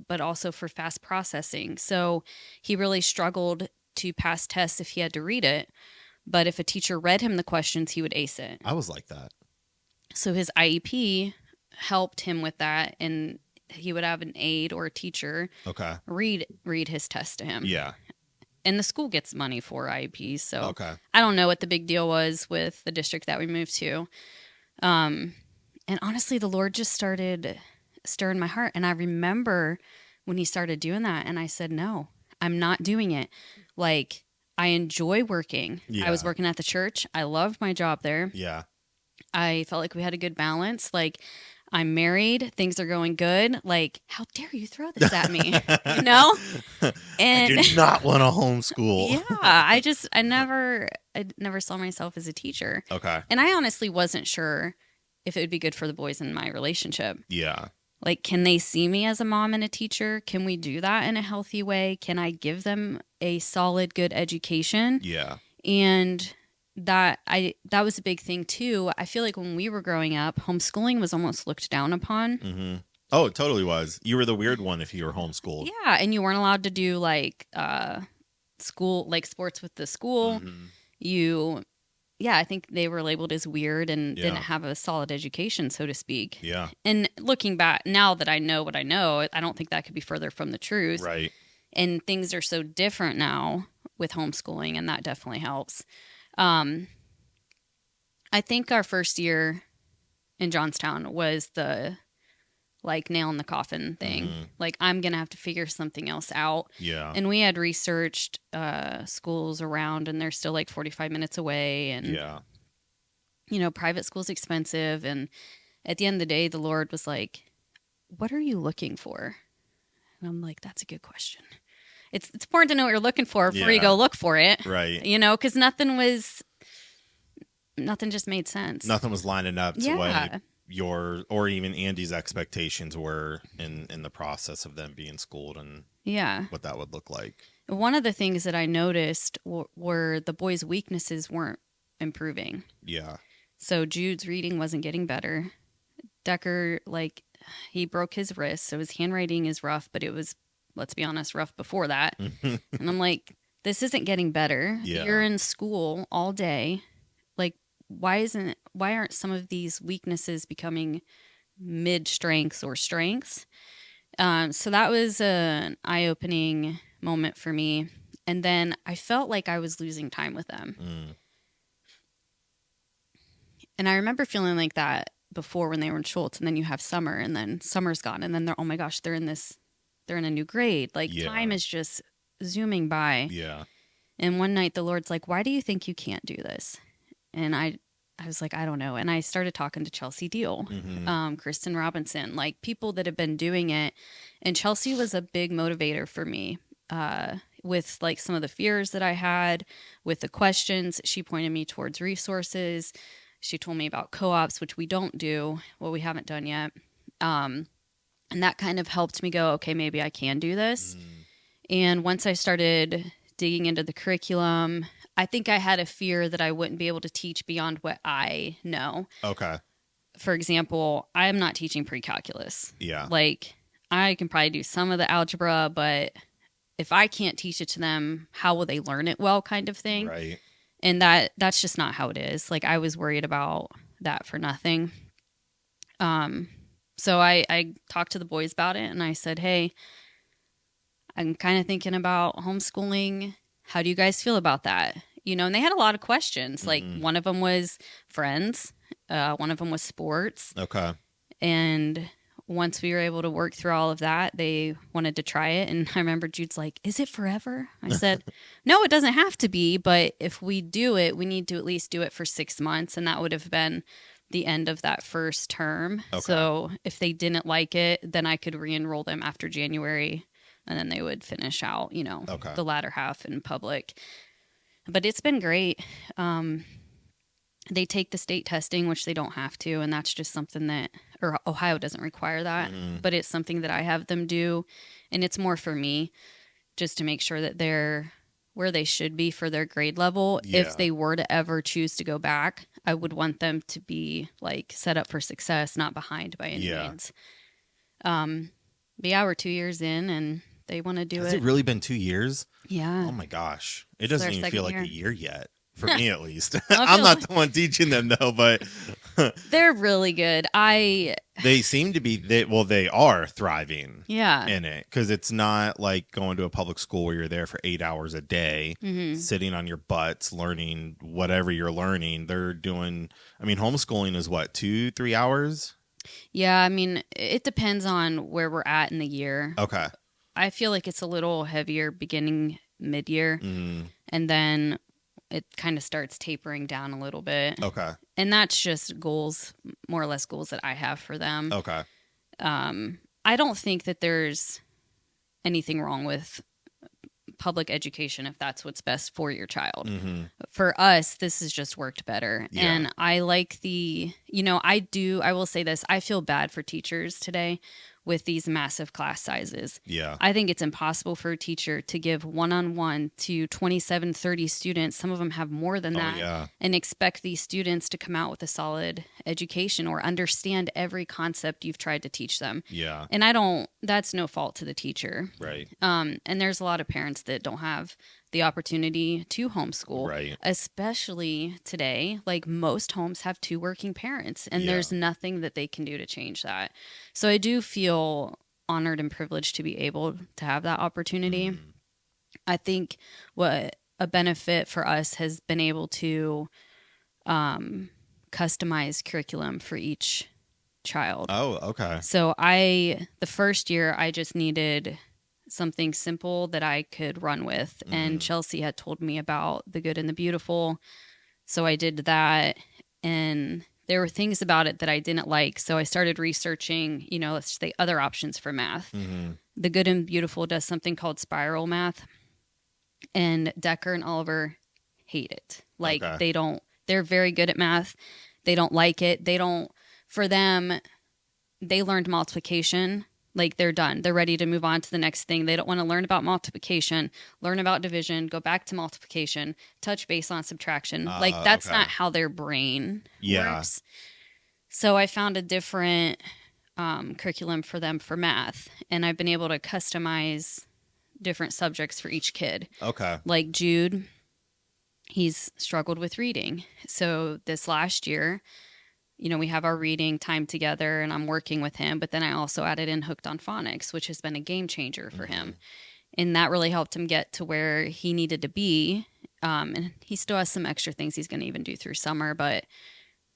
but also for fast processing. So he really struggled to pass tests if he had to read it. But if a teacher read him the questions, he would ace it. I was like that. So his IEP helped him with that, and he would have an aide or a teacher Okay. read his test to him. Yeah. And the school gets money for IEPs, so Okay. I don't know what the big deal was with the district that we moved to. Um, and honestly, the Lord just started stirring my heart. And I remember when he started doing that, and I said, no, I'm not doing it. Like, I enjoy working. I was Yeah. working at the church. I loved my job there. Yeah. I felt like we had a good balance. Like, I'm married, things are going good. Like, how dare you throw this at me? You know? I And do not want to homeschool. yeah, I never saw myself as a teacher. Okay. And I honestly wasn't sure if it would be good for the boys in my relationship. Yeah. Like, can they see me as a mom and a teacher? Can we do that in a healthy way? Can I give them a solid, good education? Yeah. And that was a big thing too. I feel like when we were growing up, homeschooling was almost looked down upon. Mm-hmm. Oh, it totally was. You were the weird one if you were homeschooled. Yeah, and you weren't allowed to do like school, like sports with the school. Mm-hmm. You Yeah, I think they were labeled as weird and Yeah. didn't have a solid education, so to speak. Yeah. And looking back, now that I know what I know, I don't think that could be further from the truth. Right. And things are so different now with homeschooling, and that definitely helps. Um, I think our first year in Johnstown was the like nail in the coffin thing. Mm-hmm. Like, I'm going to have to figure something else out. Yeah. And we had researched schools around, and they're still like 45 minutes away. And, Yeah. you know, private school's expensive. And at the end of the day, the Lord was like, what are you looking for? And I'm like, that's a good question. It's important to know what you're looking for before you Yeah. go look for it. Right. You know, because nothing just made sense. Nothing was lining up to Yeah. what your or even Andy's expectations were in the process of them being schooled and Yeah. what that would look like. One of the things that I noticed were the boys' weaknesses weren't improving. Yeah. So Jude's reading wasn't getting better. Decker, like, he broke his wrist, so his handwriting is rough, but it was, let's be honest, rough before that. And I'm like, this isn't getting better. Yeah. You're in school all day. Like, why aren't some of these weaknesses becoming mid strengths or strengths? So that was an eye-opening moment for me. And then I felt like I was losing time with them. Mm. And I remember feeling like that before when they were in Schultz, and then you have summer, and then summer's gone, and then they're, oh my gosh, they're in a new grade. Like, Yeah. time is just zooming by. Yeah. And one night the Lord's like, why do you think you can't do this? And I was like, I don't know. And I started talking to Chelsea Deal, Mm-hmm. Kristen Robinson, like people that have been doing it. And Chelsea was a big motivator for me with like some of the fears that I had with the questions. She pointed me towards resources. She told me about co-ops, which we don't do. Well, we haven't done yet. And that kind of helped me go, okay, maybe I can do this. Mm. And once I started digging into the curriculum, I think I had a fear that I wouldn't be able to teach beyond what I know. Okay. For example, I'm not teaching pre-calculus. Yeah. Like, I can probably do some of the algebra, but if I can't teach it to them, how will they learn it well, kind of thing. Right. And that's just not how it is. Like, I was worried about that for nothing. So I talked to the boys about it, and I said, hey, I'm kind of thinking about homeschooling. How do you guys feel about that? You know, and they had a lot of questions. Like, one of them was friends. One of them was sports. Okay. And once we were able to work through all of that, they wanted to try it. And I remember Jude's like, is it forever? I said, no, it doesn't have to be. But if we do it, we need to at least do it for 6 months. And that would have been the end of that first term. Okay. So if they didn't like it, then I could re-enroll them after January. And then they would finish out, you know, Okay. the latter half in public. But it's been great. They take the state testing, which they don't have to. And that's just something that, or Ohio doesn't require that, but it's something that I have them do. And it's more for me just to make sure that they're where they should be for their grade level. Yeah. If they were to ever choose to go back, I would want them to be like set up for success, not behind by any Yeah. means. But yeah, we're 2 years in and they want to do Has it really been 2 years? Yeah. Oh my gosh. It This is doesn't our even second feel like year. a year yet. For me at least. Well, it I'm feels not the one teaching them though, but They're really good. I They seem to be they are thriving Yeah. in it, because it's not like going to a public school where you're there for 8 hours a day Hmm. sitting on your butts learning whatever you're learning. They're doing, I mean, homeschooling is what, 2-3 hours? Yeah, I mean, it depends on where we're at in the year. Okay. I feel like it's a little heavier beginning mid-year, Mm, and then it kind of starts tapering down a little bit. okay. And that's just goals, more or less goals that I have for them. Okay. I don't think that there's anything wrong with public education if that's what's best for your child. Mm-hmm. For us, this has just worked better. Yeah. And I like I will say this, I feel bad for teachers today with these massive class sizes. Yeah. I think it's impossible for a teacher to give one-on-one to 27, 30 students. Some of them have more than Oh, that. yeah. And expect these students to come out with a solid education or understand every concept you've tried to teach them. Yeah. And that's no fault to the teacher. Right. And there's a lot of parents that don't have the opportunity to homeschool, Right. especially today. Like most homes have two working parents, and Yeah. there's nothing that they can do to change that. So I do feel honored and privileged to be able to have that opportunity. Mm. I think what a benefit for us has been able to customize curriculum for each child. Oh, okay. So the first year, I just needed something simple that I could run with. And Chelsea had told me about the good and the beautiful. So I did that. And there were things about it that I didn't like. So I started researching, let's say other options for math. Mm-hmm. The good and beautiful does something called spiral math. And Decker and Oliver hate it. Like Okay. they're very good at math. They don't like it. For them, they learned multiplication. Like they're done. They're ready to move on to the next thing. They don't want to learn about multiplication, learn about division, go back to multiplication, touch base on subtraction. Like that's Okay. not how their brain Yeah. works. So I found a different curriculum for them for math, and I've been able to customize different subjects for each kid. Okay. Like Jude, he's struggled with reading. So this last year, we have our reading time together and I'm working with him, but then I also added in Hooked on Phonics, which has been a game changer for him. And that really helped him get to where he needed to be. And he still has some extra things he's going to even do through summer, but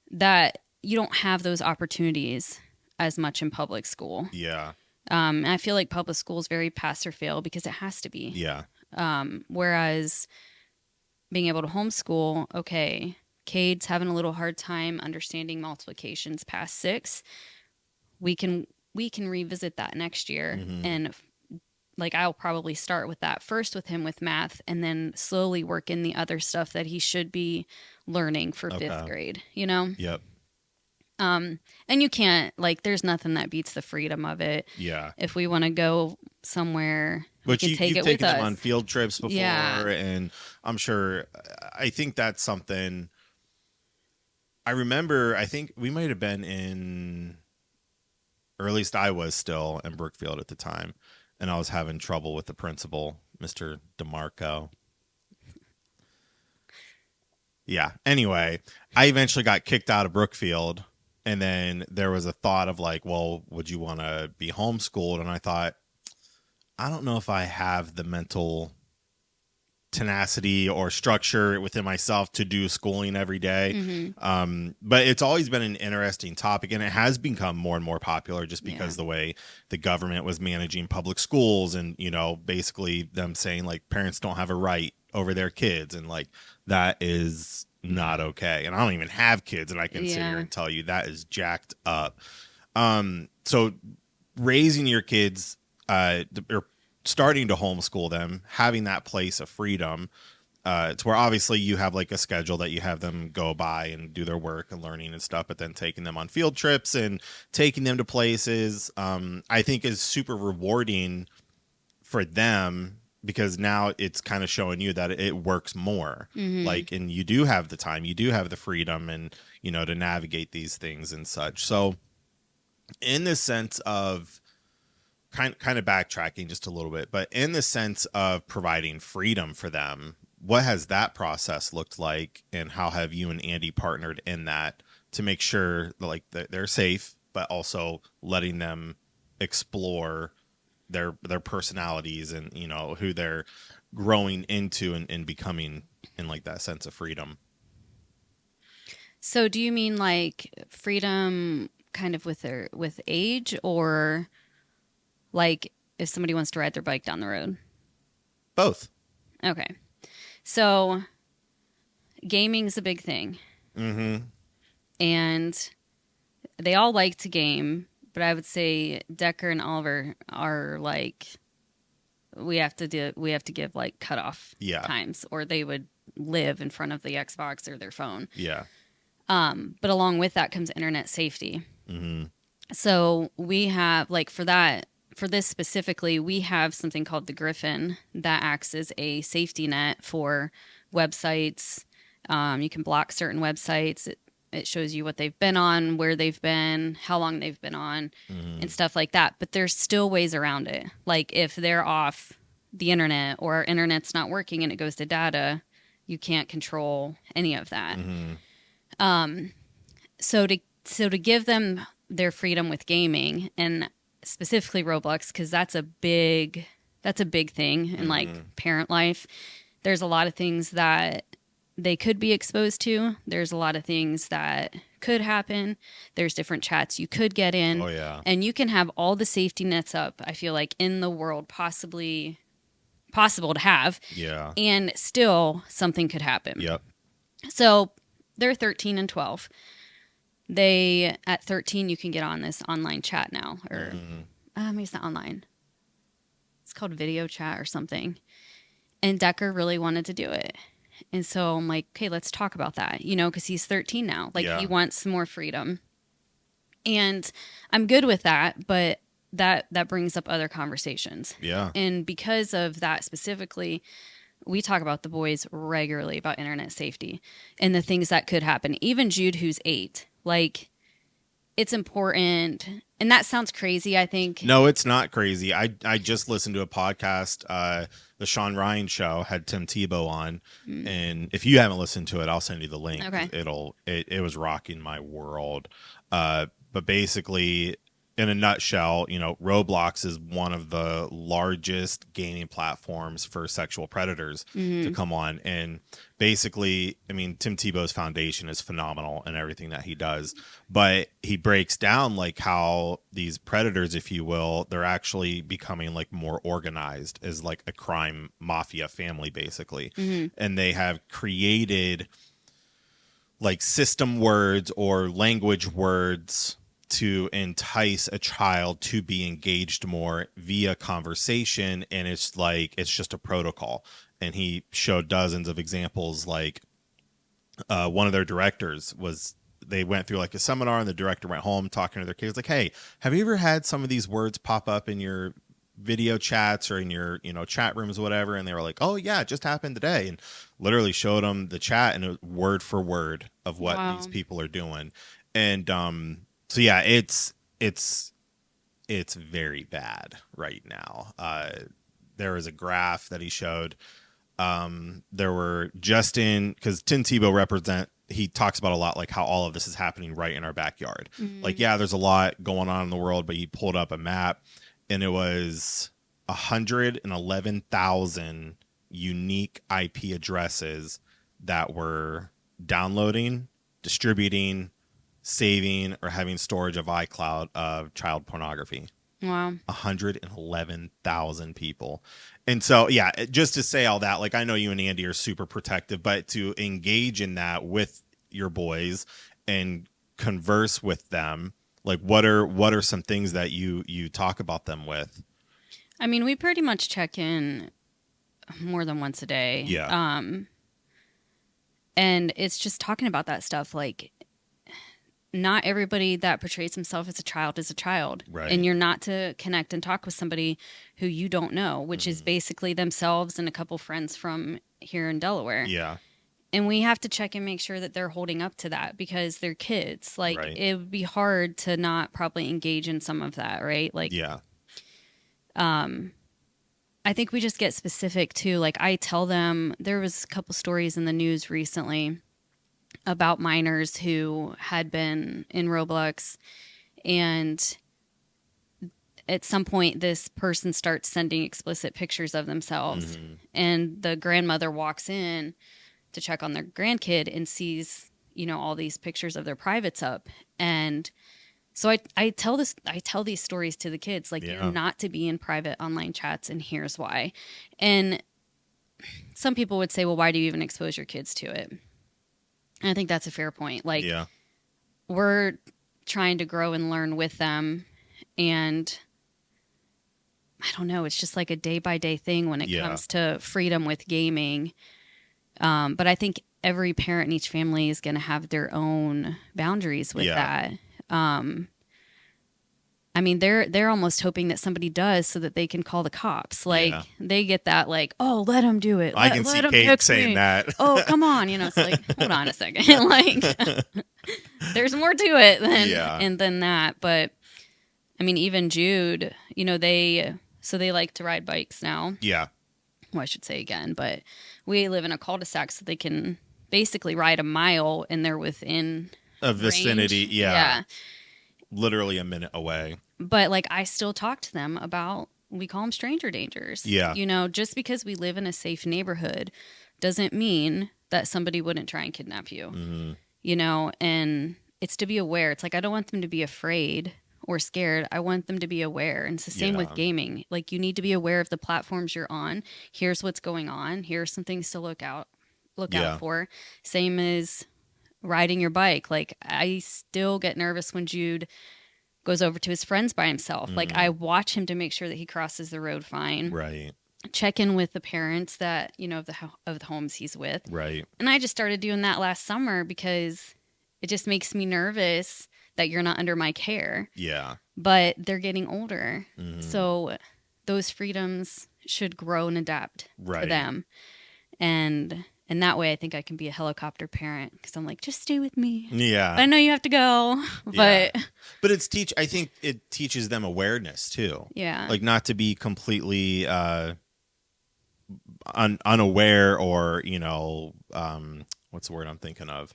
that you don't have those opportunities as much in public school. Yeah. And I feel like public school is very pass or fail because it has to be. Yeah. Whereas being able to homeschool, okay, Cade's having a little hard time understanding multiplications past 6. We can revisit that next year. And like I'll probably start with that first with him with math and then slowly work in the other stuff that he should be learning for 5th grade, Yep. And you can't, like, there's nothing that beats the freedom of it. Yeah. If we want to go somewhere, But we can take you've it with taken them us. on field trips before, Yeah. and I'm sure, I think that's something. I remember, I think we might have been in, or at least I was still in Brookfield at the time, and I was having trouble with the principal, Mr. DeMarco. Yeah. Anyway, I eventually got kicked out of Brookfield, and then there was a thought of like, well, would you want to be homeschooled? And I thought, I don't know if I have the mental tenacity or structure within myself to do schooling every day. But it's always been an interesting topic, and it has become more and more popular just because the way the government was managing public schools, and basically them saying like parents don't have a right over their kids, and like that is not okay. And I don't even have kids, and I can sit here and tell you that is jacked up. So raising your kids, or starting to homeschool them, having that place of freedom, it's where obviously you have like a schedule that you have them go by and do their work and learning and stuff, but then taking them on field trips and taking them to places, I think is super rewarding for them, because now it's kind of showing you that it works more. Like, and you do have the time, you do have the freedom, and to navigate these things and such. So in the sense of kind of backtracking just a little bit, but in the sense of providing freedom for them, what has that process looked like, and how have you and Andy partnered in that to make sure that, like, that they're safe but also letting them explore their personalities and, you know, who they're growing into and becoming in like that sense of freedom. So do you mean like freedom kind of with age, or like if somebody wants to ride their bike down the road? Both. Okay. So gaming's a big thing, Mm-hmm. and they all like to game, but I would say Decker and Oliver are like, we have to give like cutoff Yeah. times, or they would live in front of the Xbox or their phone. Yeah. But along with that comes internet safety. Mm-hmm. So we have like for this specifically, we have something called the Griffin that acts as a safety net for websites. You can block certain websites. It shows you what they've been on, where they've been, how long they've been on, Mm-hmm. and stuff like that. But there's still ways around it. Like if they're off the internet or our internet's not working and it goes to data, you can't control any of that. Mm-hmm. So to give them their freedom with gaming, and specifically Roblox, because that's a big thing in like parent life. There's a lot of things that they could be exposed to. There's a lot of things that could happen. There's different chats you could get in, Oh yeah. and you can have all the safety nets up, I feel like, in the world possible to have, Yeah. and still something could happen. Yep. So they're 13 and 12. They, at 13, you can get on this online chat now, or maybe it's not online. It's called video chat or something. And Decker really wanted to do it. And so I'm like, okay, let's talk about that, you know, because he's 13 now. Like, Yeah. he wants some more freedom. And I'm good with that, but that brings up other conversations. Yeah. And because of that specifically, we talk about the boys regularly about internet safety and the things that could happen. Even Jude, who's 8, like, it's important. And that sounds crazy, I think. No, it's not crazy. I just listened to a podcast. The Sean Ryan show had Tim Tebow on, and if you haven't listened to it, I'll send you the link. Okay. It was rocking my world. But basically, in a nutshell, you know, Roblox is one of the largest gaming platforms for sexual predators to come on. And basically, I mean, Tim Tebow's foundation is phenomenal in everything that he does. But he breaks down like how these predators, if you will, they're actually becoming like more organized as like a crime mafia family, basically. And they have created like system words or language words to entice a child to be engaged more via conversation, and it's like it's just a protocol. And he showed dozens of examples. Like one of their directors was, they went through like a seminar, and the director went home talking to their kids like, hey, have you ever had some of these words pop up in your video chats or in your, you know, chat rooms or whatever? And they were like, oh yeah, it just happened today, and literally showed them the chat, and it was word for word of what Wow. these people are doing. And so yeah, it's very bad right now. There was a graph that he showed. There were just in, because Tim Tebow he talks about a lot like how all of this is happening right in our backyard. Like, yeah, there's a lot going on in the world, but he pulled up a map, and it was 111,000 unique IP addresses that were downloading, distributing, saving, or having storage of iCloud of child pornography. Wow. 111,000 people. And so, yeah, just to say all that, like, I know you and Andy are super protective, but to engage in that with your boys and converse with them, like, what are some things that you talk about them with? I mean, we pretty much check in more than once a day. Yeah. And it's just talking about that stuff. Like, not everybody that portrays himself as a child is a child. Right. And you're not to connect and talk with somebody who you don't know, which is basically themselves and a couple friends from here in Delaware. Yeah. And we have to check and make sure that they're holding up to that, because they're kids. Like, Right. it would be hard to not probably engage in some of that, right? Like, Yeah. I think we just get specific too. Like, I tell them, there was a couple stories in the news recently about minors who had been in Roblox, And at some point, this person starts sending explicit pictures of themselves. Mm-hmm. And the grandmother walks in to check on their grandkid and sees, all these pictures of their privates up. And so I tell these stories to the kids, like, you're Yeah. not to be in private online chats, and here's why. And some people would say, well, why do you even expose your kids to it? And I think that's a fair point. Like, Yeah. we're trying to grow and learn with them. And I don't know, it's just like a day by day thing when it Yeah. comes to freedom with gaming. But I think every parent in each family is going to have their own boundaries with Yeah. that. I mean, they're almost hoping that somebody does so that they can call the cops. Like, Yeah. they get that, like, oh, let him do it. I can Let see him Kate text saying me. that. Oh, come on. It's like, hold on a second. Like, there's more to it Yeah. than that. But I mean, even Jude, they like to ride bikes now. Yeah. Well, I should say again, but we live in a cul-de-sac, so they can basically ride a mile and they're within A vicinity. range. Yeah. Literally a minute away. But like, I still talk to them about, we call them stranger dangers. Yeah. Just because we live in a safe neighborhood doesn't mean that somebody wouldn't try and kidnap you. Mm-hmm. And it's to be aware. It's like, I don't want them to be afraid or scared. I want them to be aware. And it's the same with gaming. Like, you need to be aware of the platforms you're on. Here's what's going on. Here's some things to look out for. Same as riding your bike. Like, I still get nervous when Jude goes over to his friends by himself. Like, I watch him to make sure that he crosses the road fine. Right. Check in with the parents that, of the homes he's with. Right. And I just started doing that last summer because it just makes me nervous that you're not under my care. Yeah. But they're getting older. Mm-hmm. So those freedoms should grow and adapt to them. And that way I think I can be a helicopter parent, because I'm like, just stay with me. Yeah. But I know you have to go. But I think it teaches them awareness too. yeah. Like, not to be completely unaware, or what's the word I'm thinking of?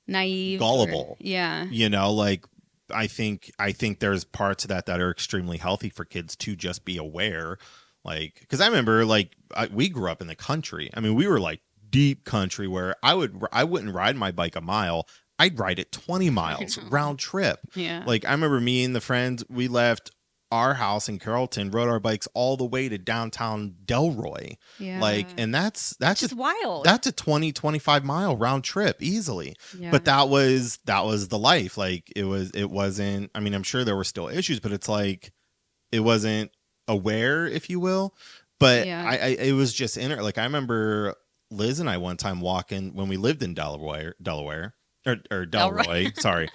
Naive. Gullible. Yeah. Like, I think there's parts of that are extremely healthy for kids to just be aware. Like, because I remember, like, we grew up in the country. I mean, we were like deep country where I wouldn't ride my bike a mile. I'd ride it 20 miles round trip. Yeah. Like, I remember me and the friends, we left our house in Carrollton, rode our bikes all the way to downtown Delroy. Yeah. Like, and that's just wild. That's a 20-25 mile round trip easily. Yeah. But that was the life. Like, it wasn't, I mean, I'm sure there were still issues, but it's like, it wasn't aware, if you will. But Yeah. it was just in it. Like, I remember Liz and I one time walking when we lived in Delroy, sorry.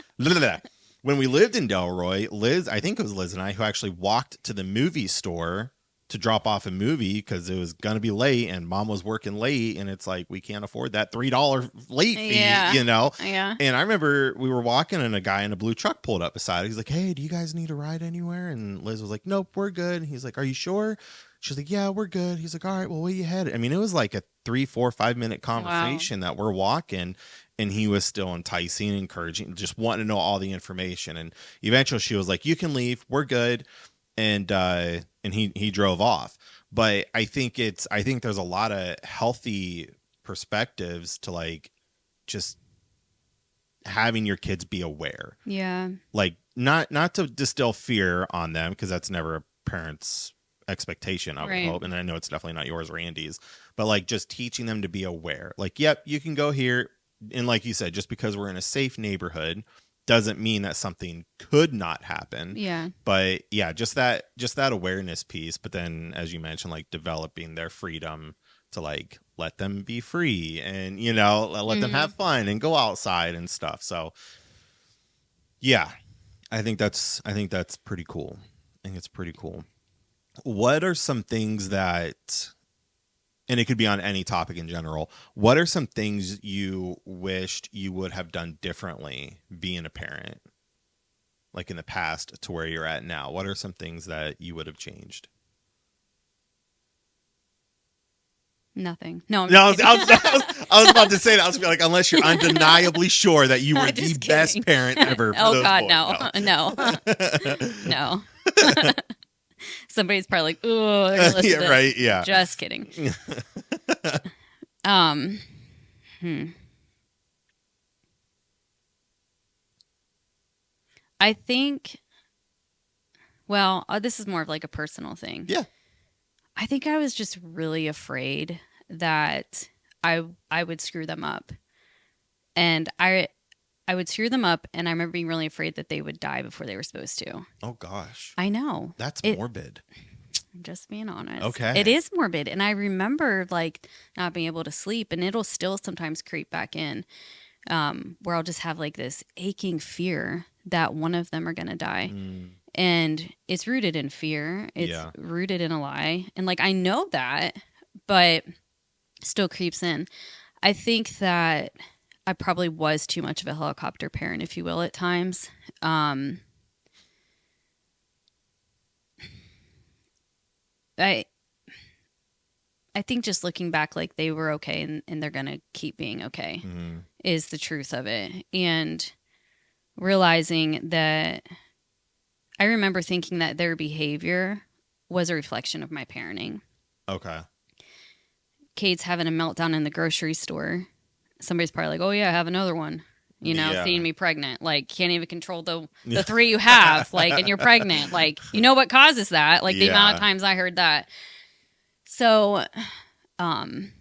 When we lived in Delroy, I think it was Liz and I who actually walked to the movie store to drop off a movie because it was going to be late and mom was working late. And it's like, we can't afford that $3 late fee, Yeah. Yeah. And I remember we were walking and a guy in a blue truck pulled up beside us. He's like, hey, do you guys need a ride anywhere? And Liz was like, nope, we're good. And he's like, are you sure? She's like, yeah, we're good. He's like, all right, well, where you headed? I mean, it was like a 3, 4, 5 minute conversation that we're walking. And he was still enticing, encouraging, just wanting to know all the information. And eventually she was like, you can leave. We're good. And he drove off. But I think there's a lot of healthy perspectives to, like, just having your kids be aware. Yeah. Like, not to distill fear on them, because that's never a parent's expectation, I would hope. And I know it's definitely not yours or Andy's. But, like, just teaching them to be aware. Like, yep, you can go here. And like you said, just because we're in a safe neighborhood doesn't mean that something could not happen. Yeah. But yeah, just that awareness piece. But then, as you mentioned, like, developing their freedom to, like, let them be free and, let them have fun and go outside and stuff. So yeah, I think that's pretty cool. I think it's pretty cool. What are some things that, and it could be on any topic in general, what are some things you wished you would have done differently being a parent, like in the past to where you're at now? What are some things that you would have changed? Nothing. No, I'm No, just kidding. I was about to say that. I was like, unless you're undeniably sure that you were the Just best kidding. parent ever for Oh those God, boys. no, no, no. Somebody's probably like, "Oh, they're gonna listen Yeah, to this." right. Yeah. Just kidding. Um, hmm. I think. Well, this is more of like a personal thing. Yeah. I think I was just really afraid that I would screw them up, and I would screw them up, and I remember being really afraid that they would die before they were supposed to. Oh gosh. I know. That's It, morbid. I'm just being honest. Okay. It is morbid. And I remember like not being able to sleep, and it'll still sometimes creep back in, where I'll just have like this aching fear that one of them are going to die. Mm, And it's rooted in fear, it's yeah. rooted in a lie. And like I know that, but still creeps in. I think that I probably was too much of a helicopter parent, if you will, at times. I I think just looking back, like they were okay, and they're gonna keep being okay, Mm-hmm. is the truth of it. And realizing that I remember thinking that their behavior was a reflection of my parenting. Okay. Kate's having a meltdown in the grocery store. Somebody's probably like, "Oh yeah, have another one." You know, Yeah. seeing me pregnant, like can't even control the Yeah. three you have, like, and you're pregnant, like, you know what causes that? Like the amount of Yeah. times I heard that. So, um,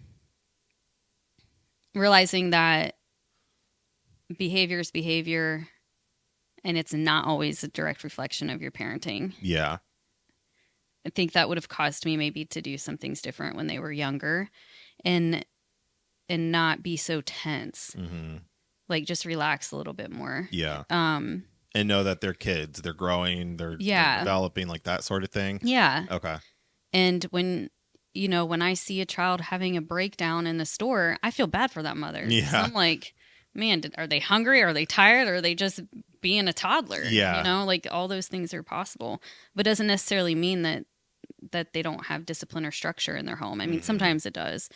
realizing that behavior is behavior, and it's not always a direct reflection of your parenting. Yeah. I think that would have caused me maybe to do some things different when they were younger, and not be so tense. Mm-hmm. Like just relax a little bit more. Yeah. Um, And know that they're kids, they're growing, they're developing, like that sort of thing. yeah. Okay. And when when I see a child having a breakdown in the store, I feel bad for that mother. Yeah. So I'm like, man, are they hungry? Are they tired? Or are they just being a toddler? Yeah. Like all those things are possible, but doesn't necessarily mean that they don't have discipline or structure in their home. I mean, Mhm. sometimes it does.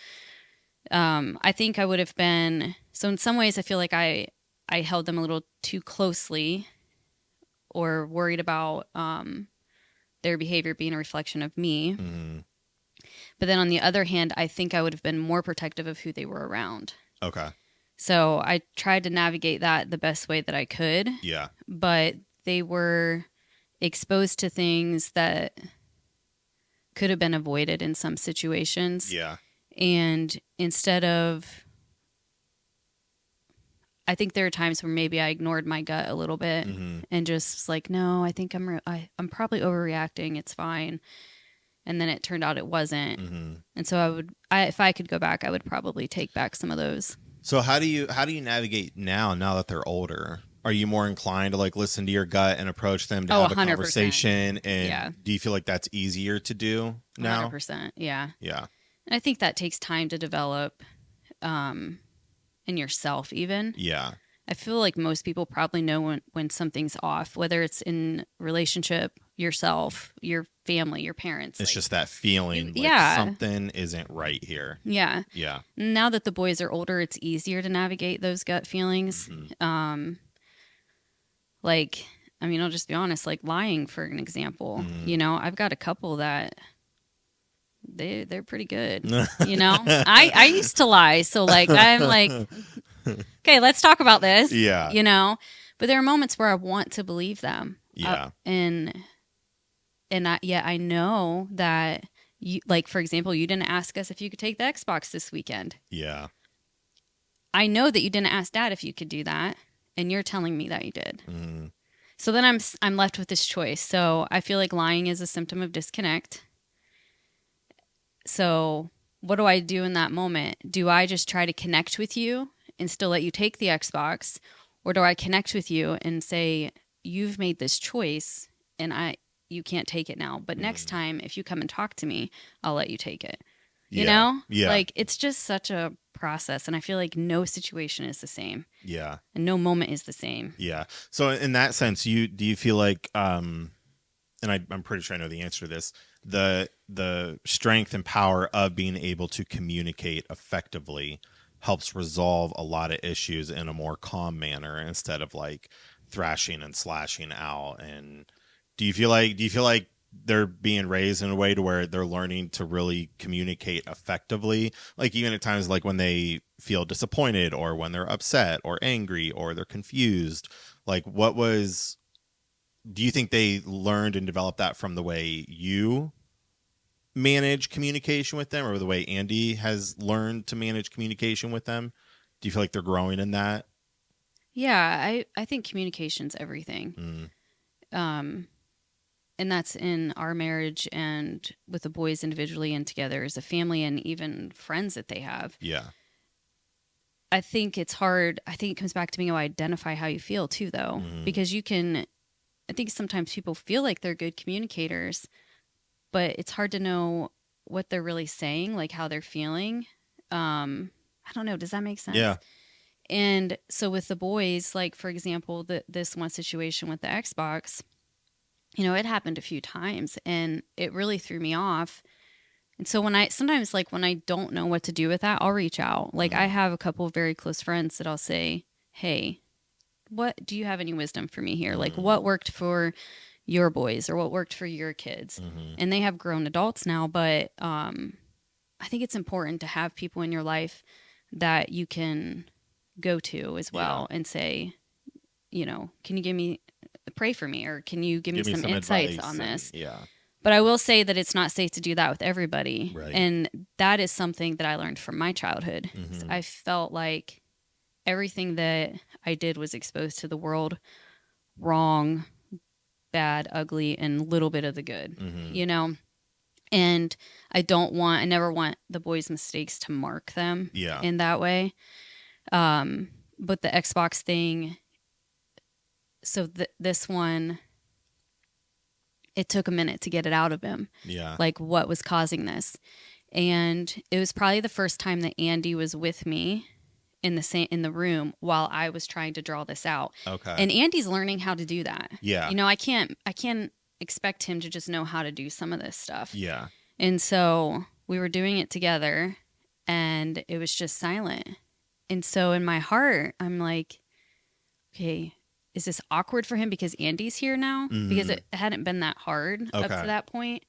I think I would have been, so in some ways I feel like I held them a little too closely, or worried about their behavior being a reflection of me. Mm-hmm. But then on the other hand, I think I would have been more protective of who they were around. Okay. So I tried to navigate that the best way that I could, Yeah. but they were exposed to things that could have been avoided in some situations. Yeah. And instead of, I think there are times where maybe I ignored my gut a little bit, Mm-hmm. and just was like, no, I think I'm probably overreacting. It's fine. And then it turned out it wasn't. Mm-hmm. And so if I could go back, I would probably take back some of those. So how do you navigate now that they're older? Are you more inclined to like listen to your gut and approach them to have a 100%. conversation? And Yeah. do you feel like that's easier to do now? 100%. Yeah. Yeah. And I think that takes time to develop, in yourself even. Yeah. I feel like most people probably know when something's off, whether it's in relationship, yourself, your family, your parents. It's like, just that feeling like yeah. something isn't right here. Yeah. Yeah. Now that the boys are older, it's easier to navigate those gut feelings. Mhm. Like, I mean, I'll just be honest, like lying, for an example. Mhm. I've got a couple that they're pretty good. I used to lie, so like I'm like, okay, let's talk about this. Yeah. But there are moments where I want to believe them. Yeah. And I know that you, like, for example, you didn't ask us if you could take the Xbox this weekend. Yeah. I know that you didn't ask Dad if you could do that, and you're telling me that you did. Mm. So then I'm left with this choice. So I feel like lying is a symptom of disconnect. So what do I do in that moment? Do I just try to connect with you and still let you take the Xbox? Or do I connect with you and say, you've made this choice and you can't take it now. But next time, if you come and talk to me, I'll let you take it. You know? Yeah. Like, it's just such a process. And I feel like no situation is the same. Yeah. And no moment is the same. Yeah. So in that sense, do you feel like, and I'm pretty sure I know the answer to this, the strength and power of being able to communicate effectively helps resolve a lot of issues in a more calm manner instead of like thrashing and slashing out. And do you feel like they're being raised in a way to where they're learning to really communicate effectively, like even at times like when they feel disappointed or when they're upset or angry or they're confused? Like what was do you think they learned and developed that from the way you manage communication with them or the way Andy has learned to manage communication with them? Do you feel like they're growing in that? Yeah, I think communication's everything. Mm, Um, and that's in our marriage and with the boys individually and together as a family and even friends that they have. yeah. I think it's hard. I think it comes back to being able to identify how you feel too, though, Mm, because you can. I think sometimes people feel like they're good communicators, but it's hard to know what they're really saying, like how they're feeling. I don't know. Does that make yeah. sense? And so with the boys, like for example, this one situation with the Xbox, it happened a few times, and it really threw me off. And so when I sometimes like when I don't know what to do with that, I'll reach out. Like I Mm, have a couple of very close friends that I'll say, "Hey, what do you have any wisdom for me here? Like mm, what worked for your boys or what worked for your kids?" mm, And they have grown adults now, but I think it's important to have people in your life that you can go to as yeah. well and say, can you give me pray for me or can you give me Give me some some insights advice on and this? yeah. But I will say that it's not safe to do that with everybody. Right. And that is something that I learned from my childhood. Mm-hmm. I felt like everything that I did was exposed to the world wrong, bad, ugly, and a little bit of the good, Mm-hmm. you know? And I never want the boys' mistakes to mark them Yeah. in that way. But the Xbox thing, so this one, it took a minute to get it out of him, Yeah. like what was causing this. And it was probably the first time that Andy was with me in the room while I was trying to draw this out. Okay. And Andy's learning how to do that. Yeah. I can't expect him to just know how to do some of this stuff. Yeah. And so we were doing it together and it was just silent. And so in my heart, I'm like, okay, is this awkward for him because Andy's here now? Because Mm-hmm. it hadn't been that hard up to Okay. that point.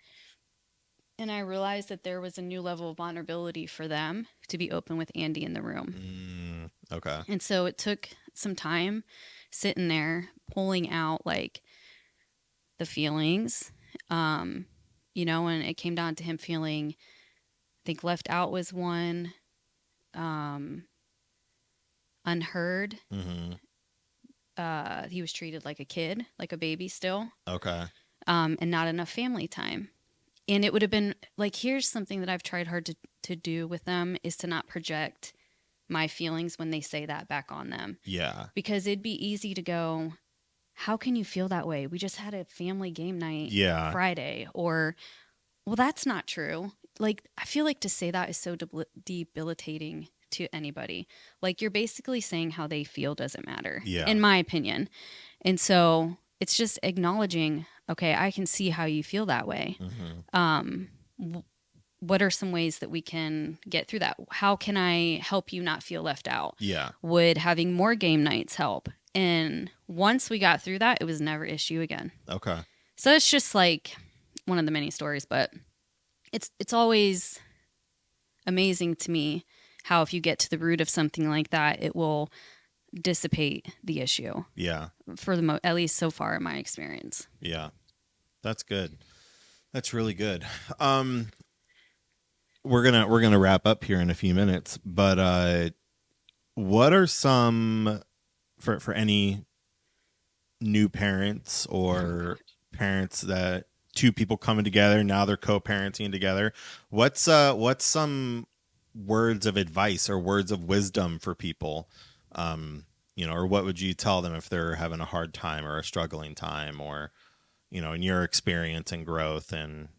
And I realized that there was a new level of vulnerability for them to be open with Andy in the room. Mm, okay. And so it took some time sitting there, pulling out like the feelings. And it came down to him feeling, I think left out was one, um, unheard. Mm-hmm. He was treated like a kid, like a baby still, Okay. and not enough family time. And it would have been like, here's something that I've tried hard to do with them is to not project my feelings when they say that back on them. Yeah. Because it'd be easy to go, how can you feel that way? We just had a family game night Yeah. Friday. Or, well, that's not true. Like, I feel like to say that is so debilitating to anybody. Like, you're basically saying how they feel doesn't matter, Yeah. in my opinion. And so it's just acknowledging, okay, I can see how you feel that way. Mm-hmm. What are some ways that we can get through that? How can I help you not feel left out? Yeah. Would having more game nights help? And once we got through that, it was never issue again. Okay. So it's just like one of the many stories, but it's always amazing to me how if you get to the root of something like that, it will dissipate the issue Yeah. for at least so far in my experience. Yeah. That's good. That's really good. We're gonna wrap up here in a few minutes, but what are some for any new parents or parents that two people coming together now they're co-parenting together? What's some words of advice or words of wisdom for people? Or what would you tell them if they're having a hard time or a struggling time, or in your experience and growth and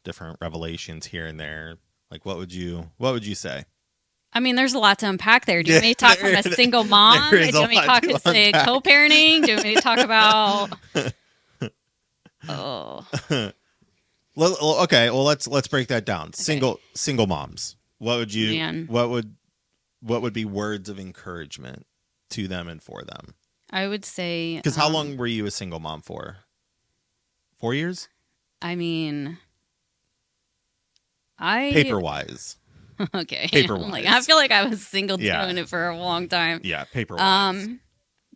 different revelations here and there? Like what would you say? I mean, there's a lot to unpack there. Do you want me to talk from a single mom? there Do is you a want me to lot talk to as a unpack. co-parenting? Do you want me to talk about? Oh, Okay, well let's break that down. Okay. Single moms. What would you Man, what would be words of encouragement to them and for them? I would say, Because how long were you a single mom for? 4 years? I mean, I Paper wise. okay. Paper I'm like, I wise. feel like I was single Yeah. doing it for a long time. Yeah, paper wise. Um,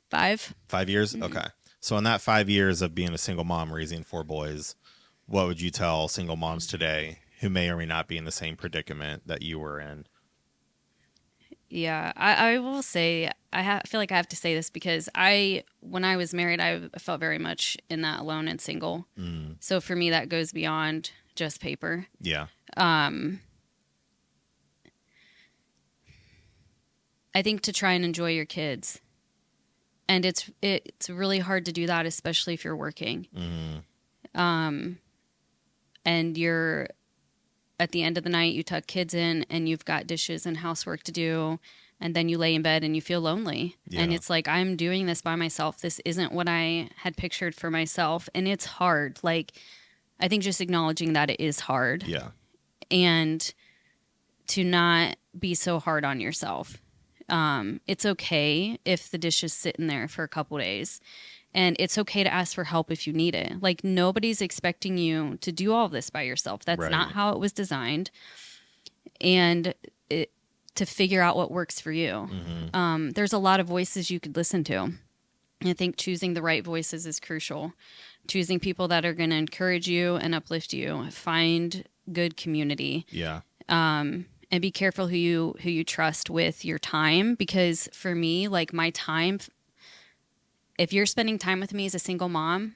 5. 5 years? Mhm. Okay. So in that 5 years of being a single mom raising four boys, what would you tell single moms today who may or may not be in the same predicament that you were in? Yeah, I will say feel like I have to say this because when I was married, I felt very much in that alone and single. Mm, So for me, that goes beyond just paper. yeah. Um, I think to try and enjoy your kids, and it's really hard to do that, especially if you're working. Mm, And you're at the end of the night, you tuck kids in, and you've got dishes and housework to do, and then you lay in bed and you feel lonely. And yeah. it's like, I'm doing this by myself. This isn't what I had pictured for myself, and it's hard. Like, I think just acknowledging that it is hard, Yeah. and to not be so hard on yourself. It's okay if the dish is sitting there for a couple days, and it's okay to ask for help if you need it. Like, nobody's expecting you to do all of this by yourself. That's not Right. how it was designed. And to figure out what works for you. Mm-hmm. There's a lot of voices you could listen to. And I think choosing the right voices is crucial. Choosing people that are going to encourage you and uplift you. Find good community. Yeah. And be careful who you trust with your time, because for me, like, my time, if you're spending time with me as a single mom,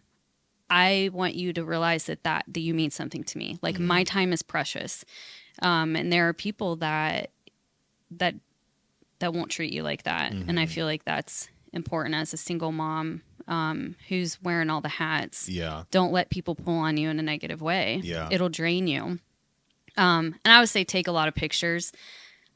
I want you to realize that you mean something to me. Like, my time is precious. And there are people that won't treat you like that. And I Mm-hmm. feel like that's important as a single mom, who's wearing all the hats. Yeah. Don't let people pull on you in a negative way. Yeah. It'll drain you. And I would say take a lot of pictures.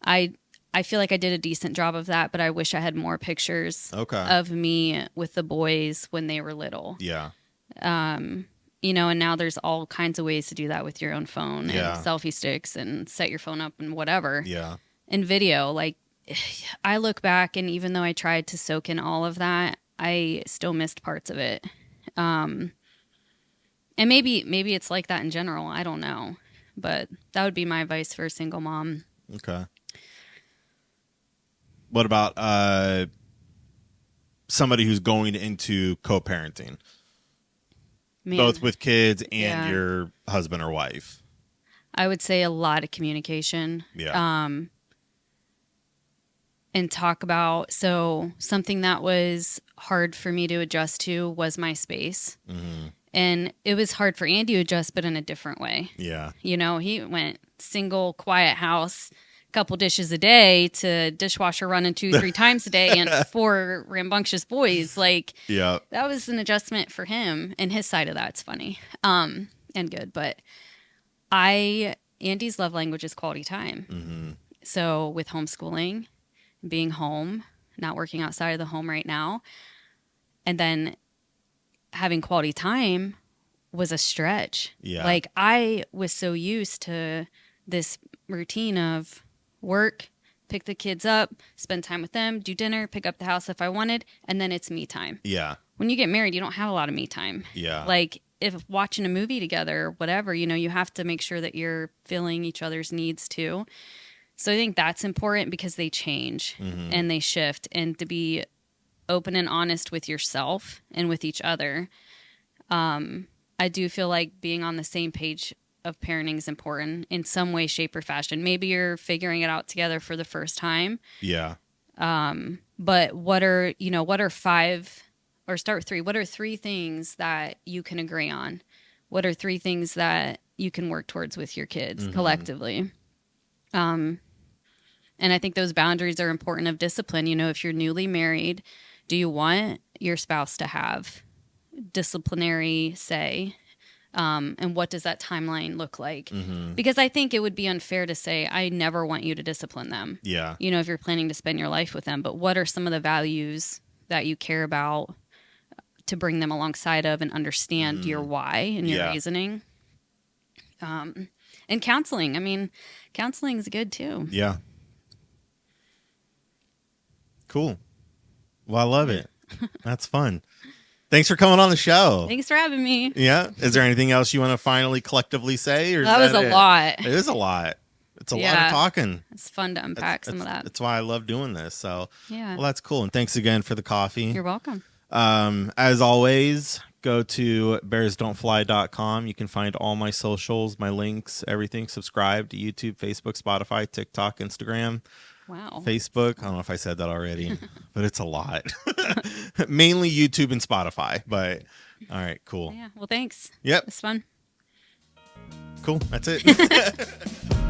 I I feel like I did a decent job of that, but I wish I had more pictures Okay. of me with the boys when they were little. Yeah. And now there's all kinds of ways to do that with your own phone Yeah. and selfie sticks and set your phone up and whatever. Yeah. And video, like, I look back, and even though I tried to soak in all of that, I still missed parts of it. And maybe it's like that in general. I don't know, but that would be my advice for a single mom. Okay. What about somebody who's going into co-parenting, Man, both with kids and Yeah. your husband or wife? I would say a lot of communication. Yeah. And talk about, so something that was hard for me to adjust to was my space. Mm-hmm. And it was hard for Andy to adjust, but in a different way. Yeah. He went single, quiet house, couple dishes a day, to dishwasher running 2-3 times a day, and 4 rambunctious boys. Like, Yeah. that was an adjustment for him, and his side of that's funny, and good. But Andy's love language is quality time. Mm-hmm. So with homeschooling, being home, not working outside of the home right now, and then having quality time was a stretch. Yeah. Like, I was so used to this routine of work, pick the kids up, spend time with them, do dinner, pick up the house if I wanted, and then it's me time. Yeah. When you get married, you don't have a lot of me time. Yeah. Like, if watching a movie together or whatever, you have to make sure that you're filling each other's needs too. So I think that's important, because they change Mm-hmm. and they shift, and to be open and honest with yourself and with each other. I do feel like being on the same page of parenting is important in some way, shape, or fashion. Maybe you're figuring it out together for the first time, Yeah. but what are 5, or start with 3? What are 3 things that you can agree on? What are 3 things that you can work towards with your kids Mm-hmm. collectively? And I think those boundaries are important of discipline. If you're newly married, do you want your spouse to have disciplinary say? And what does that timeline look like? Mm-hmm. Because I think it would be unfair to say, I never want you to discipline them, Yeah. if you're planning to spend your life with them. But what are some of the values that you care about to bring them alongside of and understand your why and your Yeah. reasoning? And counseling. I mean, counseling is good too. Yeah. Cool. Well, I love it. That's fun. Thanks for coming on the show. Thanks for having me. Yeah. Is there anything else you want to finally collectively say? Or is That was a it? lot. It is a lot. It's a lot Yeah. of talking. It's fun to unpack some of that. That's why I love doing this. So, Yeah. well, that's cool. And thanks again for the coffee. You're welcome. As always, go to bearsdon'tfly.com. You can find all my socials, my links, everything. Subscribe to YouTube, Facebook, Spotify, TikTok, Instagram. Wow. Facebook. I don't know if I said that already, but it's a lot. Mainly YouTube and Spotify. But all right, cool. Yeah. Well, thanks. Yep. It's fun. Cool. That's it.